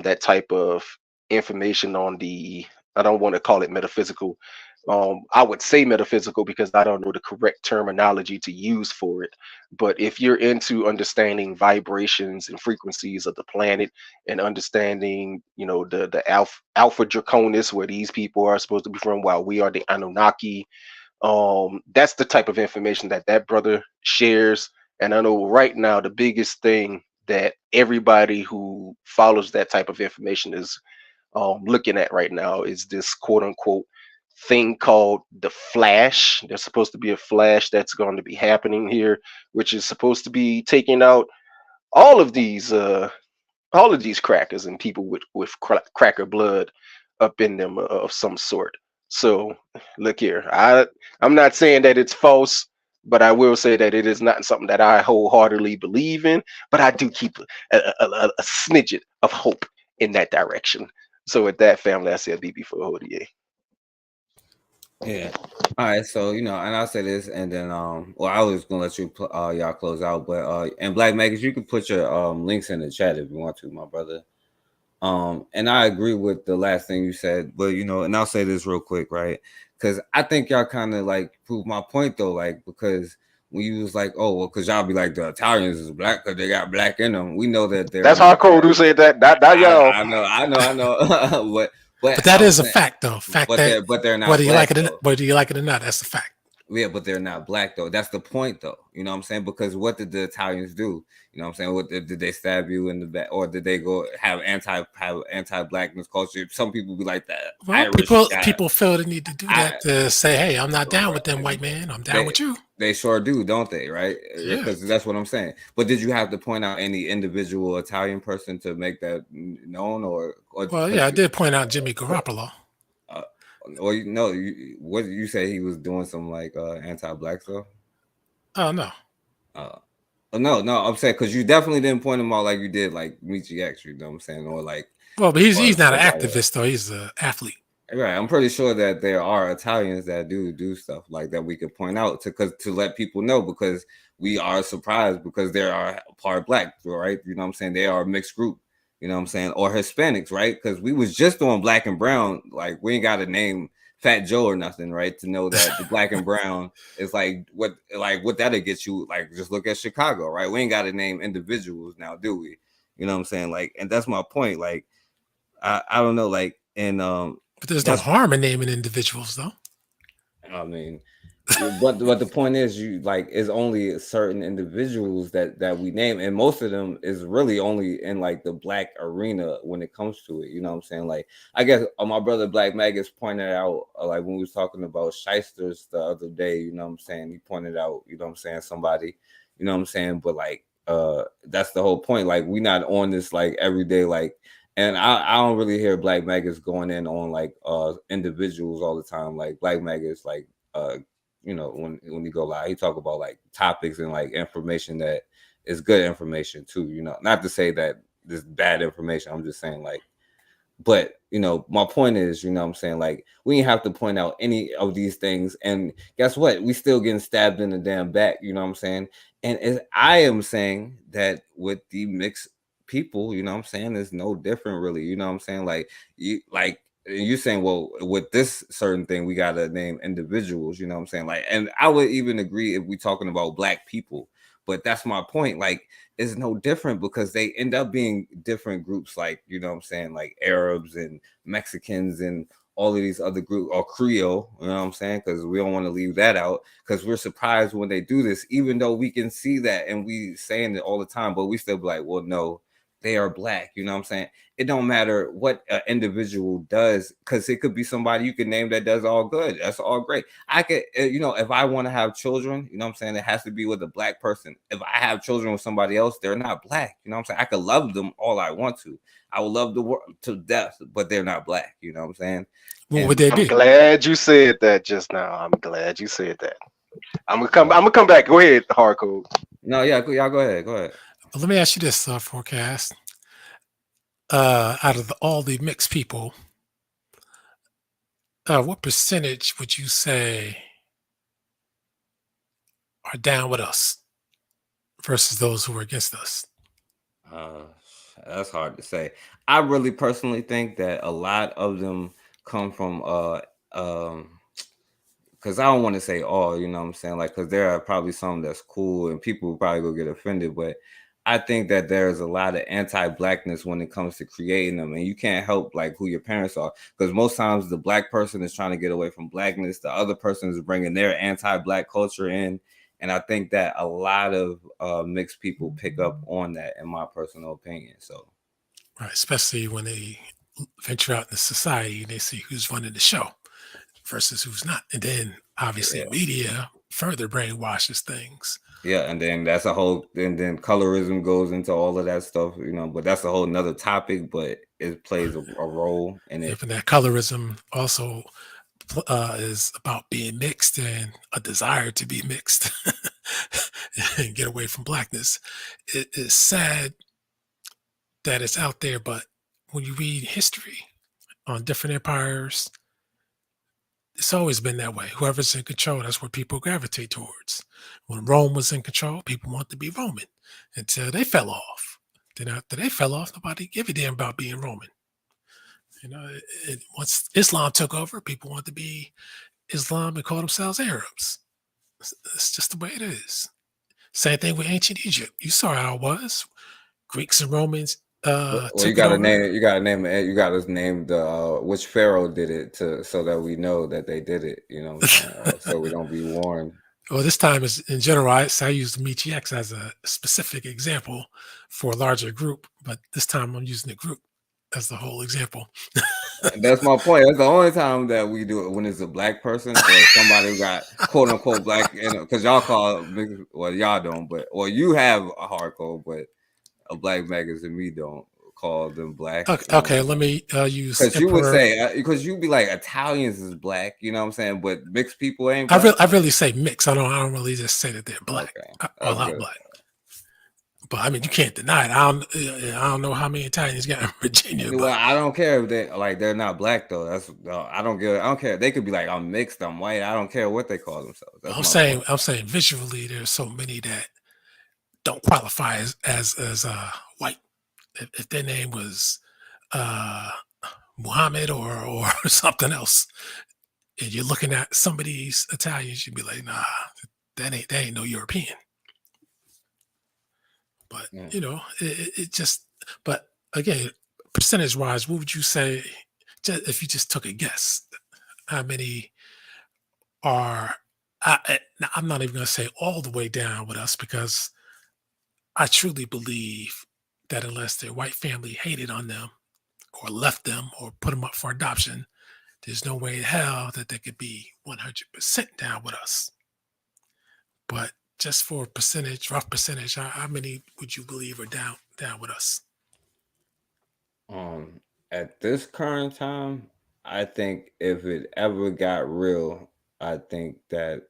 Speaker 14: that type of information on the, I don't want to call it metaphysical. I would say metaphysical because I don't know the correct terminology to use for it. But if you're into understanding vibrations and frequencies of the planet and understanding, the Alpha Draconis, where these people are supposed to be from, while we are the Anunnaki, that's the type of information that brother shares. And I know right now the biggest thing that everybody who follows that type of information is looking at right now is this quote unquote thing called the Flash. There's supposed to be a Flash that's going to be happening here, which is supposed to be taking out all of these crackers and people with cracker blood up in them of some sort. So look here, I'm not saying that it's false, but I will say that it is not something that I wholeheartedly believe in, but I do keep a snidget of hope in that direction. So with that, family, I said BB for Hodier.
Speaker 3: Yeah. All right. So, and I'll say this, and then well, I was gonna let you y'all close out, but and Black Magus, you can put your links in the chat if you want to, my brother. And I agree with the last thing you said, but and I'll say this real quick, right? Because I think y'all kind of like prove my point though, like, because when you was like, oh well, because y'all be like the Italians is black because they got black in them. We know that they're.
Speaker 14: That's hardcore. Who said that? Not y'all.
Speaker 3: I know. But
Speaker 12: that is a fact, though.
Speaker 3: But they're not.
Speaker 12: Whether you like it or not, that's a fact.
Speaker 3: Yeah, but they're not black though. That's the point, though. You know what I'm saying? Because what did the Italians do? You know what I'm saying? What did they stab you in the back, or did they go have anti-blackness culture? Some people be like that.
Speaker 12: Well, people feel the need to do that to say, "Hey, I'm not down with them white man. I'm down with you."
Speaker 3: They sure do, don't they? Right?
Speaker 12: Yeah.
Speaker 3: Because that's what I'm saying. But did you have to point out any individual Italian person to make that known, or
Speaker 12: well, yeah, I did point out Jimmy Garoppolo.
Speaker 3: Or what did you say he was doing some like anti-black stuff?
Speaker 12: Oh no.
Speaker 3: No, I'm saying because you definitely didn't point him out like you did like Michi X, you know what I'm saying? Or like,
Speaker 12: well, but he's not an activist though, he's an athlete.
Speaker 3: Right. I'm pretty sure that there are Italians that do stuff like that we could point out to let people know, because we are surprised because they are part black, right? You know what I'm saying? They are a mixed group. You know what I'm saying? Or Hispanics, right? Because we was just on black and brown. Like, we ain't got to name Fat Joe or nothing, right? To know that the black and brown is like what that'll get you. Like, just look at Chicago, right? We ain't got to name individuals now, do we? You know what I'm saying? Like, and that's my point. Like, I don't know, like, and
Speaker 12: but there's no harm in naming individuals, though.
Speaker 3: I mean, but the point is, you like, is only certain individuals that we name, and most of them is really only in like the black arena when it comes to it. You know what I'm saying? Like, I guess my brother Black Magus pointed out, like when we was talking about shysters the other day. You know what I'm saying? He pointed out, you know what I'm saying, somebody. You know what I'm saying? But like, that's the whole point. Like, we not on this like everyday like And I don't really hear black maggots going in on like individuals all the time. Like black maggots, like you know, when you go live, he talk about like topics and like information that is good information too. You know, not to say that this bad information. I'm just saying like, but you know, my point is, you know what I'm saying, like we didn't have to point out any of these things, and guess what? We still getting stabbed in the damn back, you know what I'm saying? And I am saying that with the mixed people, you know what I'm saying, it's no different really, you know what I'm saying? Like you saying, well, with this certain thing, we gotta name individuals, you know what I'm saying? Like, and I would even agree if we talking about black people, but that's my point. Like, it's no different because they end up being different groups, like, you know what I'm saying, like Arabs and Mexicans and all of these other groups, or Creole, you know what I'm saying? Because we don't want to leave that out, because we're surprised when they do this, even though we can see that and we saying it all the time, but we still be like, well, no, they are black, you know what I'm saying? It don't matter what an individual does, because it could be somebody you can name that does all good. That's all great. I could, you know, if I want to have children, you know what I'm saying, it has to be with a black person. If I have children with somebody else, they're not black, you know what I'm saying? I could love them all I want to. I would love the world to death, but they're not black, you know what I'm saying?
Speaker 12: What would they be?
Speaker 14: I'm glad you said that just now. I'm glad you said that. I'm gonna come back. Go ahead, Hardcode.
Speaker 3: No, yeah, y'all go ahead. Go ahead.
Speaker 12: But let me ask you this, Forecast. Out of all the mixed people, what percentage would you say are down with us versus those who are against us?
Speaker 3: That's hard to say. I really personally think that a lot of them come from because I don't want to say all, you know what I'm saying, like, because there are probably some that's cool and people will probably go get offended, but I think that there's a lot of anti-blackness when it comes to creating them, and you can't help like who your parents are, because most times the black person is trying to get away from blackness, the other person is bringing their anti-black culture in, and I think that a lot of mixed people pick up on that, in my personal opinion. So,
Speaker 12: Right, especially when they venture out in society and they see who's running the show versus who's not, and then obviously media further brainwashes things.
Speaker 3: Yeah, and then that's a whole, and then colorism goes into all of that stuff, you know, but that's a whole nother topic, but it plays a role in it.
Speaker 12: Even that colorism also is about being mixed and a desire to be mixed and get away from blackness. It is sad that it's out there, but when you read history on different empires, it's always been that way. Whoever's in control, that's what people gravitate towards. When Rome was in control, people wanted to be Roman until they fell off. Then after they fell off, nobody gave a damn about being Roman. You know, once Islam took over, people wanted to be Islam and call themselves Arabs. It's just the way it is. Same thing with ancient Egypt. You saw how it was. Greeks and Romans.
Speaker 3: Well, you gotta name it. You gotta name it. You gotta name the which pharaoh did it so that we know that they did it. You know, what I'm saying? So we don't be warned.
Speaker 12: Well, this time is in general. I used Michi X as a specific example for a larger group, but this time I'm using the group as the whole example.
Speaker 3: That's my point. That's the only time that we do it, when it's a black person or somebody who got quote unquote black, you know, because y'all call it, well, y'all don't, but or you have a hardcore, but a black magazine, me don't call them black.
Speaker 12: Okay, let me use,
Speaker 3: because you would say, because you'd be like Italians is black, you know what I'm saying, but mixed people ain't black.
Speaker 12: I really say mix. I don't really just say that they're black.
Speaker 3: Okay.
Speaker 12: All out black. But I mean, you can't deny it. I don't know how many Italians got in Virginia.
Speaker 3: Well, I don't care if they're not black though. That's I don't care. They could be like, I'm mixed, I'm white. I don't care what they call themselves.
Speaker 12: I'm saying visually, there's so many that don't qualify as white. If their name was Muhammad or something else, and you're looking at some of these Italians, you'd be like, nah, that ain't no European. But you know, it just. But again, percentage wise, what would you say? If you just took a guess, how many are? I'm not even going to say all the way down with us, because I truly believe that unless their white family hated on them or left them or put them up for adoption, there's no way in hell that they could be 100% down with us. But just for percentage, rough percentage, how many would you believe are down with us?
Speaker 3: At this current time, I think if it ever got real, I think that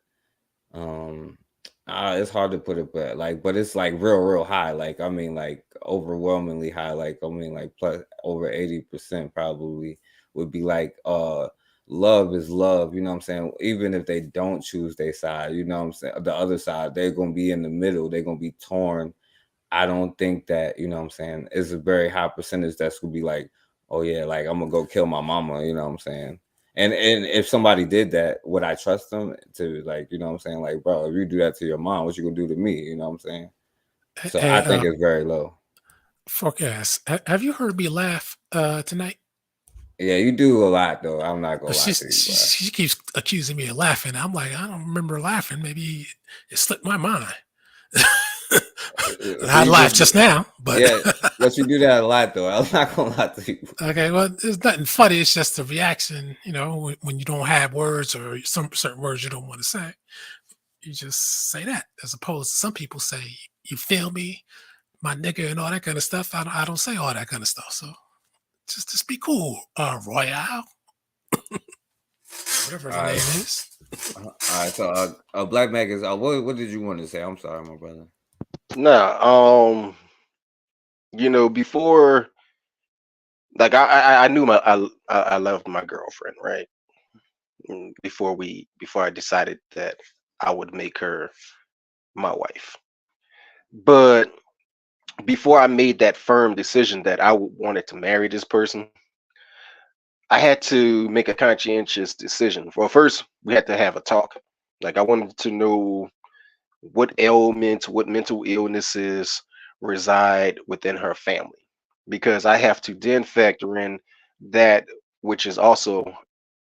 Speaker 3: um it's hard to put it, but it's like real high. Like I mean, like overwhelmingly high. Like I mean, like plus over 80% probably would be like love is love. You know what I'm saying? Even if they don't choose their side, you know what I'm saying? The other side, they're gonna be in the middle. They're gonna be torn. I don't think that, you know what I'm saying, it's a very high percentage that's gonna be like, oh yeah, like I'm gonna go kill my mama, you know what I'm saying? And if somebody did that, would I trust them to, like, you know what I'm saying? Like, bro, if you do that to your mom, what you gonna do to me? You know what I'm saying? So I
Speaker 12: Hey,
Speaker 3: think it's very low.
Speaker 12: Forecast. Have you heard me laugh tonight?
Speaker 3: Yeah, you do a lot though. I'm not gonna lie
Speaker 12: She's,
Speaker 3: to you,
Speaker 12: she,
Speaker 3: bro.
Speaker 12: she keeps accusing me of laughing. I'm like, I don't remember laughing. Maybe it slipped my mind.
Speaker 3: So
Speaker 12: I
Speaker 3: you
Speaker 12: laughed
Speaker 3: just
Speaker 12: just now, but
Speaker 3: yeah, but you do that a lot though. I'm not gonna lie to you.
Speaker 12: okay. Well, there's nothing funny. It's just a reaction. You know, when you don't have words or some certain words you don't want to say, you just say that. As opposed to some people say, "You feel me, my nigga," and all that kind of stuff. I don't say all that kind of stuff. So just be cool, Royale, whatever
Speaker 3: All
Speaker 12: the name
Speaker 3: right.
Speaker 12: is.
Speaker 3: All right. So Black Mac is what did you want to say? I'm sorry, my brother.
Speaker 14: Nah, you know, before, like I knew I loved my girlfriend, right? Before I decided that I would make her my wife. But before I made that firm decision that wanted to marry this person, I had to make a conscientious decision. Well, first we had to have a talk. Like I wanted to know what ailments, what mental illnesses reside within her family, because I have to then factor in that which is also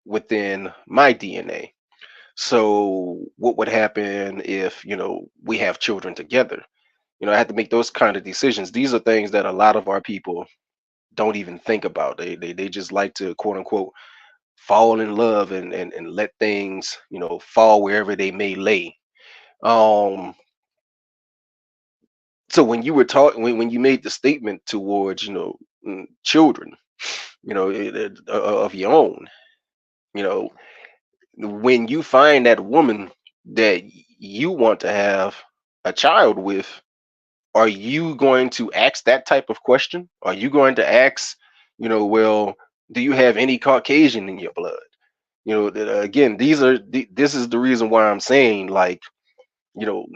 Speaker 14: within my DNA. So what would happen if, you know, we have children together? You know, I had to make those kind of decisions. These are things that a lot of our people don't even think about. They just like to, quote unquote, fall in love and let things, you know, fall wherever they may lay. Um, so when you were talking, when you made the statement towards, you know, children, you know, of your own, you know, when you find that woman that you want to have a child with, are you going to ask that type of question? Are you going to ask, you know, well, do you have any Caucasian in your blood? You know, again, this is the reason why I'm saying, like, you know,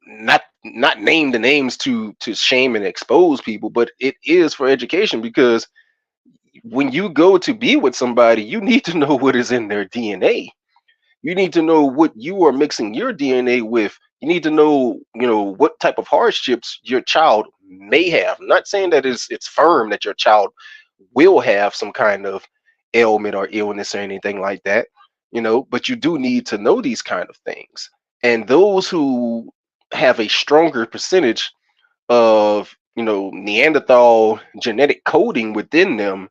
Speaker 14: not name the names to shame and expose people, but it is for education, because when you go to be with somebody, you need to know what is in their DNA. You need to know what you are mixing your DNA with. You need to know, you know, what type of hardships your child may have. I'm not saying that it's firm that your child will have some kind of ailment or illness or anything like that, you know, but you do need to know these kind of things. And those who have a stronger percentage of, you know, Neanderthal genetic coding within them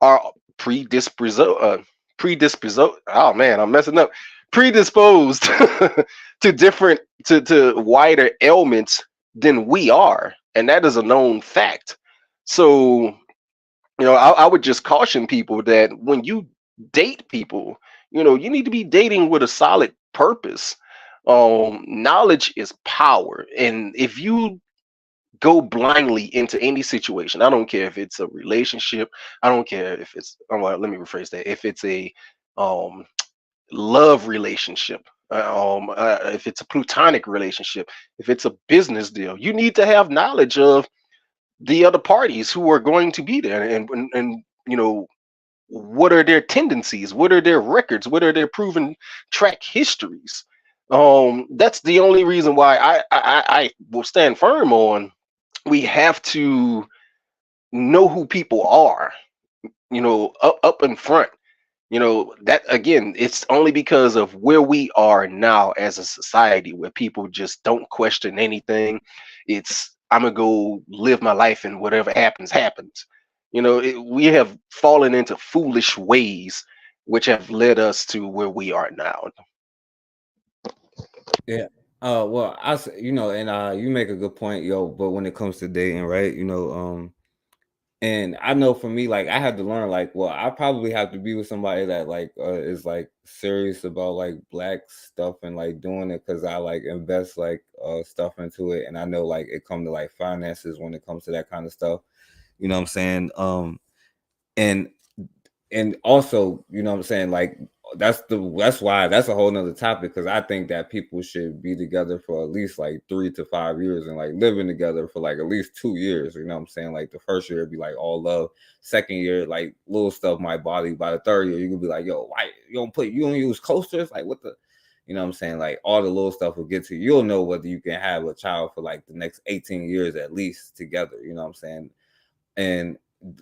Speaker 14: are predisposed. Oh man, I'm messing up. Predisposed to different to wider ailments than we are, and that is a known fact. So, you know, I would just caution people that when you date people, you know, you need to be dating with a solid purpose. Knowledge is power, and if you go blindly into any situation, I don't care if it's a relationship, I don't care if it's, well, let me rephrase that, if it's a um love relationship, if it's a platonic relationship, if it's a business deal, you need to have knowledge of the other parties who are going to be there, and you know, what are their tendencies, what are their records, what are their proven track histories. That's the only reason why I will stand firm on, we have to know who people are, you know, up in front. You know, that again, it's only because of where we are now as a society, where people just don't question anything. It's, I'm gonna go live my life and whatever happens happens. You know, we have fallen into foolish ways which have led us to where we are now.
Speaker 3: Yeah. Well, you know, and you make a good point, yo. But when it comes to dating, right? You know, And I know for me, like I had to learn, like, well, I probably have to be with somebody that like is like serious about like black stuff and like doing it because I like invest like stuff into it, and I know like it come to like finances when it comes to that kind of stuff. You know what I'm saying? And also, you know what I'm saying, like that's why that's a whole nother topic, because I think that people should be together for at least like 3 to 5 years and like living together for like at least 2 years. You know what I'm saying? Like the first year be like all love, second year like little stuff might bother you. By the third year you could be like, yo, why you don't use coasters? Like what the, you know what I'm saying? Like all the little stuff will get to you. You'll know whether you can have a child for like the next 18 years at least together. You know what I'm saying? And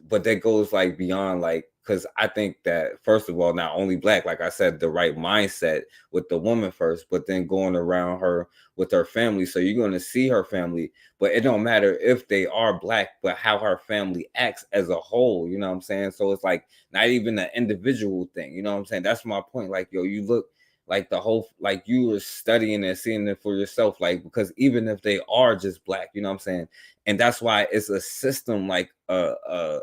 Speaker 3: but that goes like beyond, like, because I think that first of all, not only black, like I said, the right mindset with the woman first, but then going around her with her family. So you're going to see her family, but it don't matter if they are black, but how her family acts as a whole. You know what I'm saying? So it's like not even an individual thing. You know what I'm saying? That's my point. Like, yo, you look like the whole, like you were studying and seeing it for yourself, like, because even if they are just black, you know what I'm saying? And that's why it's a system, like you know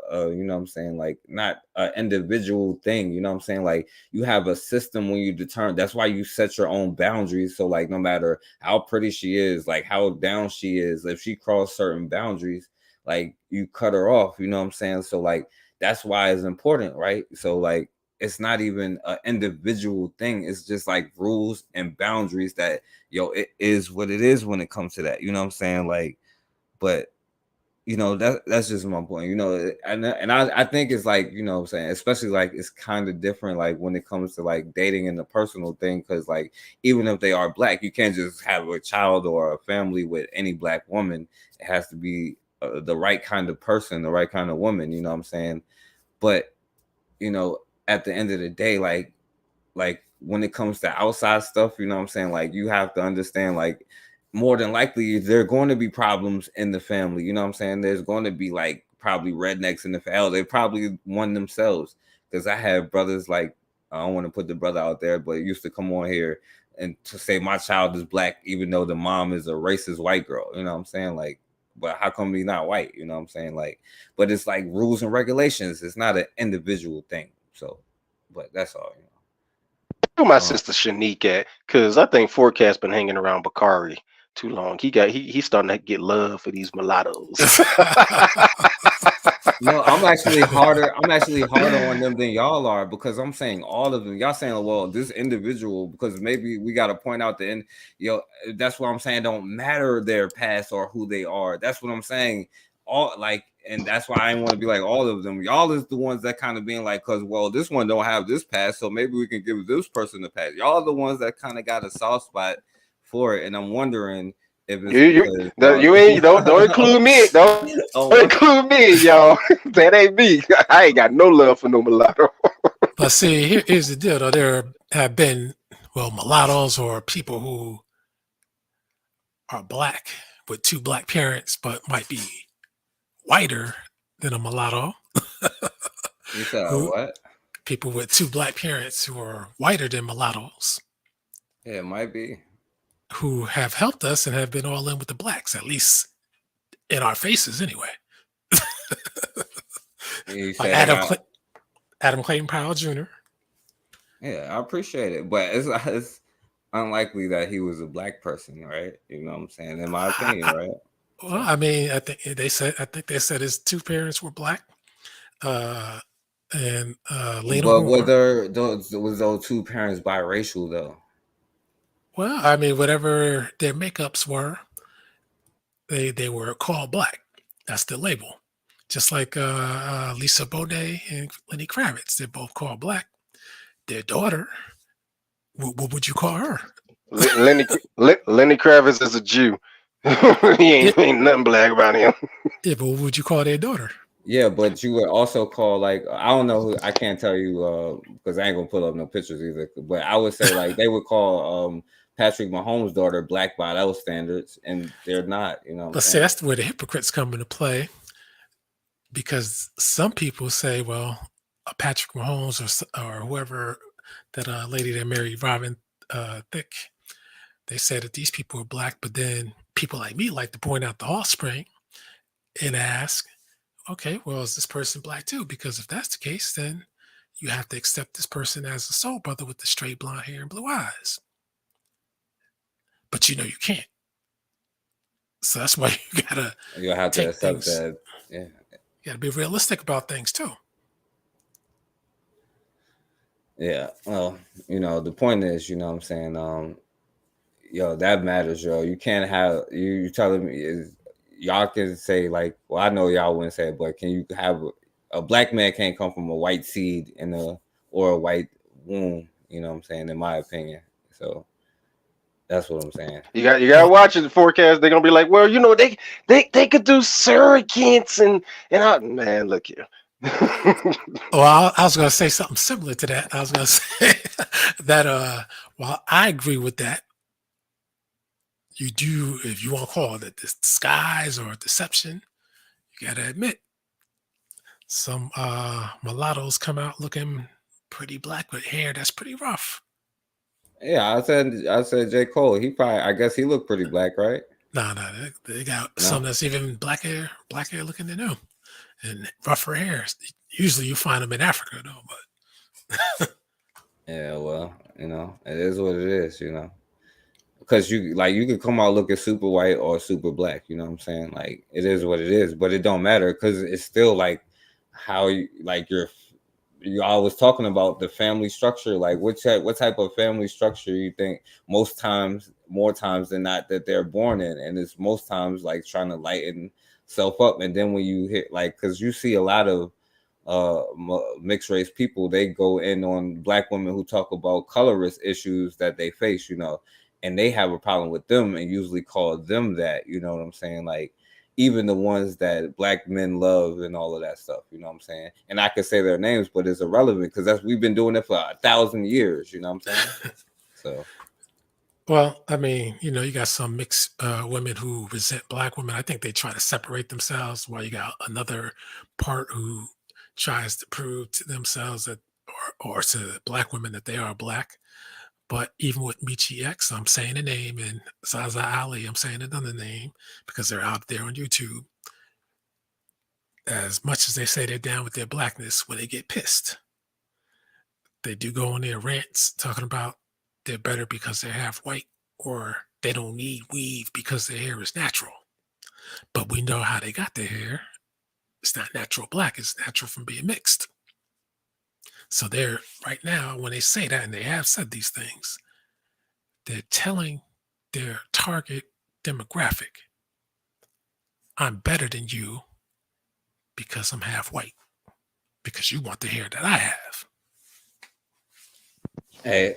Speaker 3: what I'm saying, like not an individual thing. You know what I'm saying? Like you have a system when you determine. That's why you set your own boundaries. So like no matter how pretty she is, like how down she is, if she crossed certain boundaries, like you cut her off. You know what I'm saying? So like that's why it's important, right? So like it's not even an individual thing. It's just like rules and boundaries that, yo, it is what it is when it comes to that. You know what I'm saying? Like, but you know, that's just my point. You know, and I think it's like, you know what I'm saying, especially like it's kind of different like when it comes to like dating and the personal thing, because like even if they are black, you can't just have a child or a family with any black woman. It has to be the right kind of person, the right kind of woman. You know what I'm saying? But you know, at the end of the day, like when it comes to outside stuff, you know what I'm saying, like you have to understand, like more than likely there are going to be problems in the family. You know what I'm saying? There's going to be like probably rednecks in the family. They probably one themselves, because I have brothers, like I don't want to put the brother out there, but used to come on here and to say my child is black even though the mom is a racist white girl. You know what I'm saying? Like, but how come he's not white? You know what I'm saying? Like, but it's like rules and regulations. It's not an individual thing. So, but that's all. You know.
Speaker 14: Who my sister Shanique at? Because I think Forecast been hanging around Bakari too long. He's starting to get love for these mulattoes.
Speaker 3: No, I'm actually harder on them than y'all are, because I'm saying all of them. Y'all saying, well, this individual, because maybe we got to point out the end. Yo, that's what I'm saying. Don't matter their past or who they are. That's what I'm saying. All like, and that's why I didn't want to be like all of them. Y'all is the ones that kind of being like, because well, this one don't have this past, so maybe we can give this person the pass. Y'all are the ones that kind of got a soft spot for it, and I'm wondering if it's
Speaker 14: don't include me. Don't include me, y'all. That ain't me. I ain't got no love for no mulatto.
Speaker 12: But see, here's the deal, though. There have been, well, mulattoes or people who are black with 2 black parents, but might be whiter than a mulatto.
Speaker 3: You said what?
Speaker 12: People with 2 black parents who are whiter than mulattoes.
Speaker 3: Yeah, it might be.
Speaker 12: Who have helped us and have been all in with the blacks, at least in our faces, anyway. Like Adam Clayton Powell Jr.
Speaker 3: Yeah, I appreciate it, but it's unlikely that he was a black person, right? You know what I'm saying? In my opinion, right?
Speaker 12: Well, I mean, I think they said his 2 parents were black, and Lena.
Speaker 3: But was those 2 parents biracial though?
Speaker 12: Well, I mean, whatever their makeups were, they were called black. That's the label. Just like Lisa Bonet and Lenny Kravitz, they're both called black. Their daughter, what would you call her?
Speaker 14: Lenny Kravitz is a Jew. He ain't nothing black about him.
Speaker 12: Yeah, but what would you call their daughter?
Speaker 3: Yeah, but you would also call, like, I don't know who, I can't tell you because I ain't gonna pull up no pictures either. But I would say like they would call Patrick Mahomes' daughter black by those standards, and they're not. You know.
Speaker 12: But see, that's where the hypocrites come into play, because some people say, well, Patrick Mahomes or whoever, that lady that married Robin Thicke, they said that these people are black, but then people like me like to point out the offspring and ask, okay, well, is this person black too? Because if that's the case, then you have to accept this person as a soul brother with the straight blonde hair and blue eyes. But you know you can't. So that's why you gotta
Speaker 3: You'll have to
Speaker 12: take
Speaker 3: accept
Speaker 12: things.
Speaker 3: that. Yeah.
Speaker 12: You gotta be realistic about things too.
Speaker 3: Yeah. Well, the point is, what I'm saying, that matters, yo. You can't have you telling me is y'all can say like, well, I know y'all wouldn't say it, but can you have a black man can't come from a white seed or a white womb, you know what I'm saying, in my opinion. So that's what I'm saying.
Speaker 14: You gotta watch it, the forecast. They're gonna be like, well, they could do surrogates and man, look here.
Speaker 12: Well, I was going to say something similar to that. I was going to say that while I agree with that, you do, if you want to call it disguise or deception, you got to admit some mulattoes come out looking pretty black with hair that's pretty rough.
Speaker 3: Yeah, I said J. Cole. I guess he looked pretty black, right?
Speaker 12: No, they got some that's even black hair looking than him, and rougher hair. Usually you find them in Africa though, but
Speaker 3: yeah, well, it is what it is, because you could come out looking super white or super black, you know what I'm saying? Like, it is what it is, but it don't matter because it's still like how you always talking about the family structure. Like, what type of family structure you think more times than not that they're born in, and it's most times like trying to lighten self up, and then when you hit because you see a lot of mixed race people, they go in on black women who talk about colorist issues that they face, and they have a problem with them and usually call them that, you know what I'm saying? Like, even the ones that black men love and all of that stuff, you know what I'm saying? And I could say their names, but it's irrelevant because we've been doing it for 1,000 years, you know what I'm saying? So,
Speaker 12: well, I mean, you got some mixed women who resent black women. I think they try to separate themselves, while you got another part who tries to prove to themselves that, or to black women, that they are black. But even with Michi X, I'm saying a name, and Zaza Ali, I'm saying another name because they're out there on YouTube. As much as they say they're down with their blackness, when they get pissed, they do go on their rants talking about they're better because they're half white, or they don't need weave because their hair is natural. But we know how they got their hair. It's not natural black, it's natural from being mixed. So they're right now, when they say that, and they have said these things, they're telling their target demographic, I'm better than you because I'm half white, because you want the hair that I have.
Speaker 3: Hey,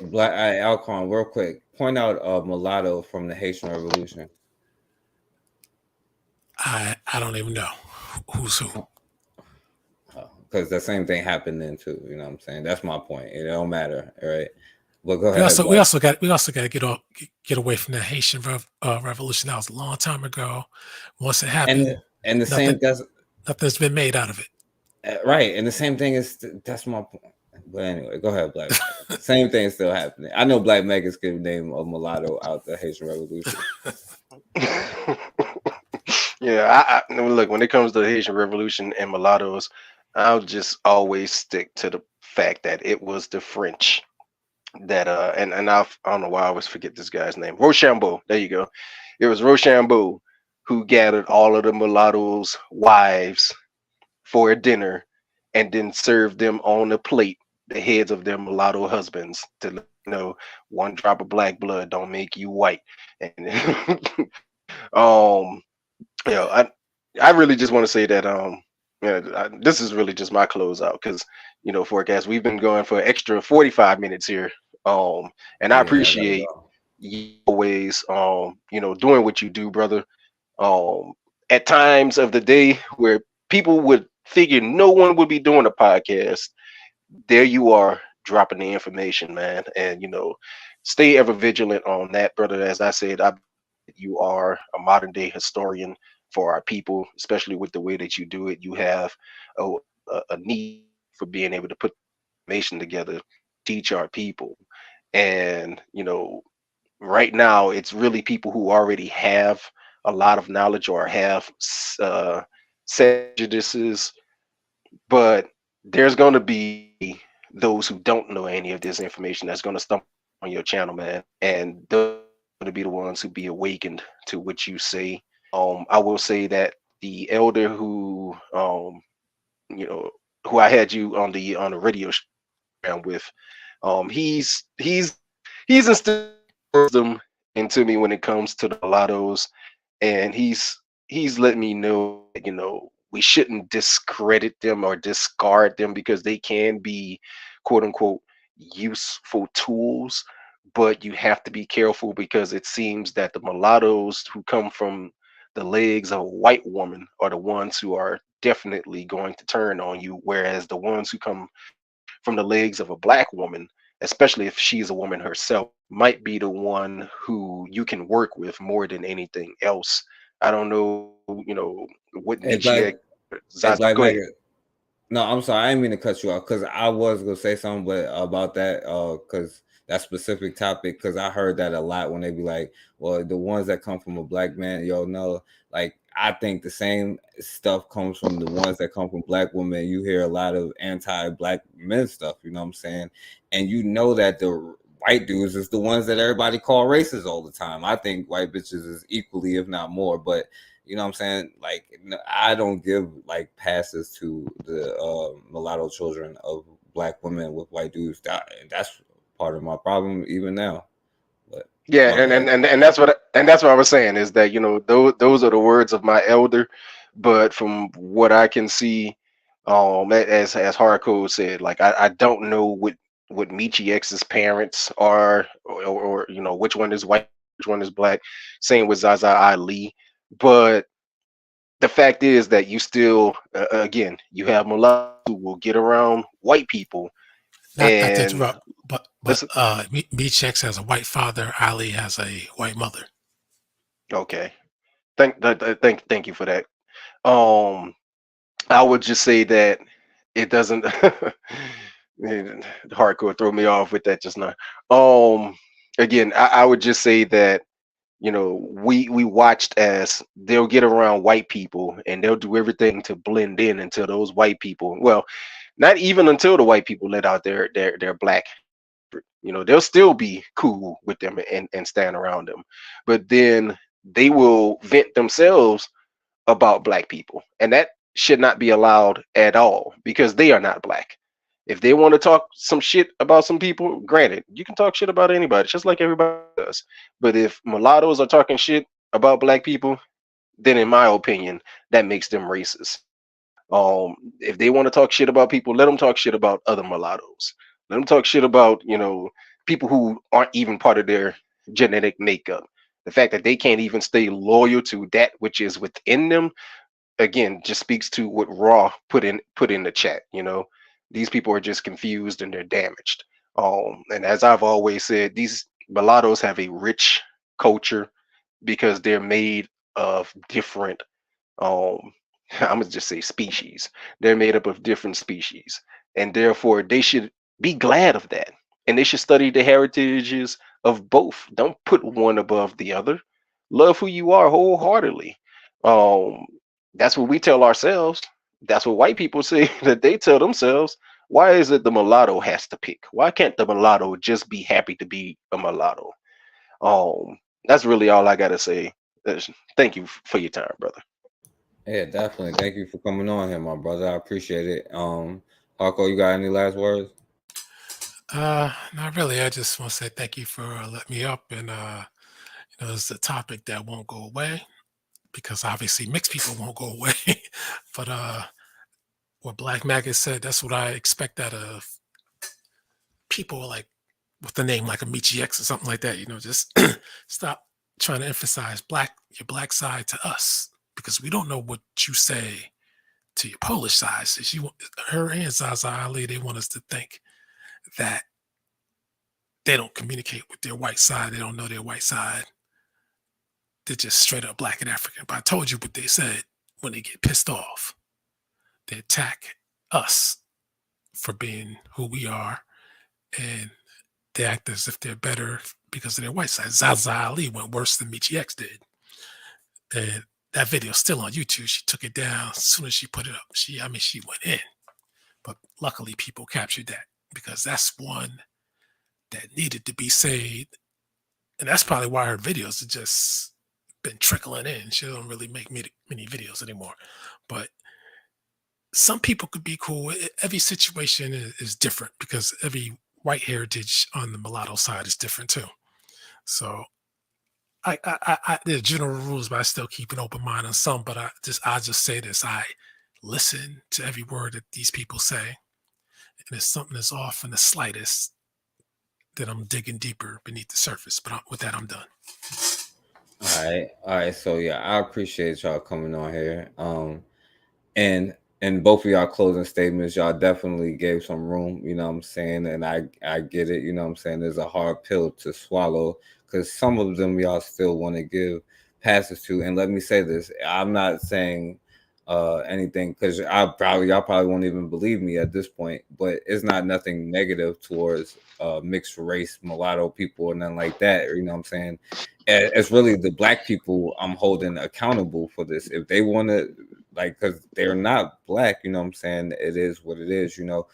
Speaker 3: Alcon, real quick, point out mulatto from the Haitian Revolution.
Speaker 12: I don't even know who's who.
Speaker 3: Because the same thing happened then too, you know what I'm saying? That's my point. It don't matter, all right? But go ahead.
Speaker 12: We also got to get away from the Haitian Revolution. That was a long time ago. Once it happened,
Speaker 3: and
Speaker 12: nothing's been made out of it.
Speaker 3: Right, and the same thing that's my point. But anyway, go ahead, Black. Same thing is still happening. I know Black Megas could name a mulatto out the Haitian Revolution.
Speaker 14: Yeah, I look, when it comes to the Haitian Revolution and mulattoes, I'll just always stick to the fact that it was the French that and I don't know why I always forget this guy's name. Rochambeau. There you go. It was Rochambeau who gathered all of the mulattoes' wives for a dinner and then served them on a plate the heads of their mulatto husbands to one drop of black blood don't make you white. And I really just want to say that this is really just my closeout because Forecast, we've been going for an extra 45 minutes here, and I appreciate you always doing what you do, brother. At times of the day where people would figure no one would be doing a podcast, there you are dropping the information, man. And stay ever vigilant on that, brother. As I said, you are a modern day historian for our people, especially with the way that you do it. You have a need for being able to put information together, teach our people. And right now it's really people who already have a lot of knowledge or have prejudices, but there's going to be those who don't know any of this information that's going to stumble on your channel, man, and they're going to be the ones who be awakened to what you say. I will say that the elder who you know, who I had you on the radio program with, he's instilled wisdom into me when it comes to the mulattoes, and he's let me know, you know, we shouldn't discredit them or discard them because they can be quote unquote useful tools, but you have to be careful because it seems that the mulattoes who come from the legs of a white woman are the ones who are definitely going to turn on you, whereas the ones who come from the legs of a black woman, especially if she's a woman herself, might be the one who you can work with more than anything else. I don't know, you know, what
Speaker 3: Hey,
Speaker 14: Michie,
Speaker 3: Black
Speaker 14: go ahead.
Speaker 3: Maggot. No, I'm sorry. I didn't mean to cut you off because I was gonna say something, but about that, because that specific topic, because I heard that a lot when they be like, "Well, the ones that come from a black man, yo, no." Like, I think the same stuff comes from the ones that come from black women. You hear a lot of anti-black men stuff. You know what I'm saying? And you know that the white dudes is the ones that everybody call racist all the time. I think white bitches is equally, if not more, but. You know what I'm saying? Like, I don't give like passes to the mulatto children of black women with white dudes. That's part of my problem even now. But
Speaker 14: Yeah, and that's what I was saying is that, you know, those are the words of my elder, but from what I can see, as Hardcode said, like I don't know what Michi X's parents are, or you know, which one is white, which one is black. Same with Zaza Ali. But the fact is that you still, again, you have mulattoes who will get around white people.
Speaker 12: Not to
Speaker 14: And
Speaker 12: interrupt, but Meech X has a white father. Ali has a white mother.
Speaker 14: okay, thank you for that. I would just say that it doesn't. Hardcore throw me off with that just now. Again, I would just say that, you know, we watched as they'll get around white people and they'll do everything to blend in until those white people, well, not even until the white people let out their black, you know, they'll still be cool with them and stand around them, but then they will vent themselves about black people, and that should not be allowed at all because they are not black. If they want to talk some shit about some people, granted, you can talk shit about anybody, just like everybody does. But if mulattoes are talking shit about black people, then in my opinion, that makes them racist. If they want to talk shit about people, let them talk shit about other mulattoes. Let them talk shit about, you know, people who aren't even part of their genetic makeup. The fact that they can't even stay loyal to that which is within them, again, just speaks to what Raw put in the chat. You know, these people are just confused and they're damaged. And as I've always said, these mulattoes have a rich culture because they're made of different I'm gonna just say species. They're made up of different species, and therefore they should be glad of that. And they should study the heritages of both. Don't put one above the other. Love who you are wholeheartedly. Um, that's what we tell ourselves. That's what white people say that they tell themselves. Why is it the mulatto has to pick? Why can't the mulatto just be happy to be a mulatto? That's really all I gotta say. Thank you for your time, brother.
Speaker 3: yeah, definitely. Thank you for coming on here, my brother. I appreciate it. Harko, you got any last words?
Speaker 12: Not really. I just want to say thank you for letting me up, and you know, it's a topic that won't go away because obviously mixed people won't go away. But what Black Maggot said, that's what I expect out of people like with the name like a Michi X or something like that. You know, just stop trying to emphasize your black side to us because we don't know what you say to your Polish side. So her and Zaza Ali, they want us to think that they don't communicate with their white side. They don't know their white side. They're just straight up black and African. But I told you what they said when they get pissed off. They attack us for being who we are, and they act as if they're better because of their white side. Zaza Ali went worse than Michi X did. And that video's still on YouTube. She took it down as soon as she put it up. She went in. But luckily people captured that, because that's one that needed to be saved. And that's probably why her videos have just been trickling in. She don't really make many videos anymore. But some people could be cool. Every situation is different, because every white heritage on the mulatto side is different too. So there's general rules, but I still keep an open mind on some. But I just say this: I listen to every word that these people say, and if something is off in the slightest, then I'm digging deeper beneath the surface. But with that, I'm done.
Speaker 3: All right. So yeah, I appreciate y'all coming on here. And both of y'all closing statements, y'all definitely gave some room, you know what I'm saying? And I get it, you know what I'm saying? There's a hard pill to swallow, because some of them y'all still want to give passes to. And let me say this, I'm not saying anything, because y'all probably won't even believe me at this point, but it's not nothing negative towards mixed race mulatto people or nothing like that, you know what I'm saying? It's really the black people I'm holding accountable for this. If they want to, like, because they're not black, you know what I'm saying? It is what it is, you know.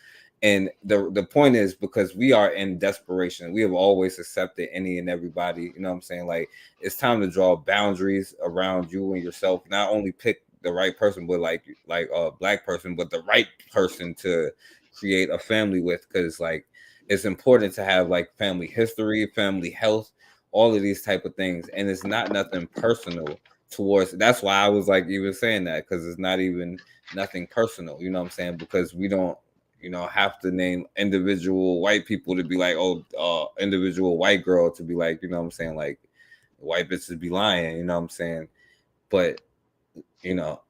Speaker 3: And the point is, because we are in desperation, we have always accepted any and everybody, you know what I'm saying? Like, it's time to draw boundaries around you and yourself. Not only pick the right person, but like a black person, but the right person to create a family with, because like it's important to have like family history, family health, all of these type of things. And it's not nothing personal towards, that's why I was like even saying that, because it's not even nothing personal, you know what I'm saying? Because we don't, you know, have to name individual white people to be like, oh, individual white girl to be like, you know what I'm saying? Like, white bitches be lying, you know what I'm saying? But, you know,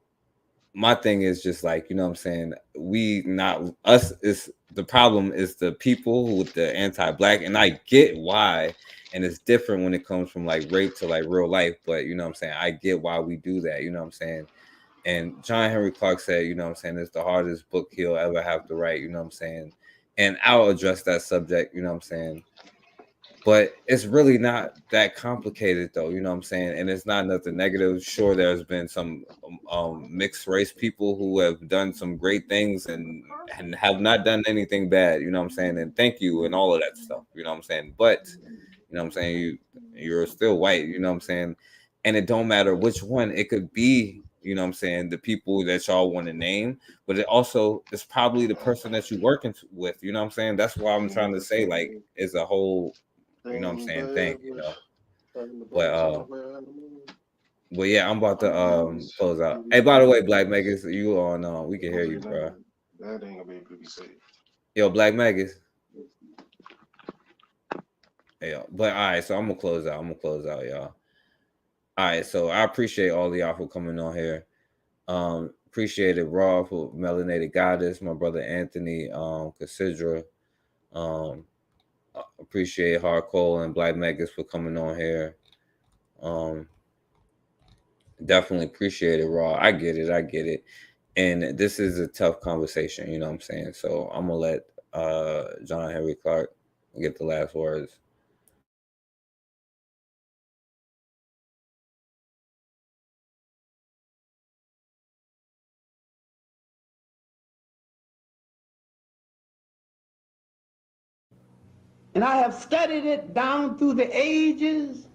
Speaker 3: my thing is just like, you know what I'm saying? The problem is the people with the anti-black, and I get why. And it's different when it comes from like rape to like real life, but you know what I'm saying? I get why we do that, you know what I'm saying? And John Henry Clark said, you know what I'm saying, it's the hardest book he'll ever have to write, you know what I'm saying? And I'll address that subject, you know what I'm saying? But it's really not that complicated though, you know what I'm saying? And it's not nothing negative. Sure, there's been some mixed race people who have done some great things and have not done anything bad, you know what I'm saying? And thank you and all of that stuff, you know what I'm saying? But, you know what I'm saying, you're still white, you know what I'm saying? And it don't matter which one, it could be, you know what I'm saying, the people that y'all want to name, but it also is probably the person that you're working with, you know what I'm saying? That's why I'm trying to say, like, it's a whole, you know what I'm saying, thing, you know. But yeah, I'm about to close out. Hey, by the way, Black Megas, you on we can hear you, bro.
Speaker 14: That ain't gonna be able to be saved.
Speaker 3: Yo, Black Megas. Yeah, but all right, so I'm gonna close out, y'all. All right, so I appreciate all of y'all for coming on here. Appreciate it, Raw, for Melanated Goddess, my brother Anthony, Casidra. Appreciate Hardcore and Black Megas for coming on here. Definitely appreciate it, Raw. I get it. And this is a tough conversation, you know what I'm saying? So I'm gonna let John Henry Clark get the last words.
Speaker 2: And I have studied it down through the ages.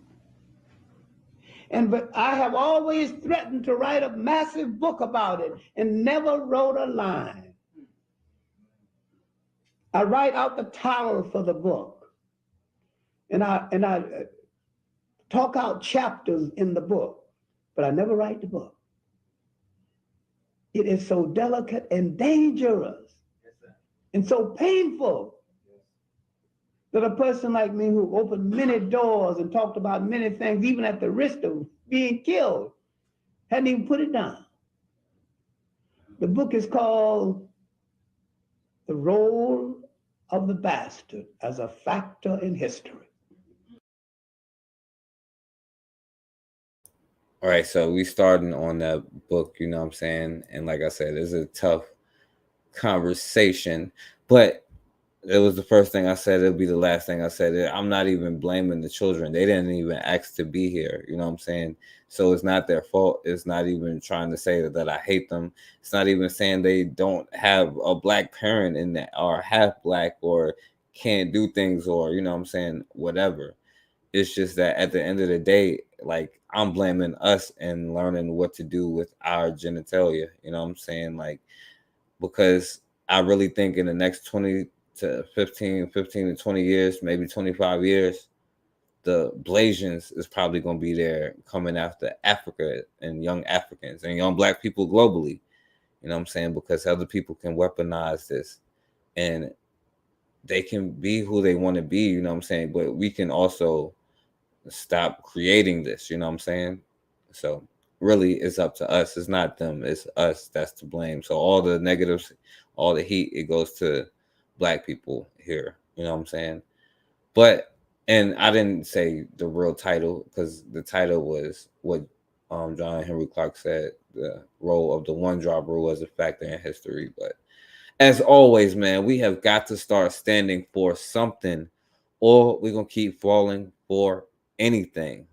Speaker 2: But I have always threatened to write a massive book about it and never wrote a line. I write out the title for the book. And I talk out chapters in the book, but I never write the book. It is so delicate and dangerous and so painful that a person like me who opened many doors and talked about many things, even at the risk of being killed, hadn't even put it down. The book is called The Role of the Bastard as a Factor in History.
Speaker 3: All right, so we starting on that book, you know what I'm saying? And like I said, it's a tough conversation, but It was the first thing I said. It'll be the last thing I said. I'm not even blaming the children. They didn't even ask to be here. You know what I'm saying? So it's not their fault. It's not even trying to say that I hate them. It's not even saying they don't have a black parent in that, or half black, or can't do things, or, you know what I'm saying, whatever. It's just that at the end of the day, like, I'm blaming us and learning what to do with our genitalia. You know what I'm saying? Like, because I really think in the next 20 to 15 to 20 years, maybe 25 years, the Blasians is probably going to be there coming after Africa and young Africans and young black people globally. You know what I'm saying? Because other people can weaponize this and they can be who they want to be, you know what I'm saying? But we can also stop creating this, you know what I'm saying? So really it's up to us. It's not them, it's us that's to blame. So all the negatives, all the heat, it goes to black people here, you know what I'm saying? But, and I didn't say the real title, because the title was what John Henry Clark said, the role of the one drop rule as a factor in history. But as always, man, we have got to start standing for something, or we're going to keep falling for anything.